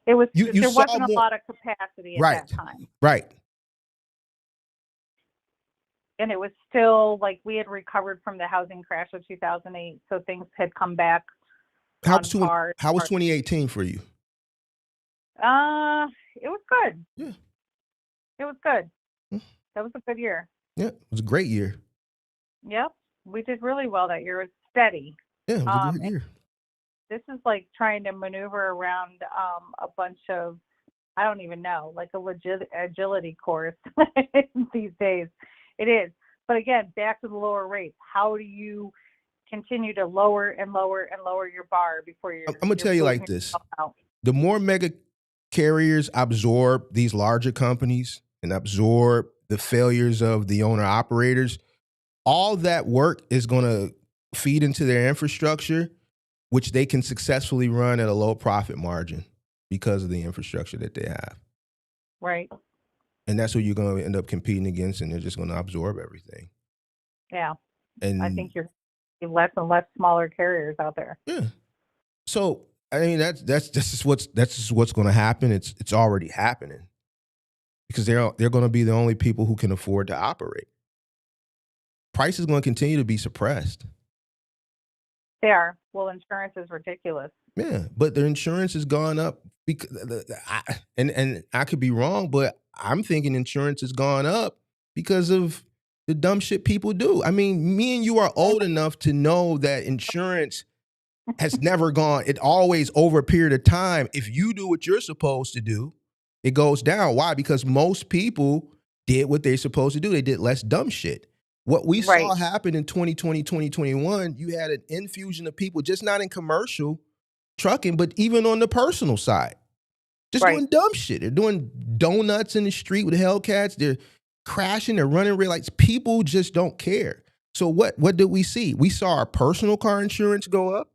was you there saw wasn't a lot of capacity at that time. Right. And it was still like we had recovered from the housing crash of 2008, so things had come back. How was 2018 for you? It was good. Yeah. It was good. That was a good year. Yeah, it was a great year. Yep. We did really well that year. It was steady. Yeah, it was a good year. This is like trying to maneuver around a bunch of, I don't even know, like a legit agility course these days. It is. But again, back to the lower rates. How do you continue to lower and lower and lower your bar before you're... I'm going to tell you like this. The more mega carriers absorb these larger companies and absorb the failures of the owner-operators, all that work is going to feed into their infrastructure, which they can successfully run at a low profit margin because of the infrastructure that they have. Right. And that's who you're going to end up competing against, and they're just going to absorb everything. Yeah. And I think you're less and less smaller carriers out there. Yeah. So, I mean, that's just what's going to happen. It's already happening because they're going to be the only people who can afford to operate. Price is going to continue to be suppressed. They are. Well, insurance is ridiculous. Yeah, but their insurance has gone up because, and I could be wrong, but I'm thinking insurance has gone up because of the dumb shit people do. I mean, me and you are old enough to know that insurance has never gone. It always, over a period of time, if you do what you're supposed to do, it goes down. Why? Because most people did what they're supposed to do. They did less dumb shit. What we saw happen in 2020, 2021, you had an infusion of people, just not in commercial trucking, but even on the personal side, just doing dumb shit. They're doing donuts in the street with Hellcats. They're crashing. They're running red lights. People just don't care. So what did we see? We saw our personal car insurance go up,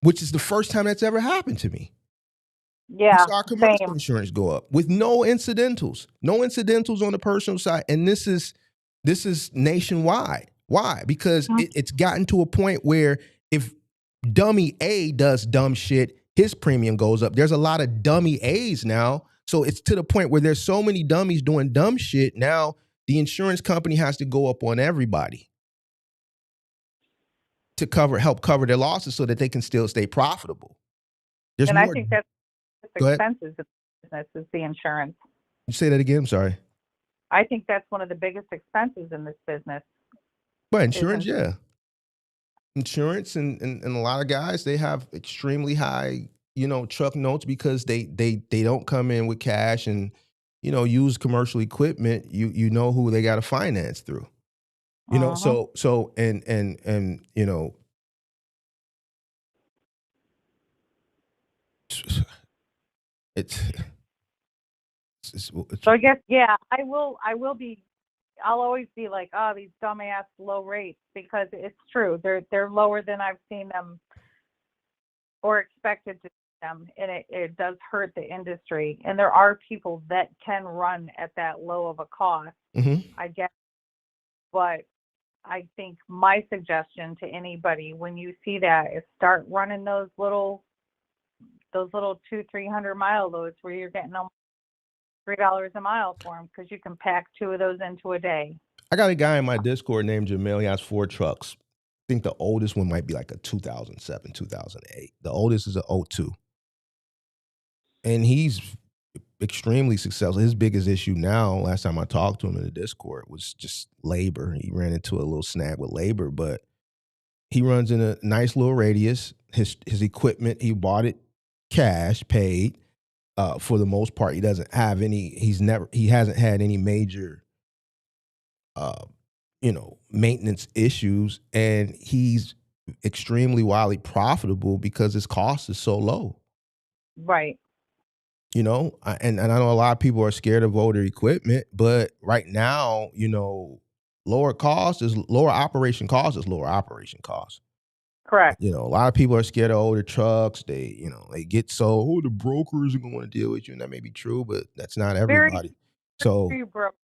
which is the first time that's ever happened to me. Yeah, we saw our commercial insurance go up with no incidentals on the personal side. And this is nationwide. Why? Because it's gotten to a point where if dummy A does dumb shit, his premium goes up. There's a lot of dummy A's now. So it's to the point where there's so many dummies doing dumb shit. Now the insurance company has to go up on everybody to help cover their losses so that they can still stay profitable. I think that's expenses of business is the insurance. You say that again? I'm sorry. I think that's one of the biggest expenses in this business. Well, insurance, yeah. insurance, and a lot of guys, they have extremely high, truck notes because they don't come in with cash and, use commercial equipment. You know who they got to finance through. So and it's So I guess, yeah, I'll always be like, oh, these dumbass low rates, because it's true. They're lower than I've seen them or expected to see them, and it does hurt the industry. And there are people that can run at that low of a cost, I guess. But I think my suggestion to anybody when you see that is start running those little 200-300 mile loads where you're getting almost $3 a mile for them, because you can pack 2 of those into a day. I got a guy in my Discord named Jamel. He has 4 trucks. I think the oldest one might be like a 2007, 2008. The oldest is a 02. And he's extremely successful. His biggest issue now, last time I talked to him in the Discord, was just labor. He ran into a little snag with labor, but he runs in a nice little radius. His equipment, he bought it cash, paid. For the most part, he doesn't have any. He hasn't had any major, maintenance issues, and he's extremely wildly profitable because his cost is so low. Right. And I know a lot of people are scared of older equipment, but right now, lower operation cost is lower operation cost. Correct. A lot of people are scared of older trucks. They get the brokers are going to deal with you, and that may be true, but that's not everybody. Very broke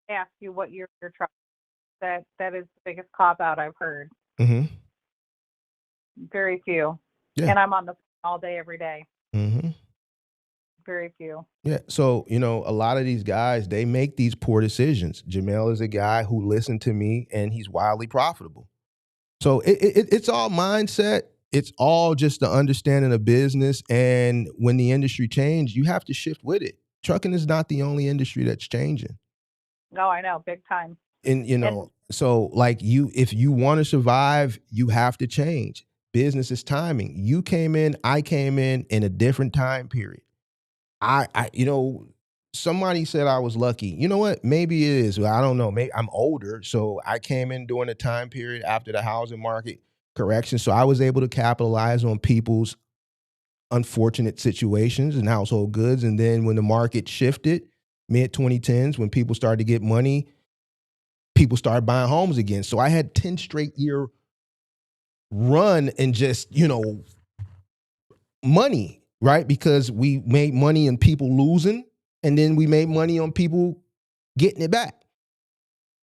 ask you what your truck. That is the biggest cop out I've heard. Mm-hmm. Very few. Yeah. And I'm on the phone all day, every day. Mm-hmm. Very few. Yeah. So, a lot of these guys, they make these poor decisions. Jamel is a guy who listened to me, and he's wildly profitable. So it's all mindset. It's all just the understanding of business. And when the industry changes, you have to shift with it. Trucking is not the only industry that's changing. No, I know, big time. And so like if you want to survive, you have to change. Business is timing. I came in a different time period. Somebody said I was lucky. You know what? Maybe it is. I don't know. Maybe I'm older, so I came in during a time period after the housing market correction. So I was able to capitalize on people's unfortunate situations and household goods. And then when the market shifted, mid 2010s, when people started to get money, people started buying homes again. So I had 10 straight year run and just, money, right? Because we made money on people losing, and then we made money on people getting it back.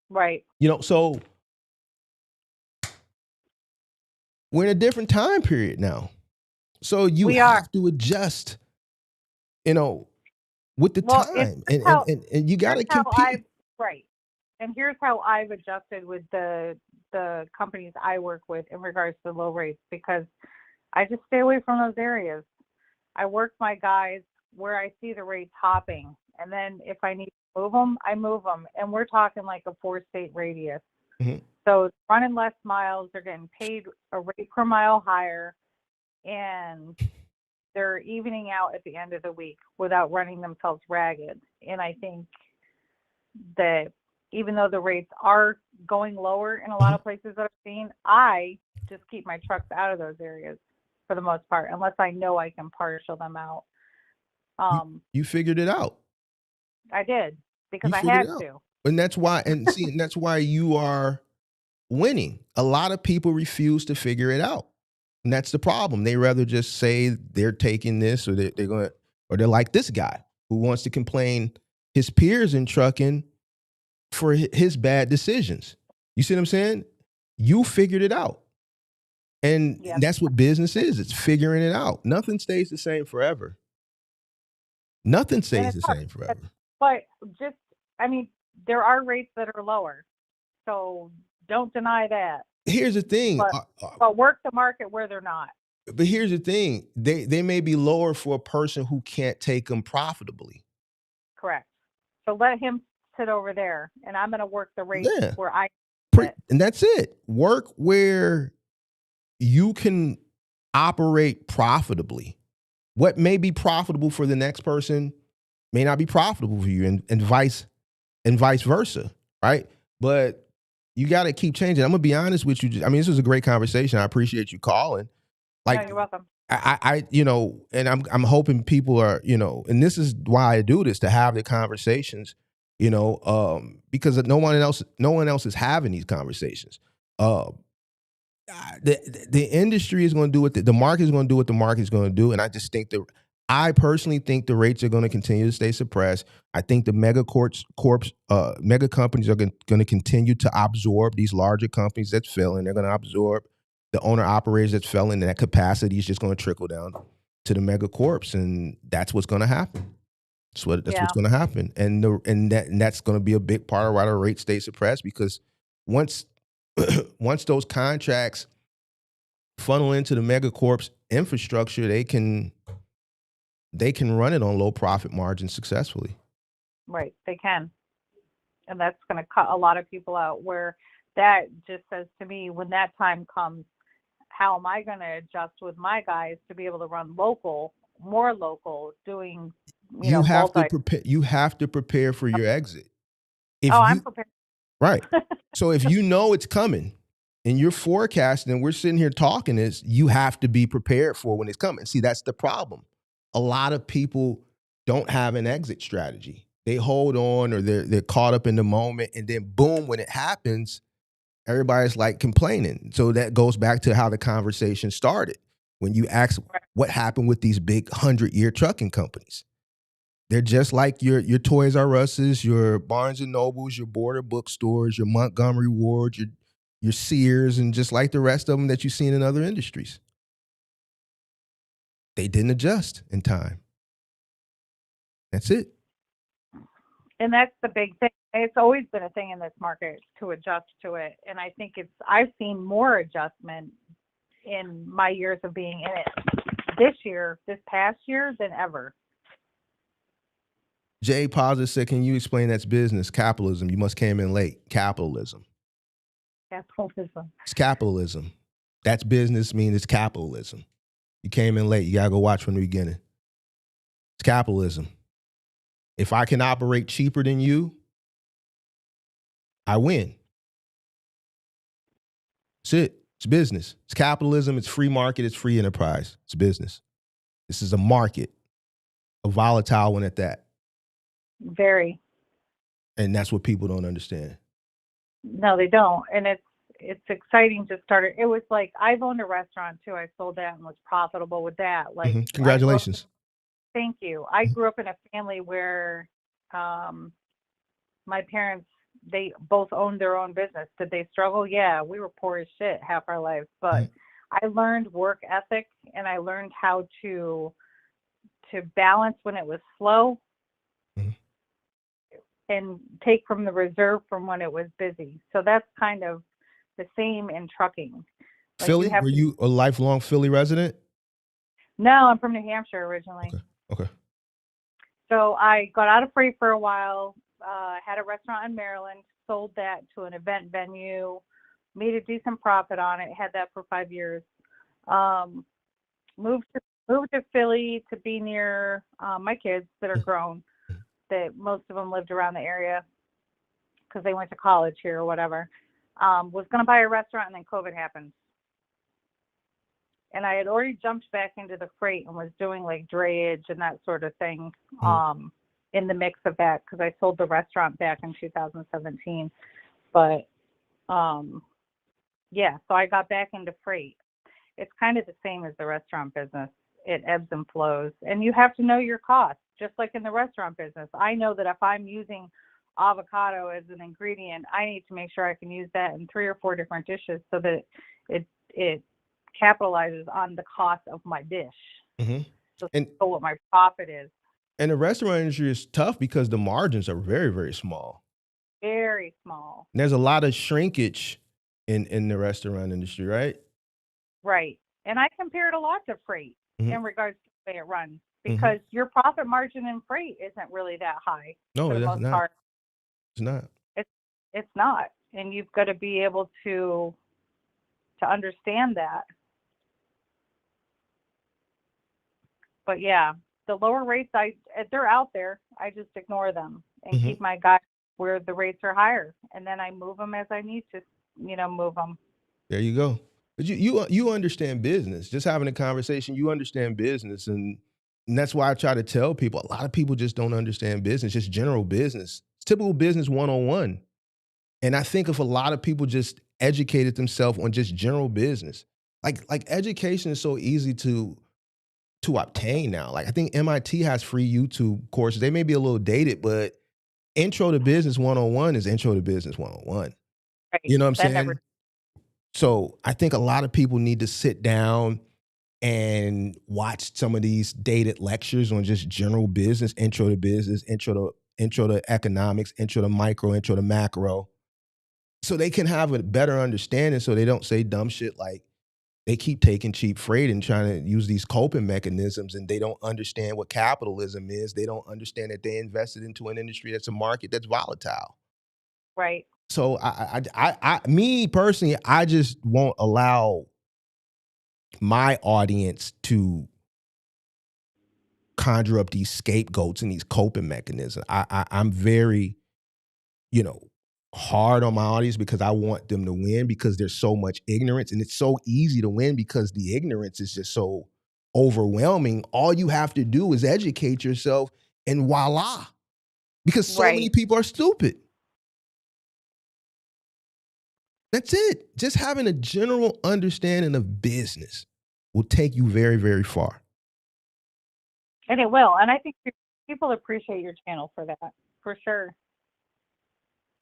Right. So we're in a different time period now. So you have to adjust, with the time. And you got to compete. Right. And here's how I've adjusted with the companies I work with in regards to low rates, because I just stay away from those areas. I work my guys where I see the rates hopping, and then if I need to move them, I move them. And we're talking like a 4-state radius. Mm-hmm. So running less miles, they're getting paid a rate per mile higher, and they're evening out at the end of the week without running themselves ragged. And I think that even though the rates are going lower in a lot of places that I've seen, I just keep my trucks out of those areas for the most part, unless I know I can partial them out. You figured it out. I did, because I had to. And that's why, and that's why you are winning. A lot of people refuse to figure it out. And that's the problem. They rather just say they're taking this, or they're like this guy who wants to complain his peers in trucking for his bad decisions. You see what I'm saying? You figured it out. And that's what business is. It's figuring it out. Nothing stays the same forever. Nothing stays the same forever. But there are rates that are lower. So don't deny that. Here's the thing. But work the market where they're not. But here's the thing. They may be lower for a person who can't take them profitably. Correct. So let him sit over there, and I'm going to work the rate where I and that's it. Work where you can operate profitably. What may be profitable for the next person may not be profitable for you, and vice versa, right? But you got to keep changing. I'm gonna be honest with you. I mean, this was a great conversation. I appreciate you calling. Like, no, you're welcome. I and I'm hoping people are, and this is why I do this, to have the conversations, because no one else is having these conversations. The industry is going to do what the market is going to do what the market is going to do, and I personally think the rates are going to continue to stay suppressed. I think the mega companies are going to continue to absorb these larger companies that's failing. They're going to absorb the owner operators that's failing, and that capacity is just going to trickle down to the mega corps, and that's what's going to happen. That's what's going to happen, and that's going to be a big part of why the rates stay suppressed, because once those contracts funnel into the mega corps infrastructure, they can run it on low profit margins successfully. Right, they can. And that's going to cut a lot of people out, where that just says to me, when that time comes, how am I going to adjust with my guys to be able to run more local, doing, you have to prepare for your exit. I'm prepared. Right. So if you know it's coming and you're forecasting, and we're sitting here talking this, you have to be prepared for when it's coming. See, that's the problem. A lot of people don't have an exit strategy. They hold on, or they're caught up in the moment, and then boom, when it happens, everybody's like complaining. So that goes back to how the conversation started. When you ask what happened with these big 100-year trucking companies. They're just like your Toys R Us's, your Barnes and Nobles, your Border bookstores, your Montgomery Wards, your Sears, and just like the rest of them that you've seen in other industries. They didn't adjust in time. That's it. And that's the big thing. It's always been a thing in this market to adjust to it. And I think I've seen more adjustment in my years of being in it this past year than ever. Jay Positive said, can you explain that's business? Capitalism. You must came in late. Capitalism. Capitalism. It's capitalism. That's business means it's capitalism. You came in late. You got to go watch from the beginning. It's capitalism. If I can operate cheaper than you, I win. That's it. It's business. It's capitalism. It's free market. It's free enterprise. It's business. This is a market, a volatile one at that. Very. And that's what people don't understand. No, they don't. And it's exciting to start. It was like, I've owned a restaurant too. I sold that and was profitable with that. Like, congratulations. Thank you. I grew up in a family where my parents, they both owned their own business. Did they struggle? Yeah, we were poor as shit half our lives. But I learned work ethic, and I learned how to balance when it was slow and take from the reserve from when it was busy. So that's kind of the same in trucking. Like, Philly? Were you a lifelong Philly resident? No, I'm from New Hampshire originally. Okay. So I got out of freight for a while, had a restaurant in Maryland, sold that to an event venue, made a decent profit on it, had that for 5 years. Moved to Philly to be near my kids that are grown, that most of them lived around the area because they went to college here or whatever. Was going to buy a restaurant, and then COVID happened. And I had already jumped back into the freight and was doing like drayage and that sort of thing in the mix of that, because I sold the restaurant back in 2017. But yeah, so I got back into freight. It's kind of the same as the restaurant business. It ebbs and flows, and you have to know your costs, just like in the restaurant business. I know that if I'm using avocado as an ingredient, I need to make sure I can use that in 3 or 4 different dishes so that it capitalizes on the cost of my dish. So what my profit is. And the restaurant industry is tough because the margins are very, very small. Very small. And there's a lot of shrinkage in the restaurant industry, right? Right. And I compare it a lot to freight in regards to the way it runs, because your profit margin in freight isn't really that high. No, for the most part. It's not. It's not. And you've got to be able to understand that. But yeah, the lower rates, they're out there. I just ignore them and Mhm. keep my guys where the rates are higher, and then I move them as I need to, move them. There you go. But you understand business. Just having a conversation, you understand business, and that's why I try to tell people. A lot of people just don't understand business, just general business. It's typical business 101. And I think if a lot of people just educated themselves on just general business, like education is so easy to obtain now. Like I think MIT has free YouTube courses. They may be a little dated, but Intro to Business 101 is Intro to Business 101. Right. You know what I'm That saying? never. So I think a lot of people need to sit down and watch some of these dated lectures on just general business, intro to business, intro to economics, intro to micro, intro to macro, so they can have a better understanding. So they don't say dumb shit like they keep taking cheap freight and trying to use these coping mechanisms, and they don't understand what capitalism is. They don't understand that they invested into an industry that's a market that's volatile. Right. So me personally, I just won't allow my audience to conjure up these scapegoats and these coping mechanisms. I'm very, hard on my audience because I want them to win because there's so much ignorance, and it's so easy to win because the ignorance is just so overwhelming. All you have to do is educate yourself, and voila, because so many Right. people are stupid. That's it. Just having a general understanding of business will take you very, very far. And it will. And I think people appreciate your channel for that, for sure.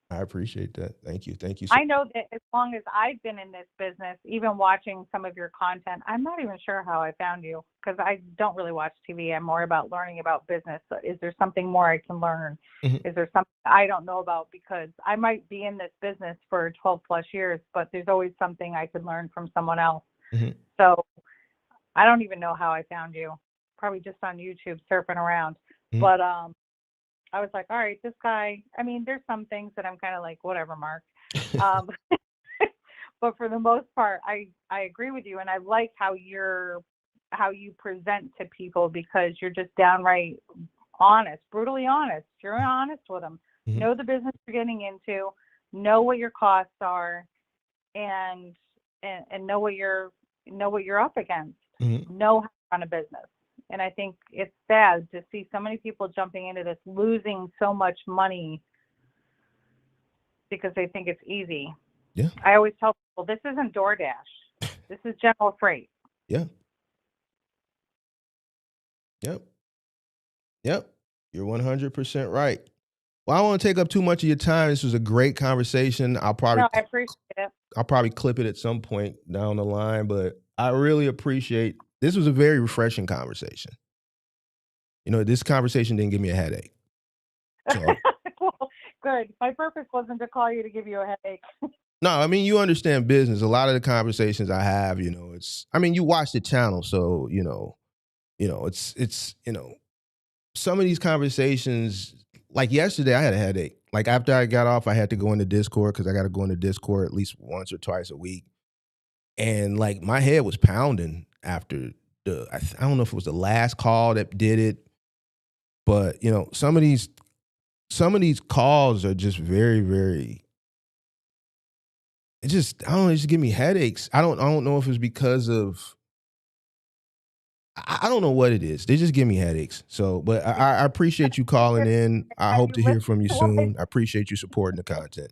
I appreciate that. Thank you. Thank you. I know that as long as I've been in this business, even watching some of your content, I'm not even sure how I found you because I don't really watch TV. I'm more about learning about business. So is there something more I can learn? Mhm. Is there something I don't know about? Because I might be in this business for 12 plus years, but there's always something I could learn from someone else. Mhm. So I don't even know how I found you. Probably just on YouTube surfing around. Mhm. But I was like, all right, this guy, I mean, there's some things that I'm kind of like, whatever, Mark. But for the most part, I agree with you. And I like how you present to people because you're just downright honest, brutally honest. You're honest with them. Mhm. Know the business you're getting into, know what your costs are, and know what you're up against. Mhm. Know how to run a business. And I think it's sad to see so many people jumping into this, losing so much money because they think it's easy. Yeah. I always tell people this isn't DoorDash. This is General Freight. Yeah. Yep. Yep. You're 100% right. Well, I don't want to take up too much of your time. This was a great conversation. I'll probably No, I appreciate it. clip it at some point down the line, but I really appreciate this was a very refreshing conversation. This conversation didn't give me a headache. So Well, good. My purpose wasn't to call you to give you a headache. no, I mean, you understand business. A lot of the conversations I have, you watch the channel, so it's some of these conversations, like yesterday, I had a headache. Like after I got off, I had to go into Discord because I got to go into Discord at least once or twice a week. And like my head was pounding after I don't know if it was the last call that did it, but some of these calls are just very, very. I don't know. It just give me headaches. I don't know if it's because of. I don't know what it is. They just give me headaches. So, but I appreciate you calling in. I hope to hear from you soon. I appreciate you supporting the content.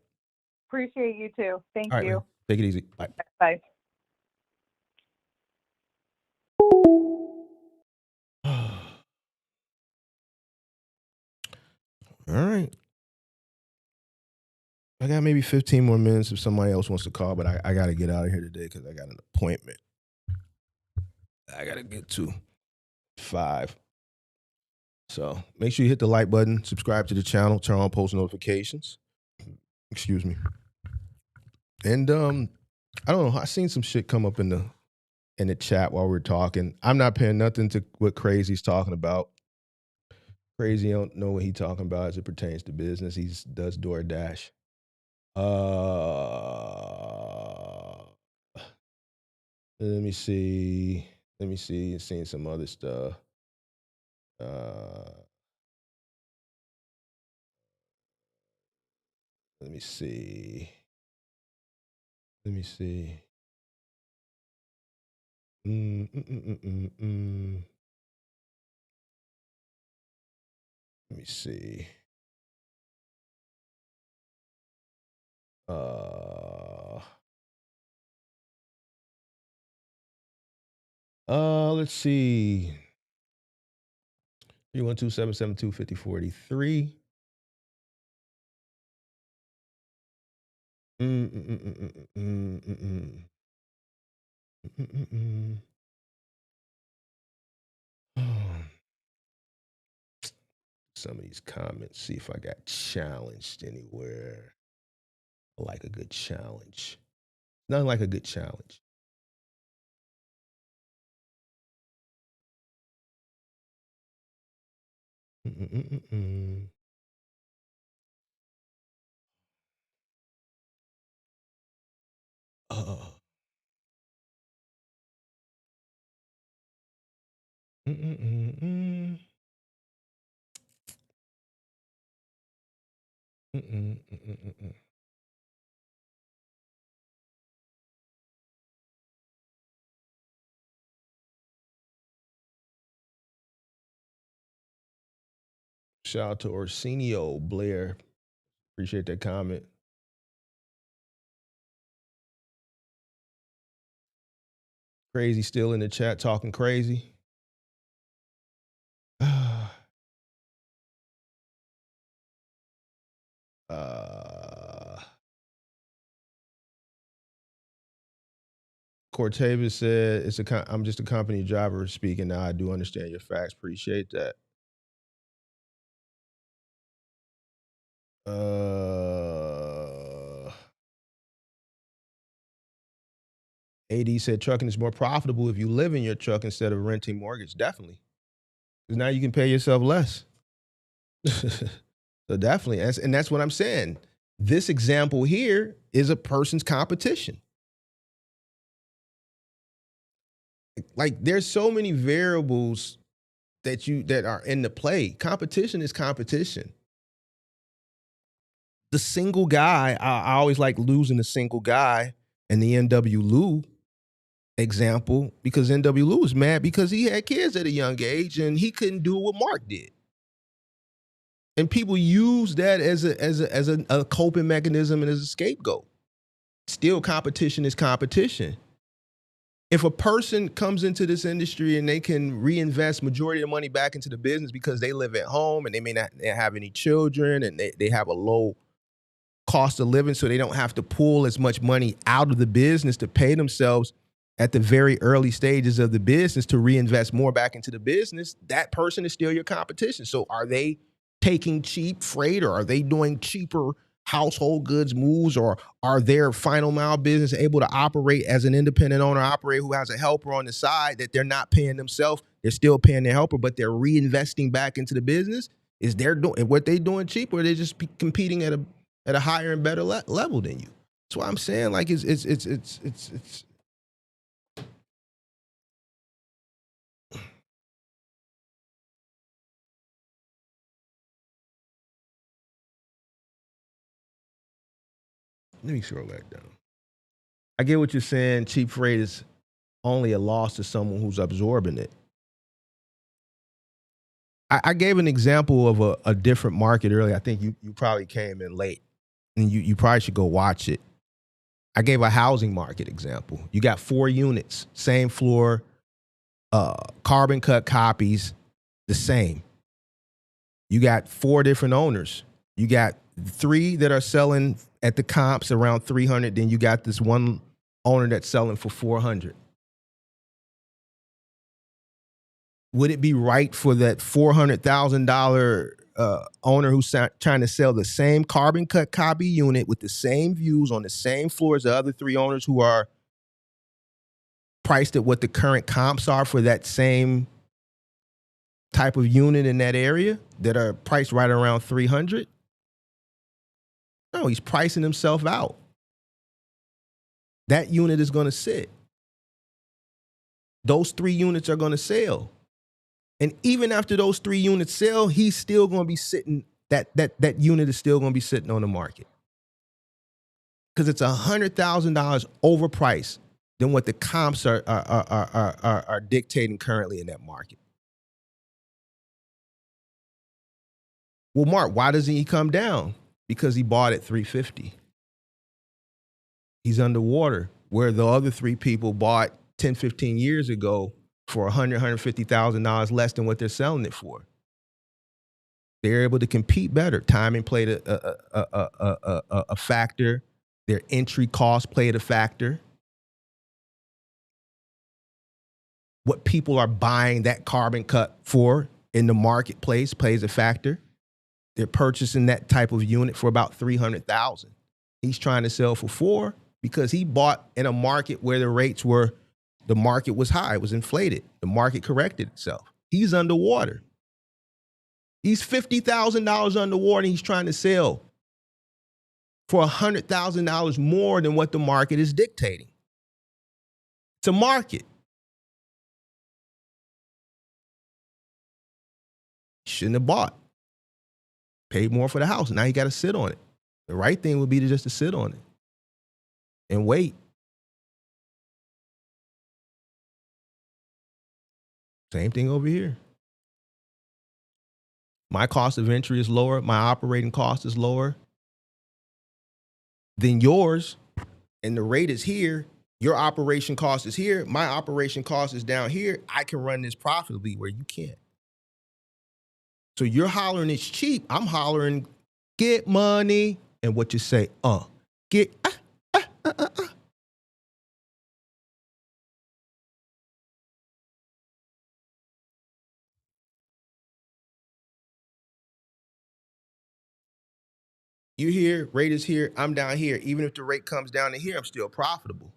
Appreciate you too. Thank All right, you. man. Take it easy. Bye. Bye. All right. I got maybe 15 more minutes if somebody else wants to call, but I got to get out of here today because I got an appointment. I got to get to 5. So make sure you hit the like button, subscribe to the channel, turn on post notifications. Excuse me. And I don't know. I seen some shit come up in the chat while we were talking. I'm not paying nothing to what Crazy's talking about. Crazy don't know what he's talking about as it pertains to business. He does DoorDash. Let me see. Seeing some other stuff. Let me see. Let me see. Let me see. Let's see. 312-772-5483. Some of these comments, see if I got challenged anywhere. I like a good challenge. Nothing like a good challenge. Shout out to Orsenio Blair. Appreciate that comment. Crazy still in the chat talking crazy. Cortavia said, I'm just a company driver speaking now. I do understand your facts. Appreciate that. AD said trucking is more profitable if you live in your truck instead of renting mortgage. Definitely. Because now you can pay yourself less. So definitely. And that's what I'm saying. This example here is a person's competition. Like there's so many variables that are in the play. Competition is competition. The single guy, I always like losing the single guy in the NW Lou example because NW Lou was mad because he had kids at a young age and he couldn't do what Mark did. And people use that as a coping mechanism and as a scapegoat. Still, competition is competition. If a person comes into this industry and they can reinvest majority of the money back into the business because they live at home and they may not have any children and they have a low cost of living, so they don't have to pull as much money out of the business to pay themselves at the very early stages of the business to reinvest more back into the business, that person is still your competition. So are they taking cheap freight or are they doing cheaper household goods moves, or are their final mile business able to operate as an independent owner operator who has a helper on the side that they're not paying themselves, they're still paying their helper, but they're reinvesting back into the business? Is they're doing what they doing cheap, or are they just competing at a higher and better level than you? That's why I'm saying, like, it's let me scroll back down. I get what you're saying. Cheap freight is only a loss to someone who's absorbing it. I gave an example of a different market earlier. I think you probably came in late, and you probably should go watch it. I gave a housing market example. You got 4 units, same floor, carbon cut copies, the same. You got 4 different owners. You got 3 that are selling at the comps around 300. Then you got this one owner that's selling for 400. Would it be right for that $400,000 owner who's trying to sell the same carbon cut copy unit with the same views on the same floor as the other 3 owners who are priced at what the current comps are for that same type of unit in that area that are priced right around 300? No, he's pricing himself out. That unit is going to sit. Those 3 units are going to sell. And even after those 3 units sell, he's still going to be sitting, that unit is still going to be sitting on the market. Because it's $100,000 overpriced than what the comps are dictating currently in that market. Well, Mark, why doesn't he come down? Because he bought at $350. He's underwater, where the other 3 people bought 10, 15 years ago for $100,000, $150,000 less than what they're selling it for. They're able to compete better. Timing played a factor. Their entry cost played a factor. What people are buying that carbon cut for in the marketplace plays a factor. They're purchasing that type of unit for about $300,000. He's trying to sell for $4 because he bought in a market where the market was high, it was inflated. The market corrected itself. He's underwater. He's $50,000 underwater and he's trying to sell for $100,000 more than what the market is dictating. It's a market. Shouldn't have bought. Paid more for the house. Now you got to sit on it. The right thing would be to just to sit on it and wait. Same thing over here. My cost of entry is lower. My operating cost is lower than yours. And the rate is here. Your operation cost is here. My operation cost is down here. I can run this profitably where you can't. So you're hollering it's cheap. I'm hollering get money. And what you say, get, You here, rate is here, I'm down here. Even if the rate comes down to here, I'm still profitable.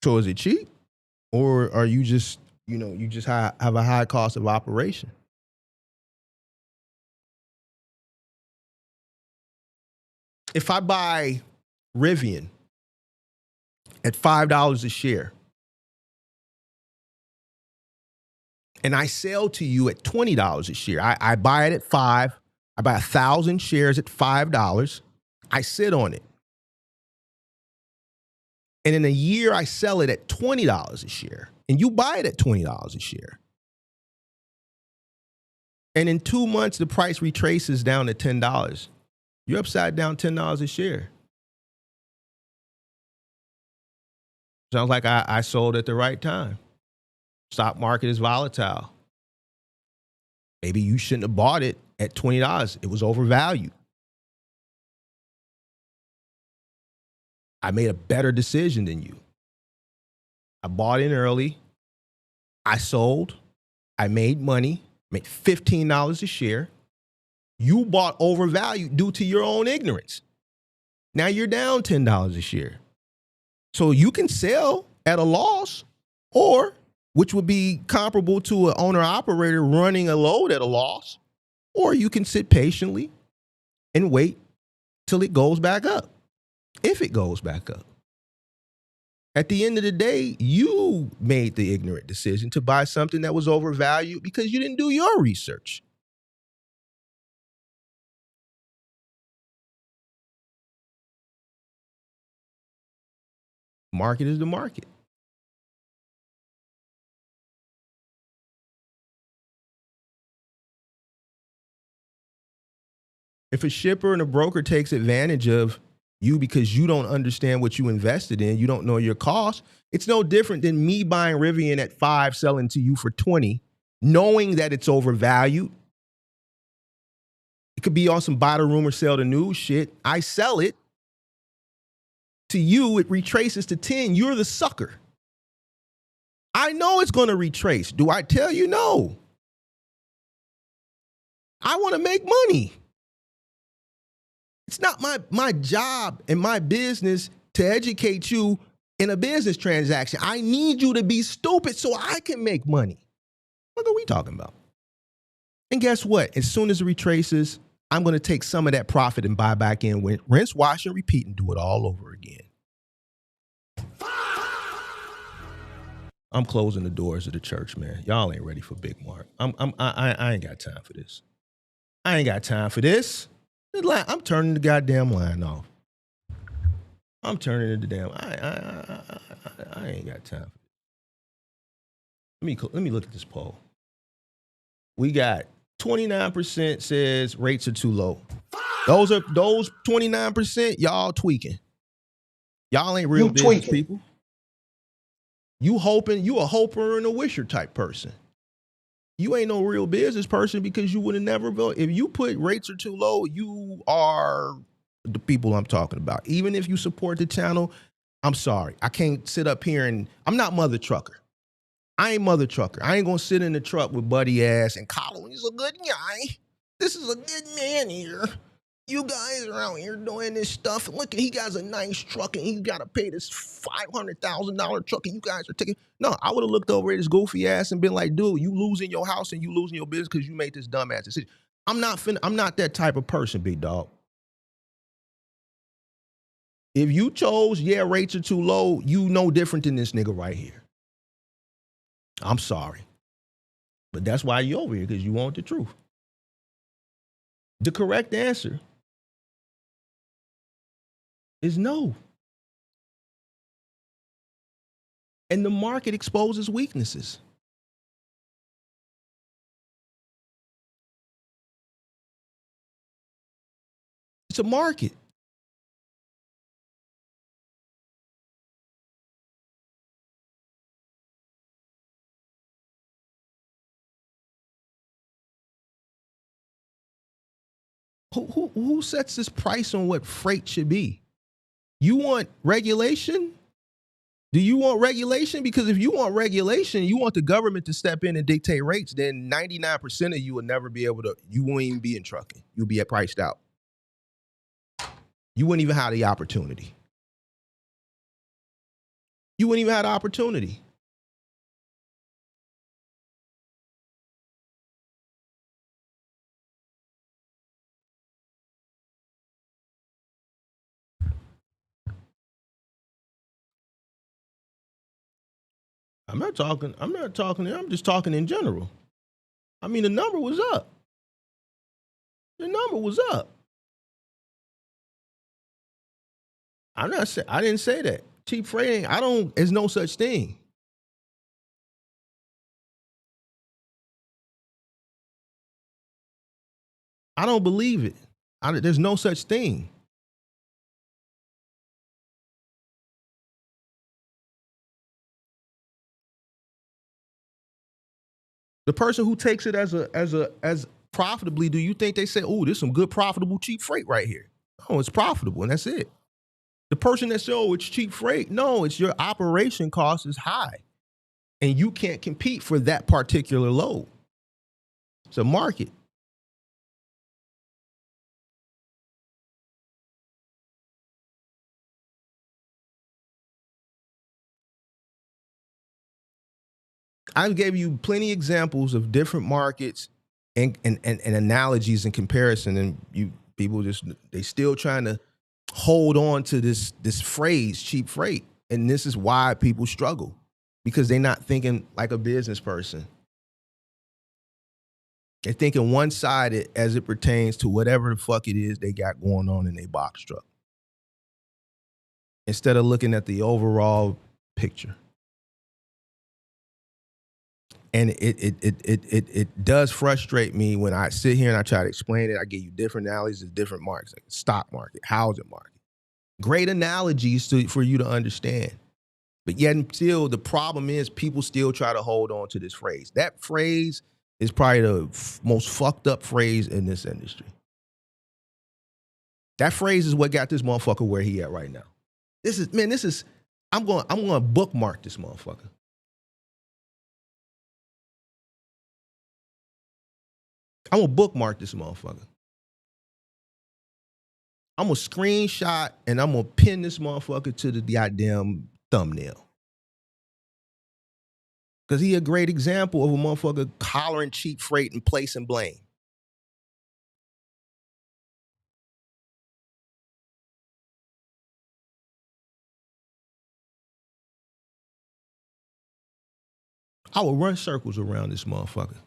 So is it cheap? Or are you just, you just have a high cost of operation? If I buy Rivian at $5 a share, and I sell to you at $20 a share. I buy it at $5. I buy 1,000 shares at $5. I sit on it. And in a year, I sell it at $20 a share. And you buy it at $20 a share. And in 2 months, the price retraces down to $10. You're upside down $10 a share. Sounds like I sold at the right time. Stock market is volatile. Maybe you shouldn't have bought it at $20. It was overvalued. I made a better decision than you. I bought in early. I sold. I made money, made $15 a share. You bought overvalued due to your own ignorance. Now you're down $10 a share. So you can sell at a loss, or which would be comparable to an owner-operator running a load at a loss, or you can sit patiently and wait till it goes back up, if it goes back up. At the end of the day, you made the ignorant decision to buy something that was overvalued because you didn't do your research. Market is the market. If a shipper and a broker takes advantage of you because you don't understand what you invested in, you don't know your cost, it's no different than me buying Rivian at $5, selling to you for $20, knowing that it's overvalued. It could be on some buy the rumor, sell the news shit. I sell it. To you, it retraces to 10. You're the sucker. I know it's going to retrace. Do I tell you no? I want to make money. It's not my job and my business to educate you in a business transaction. I need you to be stupid so I can make money. What are we talking about? And guess what? As soon as it retraces, I'm going to take some of that profit and buy back in, rinse, wash, and repeat, and do it all over again. I'm closing the doors of the church, man. Y'all ain't ready for Big Mark. I ain't got time for this. I ain't got time for this. I'm turning the goddamn line off. I'm turning it damn. I ain't got time for this. Let me look at this poll. We got 29% says rates are too low. Those 29%, y'all tweaking. Y'all ain't real business people. You a hoper and a wisher type person. You ain't no real business person because you would have never voted. If you put rates are too low, you are the people I'm talking about. Even if you support the channel, I'm sorry. I can't sit up here and I'm not Mother Trucker. I ain't Mother Trucker. I ain't gonna sit in the truck with Buddy Ass and Colin. He's a good guy. This is a good man here. You guys are out here doing this stuff. And look, he got a nice truck and he's got to pay this $500,000 truck and you guys are taking. No, I would have looked over at his goofy ass and been like, dude, you losing your house and you losing your business because you made this dumbass decision. I'm not that type of person, big dog. If you chose, rates are too low, you no different than this nigga right here. I'm sorry. But that's why you're over here, because you want the truth. The correct answer is no. And the market exposes weaknesses. It's a market. Who sets this price on what freight should be? You want regulation? Do you want regulation? Because if you want regulation, you want the government to step in and dictate rates, then 99% of you will never be able to, you won't even be in trucking. You'll be priced out. You wouldn't even have the opportunity. You wouldn't even have the opportunity. I'm just talking in general. I mean, the number was up. The number was up. I didn't say that. Cheap freight there's no such thing. I don't believe it. There's no such thing. The person who takes it as profitably, do you think they say, oh, there's some good profitable cheap freight right here? No, it's profitable and that's it. The person that says, oh, it's cheap freight. No, it's your operation cost is high and you can't compete for that particular load. It's a market. I gave you plenty of examples of different markets and analogies and comparison, and people they still trying to hold on to this phrase, cheap freight. And this is why people struggle, because they're not thinking like a business person. They're thinking one-sided as it pertains to whatever the fuck it is they got going on in their box truck, instead of looking at the overall picture. And it does frustrate me when I sit here and I try to explain it. I give you different analogies of different markets, like stock market, housing market. Great analogies for you to understand. But yet still, the problem is people still try to hold on to this phrase. That phrase is probably the most fucked up phrase in this industry. That phrase is what got this motherfucker where he at right now. I'm going to bookmark this motherfucker. I'm going to bookmark this motherfucker. I'm going to screenshot and I'm going to pin this motherfucker to the goddamn thumbnail. Because he a great example of a motherfucker collaring cheap freight and placing blame. I would run circles around this motherfucker.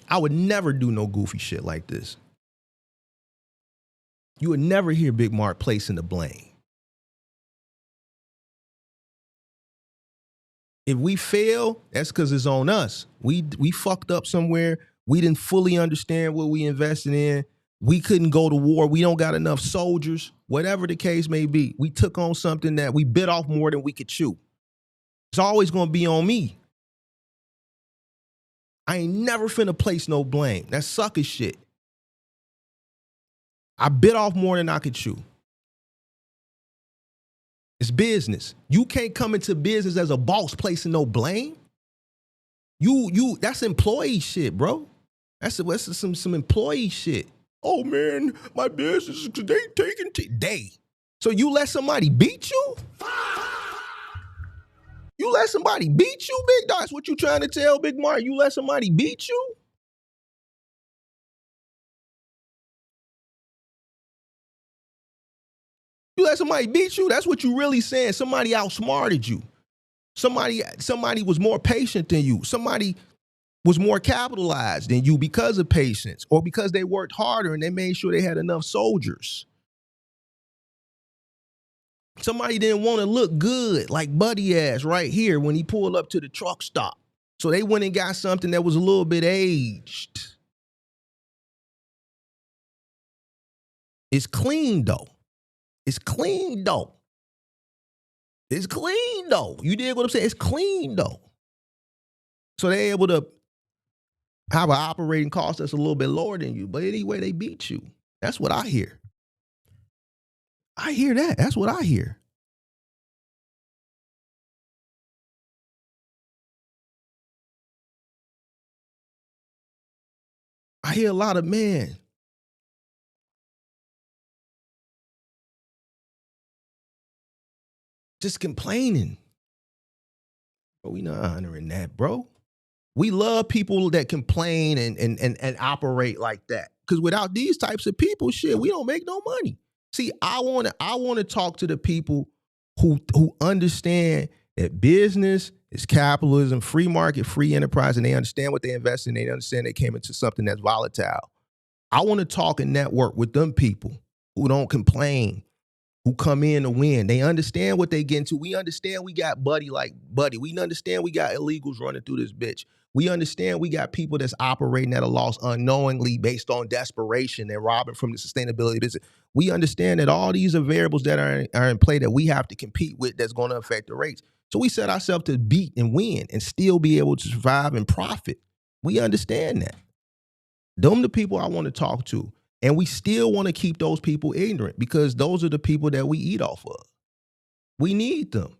I would never do no goofy shit like this. You would never hear Big Mark placing the blame. If we fail, that's because it's on us. We fucked up somewhere. We didn't fully understand what we invested in. We couldn't go to war. We don't got enough soldiers. Whatever the case may be, we took on something that we bit off more than we could chew. It's always going to be on me. I ain't never finna place no blame. That's sucker shit. I bit off more than I could chew. It's business. You can't come into business as a boss placing no blame. That's employee shit, bro. That's some employee shit. Oh man, my business they taking they. So you let somebody beat you? You let somebody beat you, Big Dog? That's what you trying to tell Big Mark? You let somebody beat you? You let somebody beat you? That's what you really saying. Somebody outsmarted you. Somebody was more patient than you. Somebody was more capitalized than you because of patience or because they worked harder and they made sure they had enough soldiers. Somebody didn't want to look good like Buddy ass right here when he pulled up to the truck stop. So they went and got something that was a little bit aged. It's clean though. It's clean though. It's clean though. You dig what I'm saying? It's clean though. So they're able to have an operating cost that's a little bit lower than you. But anyway, they beat you. That's what I hear. I hear that. That's what I hear. I hear a lot of men. Just complaining. Bro, we not honoring that, bro. We love people that complain and operate like that. Because without these types of people, shit, we don't make no money. See, I wanna talk to the people who understand that business is capitalism, free market, free enterprise, and they understand what they invest in. They understand they came into something that's volatile. I want to talk and network with them people who don't complain, who come in to win. They understand what they get into. We understand we got Buddy like Buddy. We understand we got illegals running through this bitch. We understand we got people that's operating at a loss unknowingly based on desperation and robbing from the sustainability business. We understand that all these are variables that are in play that we have to compete with that's going to affect the rates. So we set ourselves to beat and win and still be able to survive and profit. We understand that. Them the people I want to talk to. And we still want to keep those people ignorant because those are the people that we eat off of. We need them.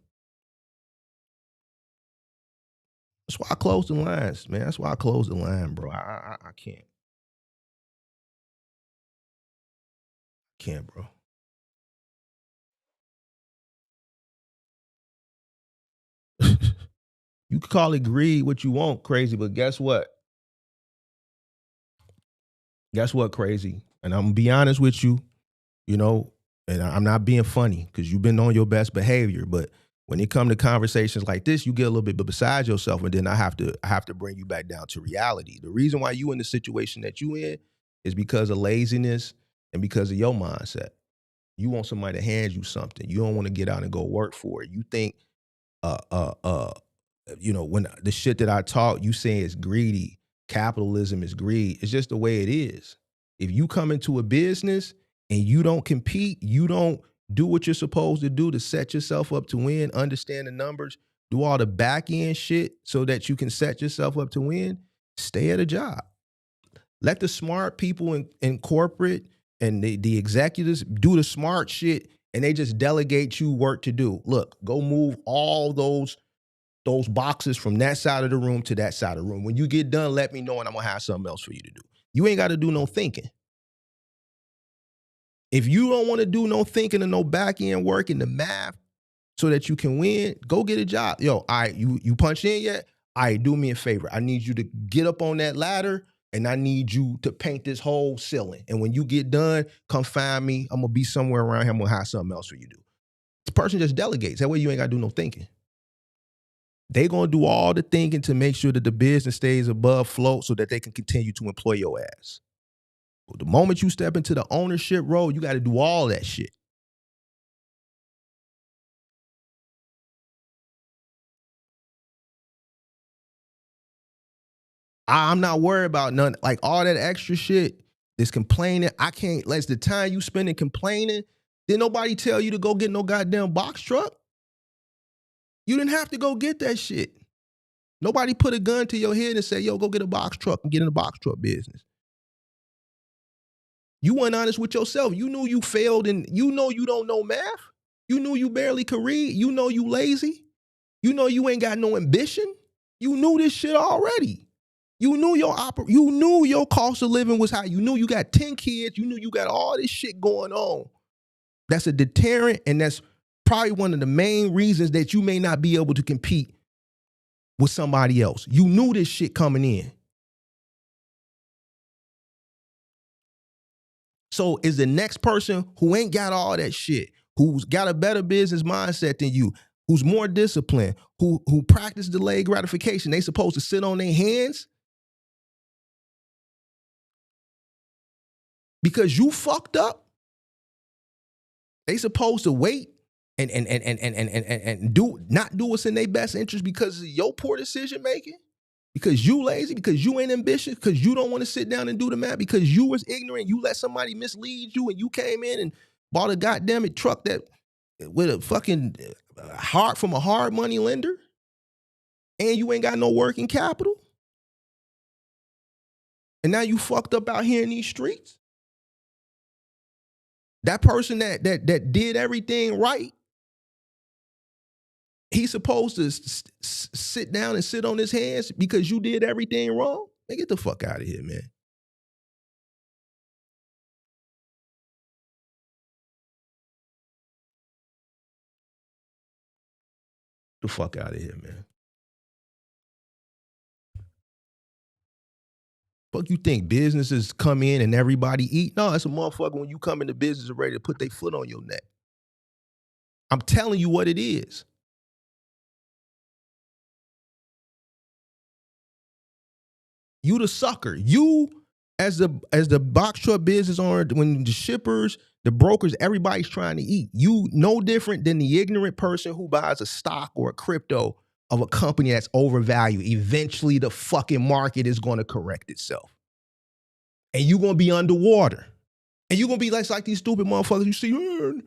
That's why I close the lines, man. That's why I close the line, bro. I can't. Can't, bro. You can call it greed what you want, crazy, but guess what? Guess what, crazy? And I'm gonna be honest with you, you know, and I'm not being funny because you've been on your best behavior, but when it comes to conversations like this, you get a little bit beside yourself, and then I have to bring you back down to reality. The reason why you in the situation that you in is because of laziness and because of your mindset. You want somebody to hand you something. You don't want to get out and go work for it. You think, you know, when the shit that I taught, you saying it's greedy. Capitalism is greed. It's just the way it is. If you come into a business and you don't compete, you don't do what you're supposed to do to set yourself up to win, understand the numbers, do all the back end shit so that you can set yourself up to win, stay at a job. Let the smart people in corporate and the executives do the smart shit and they just delegate you work to do. Look, go move all those boxes from that side of the room to that side of the room. When you get done, let me know and I'm gonna have something else for you to do. You ain't gotta do no thinking. If you don't want to do no thinking and no back end work in the math so that you can win, go get a job. Yo, all right, you punch in yet? All right, do me a favor. I need you to get up on that ladder and I need you to paint this whole ceiling. And when you get done, come find me. I'm gonna be somewhere around here. I'm gonna have something else for you to do. The person just delegates. That way you ain't gotta do no thinking. They gonna do all the thinking to make sure that the business stays above float so that they can continue to employ your ass. But the moment you step into the ownership role, you gotta do all that shit. I'm not worried about none, like all that extra shit, this complaining. I can't, like the time you spending complaining, did nobody tell you to go get no goddamn box truck? You didn't have to go get that shit. Nobody put a gun to your head and say, yo, go get a box truck and get in the box truck business. You weren't honest with yourself. You knew you failed and you know you don't know math. You knew you barely could read. You know you lazy. You know you ain't got no ambition. You knew this shit already. You knew your cost of living was high. You knew you got 10 kids. You knew you got all this shit going on. That's a deterrent, and that's probably one of the main reasons that you may not be able to compete with somebody else. You knew this shit coming in. So is the next person who ain't got all that shit, who's got a better business mindset than you, who's more disciplined, who practice delayed gratification, they supposed to sit on their hands because you fucked up? They supposed to wait and not do what's in their best interest because of your poor decision making? Because you lazy, because you ain't ambitious, because you don't want to sit down and do the math, because you was ignorant, you let somebody mislead you, and you came in and bought a goddamn truck that with a fucking from a hard money lender, and you ain't got no working capital, and now you fucked up out here in these streets. That person that did everything right, he's supposed to sit down and sit on his hands because you did everything wrong? Man, get the fuck out of here, man. The fuck out of here, man. Fuck you think businesses come in and everybody eat? No, it's a motherfucker when you come into business ready to put their foot on your neck. I'm telling you what it is. You the sucker. You as the box truck business owner, when the shippers, the brokers, everybody's trying to eat. You no different than the ignorant person who buys a stock or a crypto of a company that's overvalued. Eventually the fucking market is going to correct itself. And you're going to be underwater. And you're going to be like these stupid motherfuckers you see, man,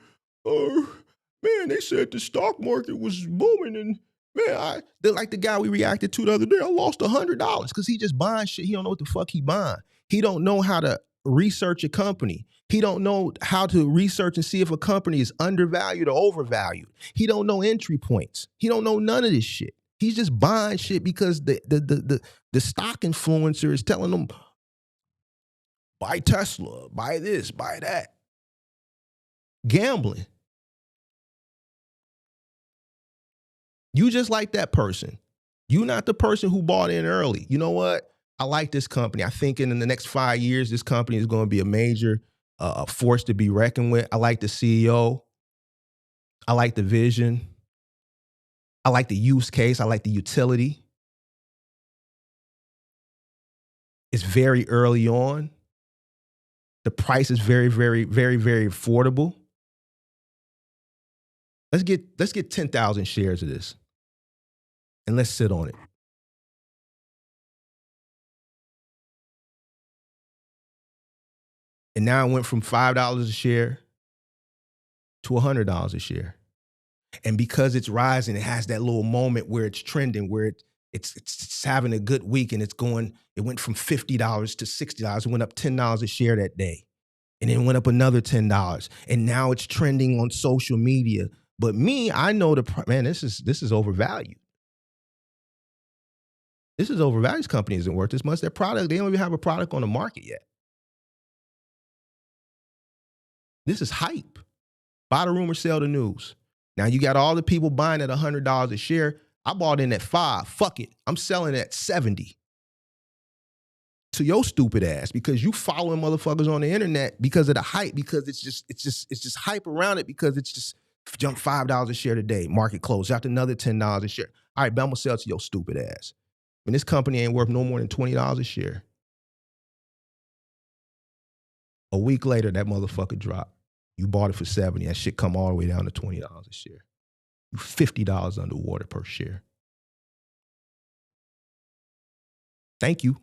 they said the stock market was booming, and man, they're like the guy we reacted to the other day. I lost $100 because he just buying shit. He don't know what the fuck he buying. He don't know how to research a company. He don't know how to research and see if a company is undervalued or overvalued. He don't know entry points. He don't know none of this shit. He's just buying shit because the stock influencer is telling him, buy Tesla, buy this, buy that. Gambling. You just like that person. You're not the person who bought in early. You know what? I like this company. I think in the next 5 years, this company is going to be a major force to be reckoned with. I like the CEO. I like the vision. I like the use case. I like the utility. It's very early on. The price is very, very, very, very affordable. Let's get 10,000 shares of this. And let's sit on it. And now it went from $5 a share to $100 a share. And because it's rising, it has that little moment where it's trending, where it's having a good week, and it went from $50 to $60. It went up $10 a share that day. And then went up another $10. And now it's trending on social media. But I know this is overvalued. This is overvalued. This company isn't worth this much. Their product, they don't even have a product on the market yet. This is hype. Buy the rumor, sell the news. Now you got all the people buying at $100 a share. I bought in at $5. Fuck it. I'm selling at $70. to your stupid ass because you following motherfuckers on the internet because of the hype, because it's just hype around it, because it's just jump $5 a share today, market close, after another $10 a share. All right, but I'm gonna sell to your stupid ass. When this company ain't worth no more than $20 a share. A week later, that motherfucker dropped. You bought it for $70. That shit come all the way down to $20 a share. You $50 underwater per share. Thank you.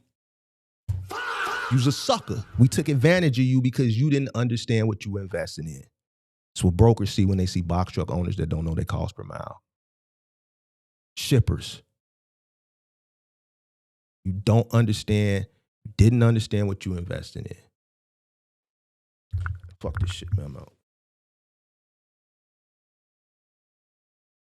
You's a sucker. We took advantage of you because you didn't understand what you were investing in. That's what brokers see when they see box truck owners that don't know their cost per mile. Shippers. You don't understand, you didn't understand what you were investing in. Fuck this shit, man. I'm out.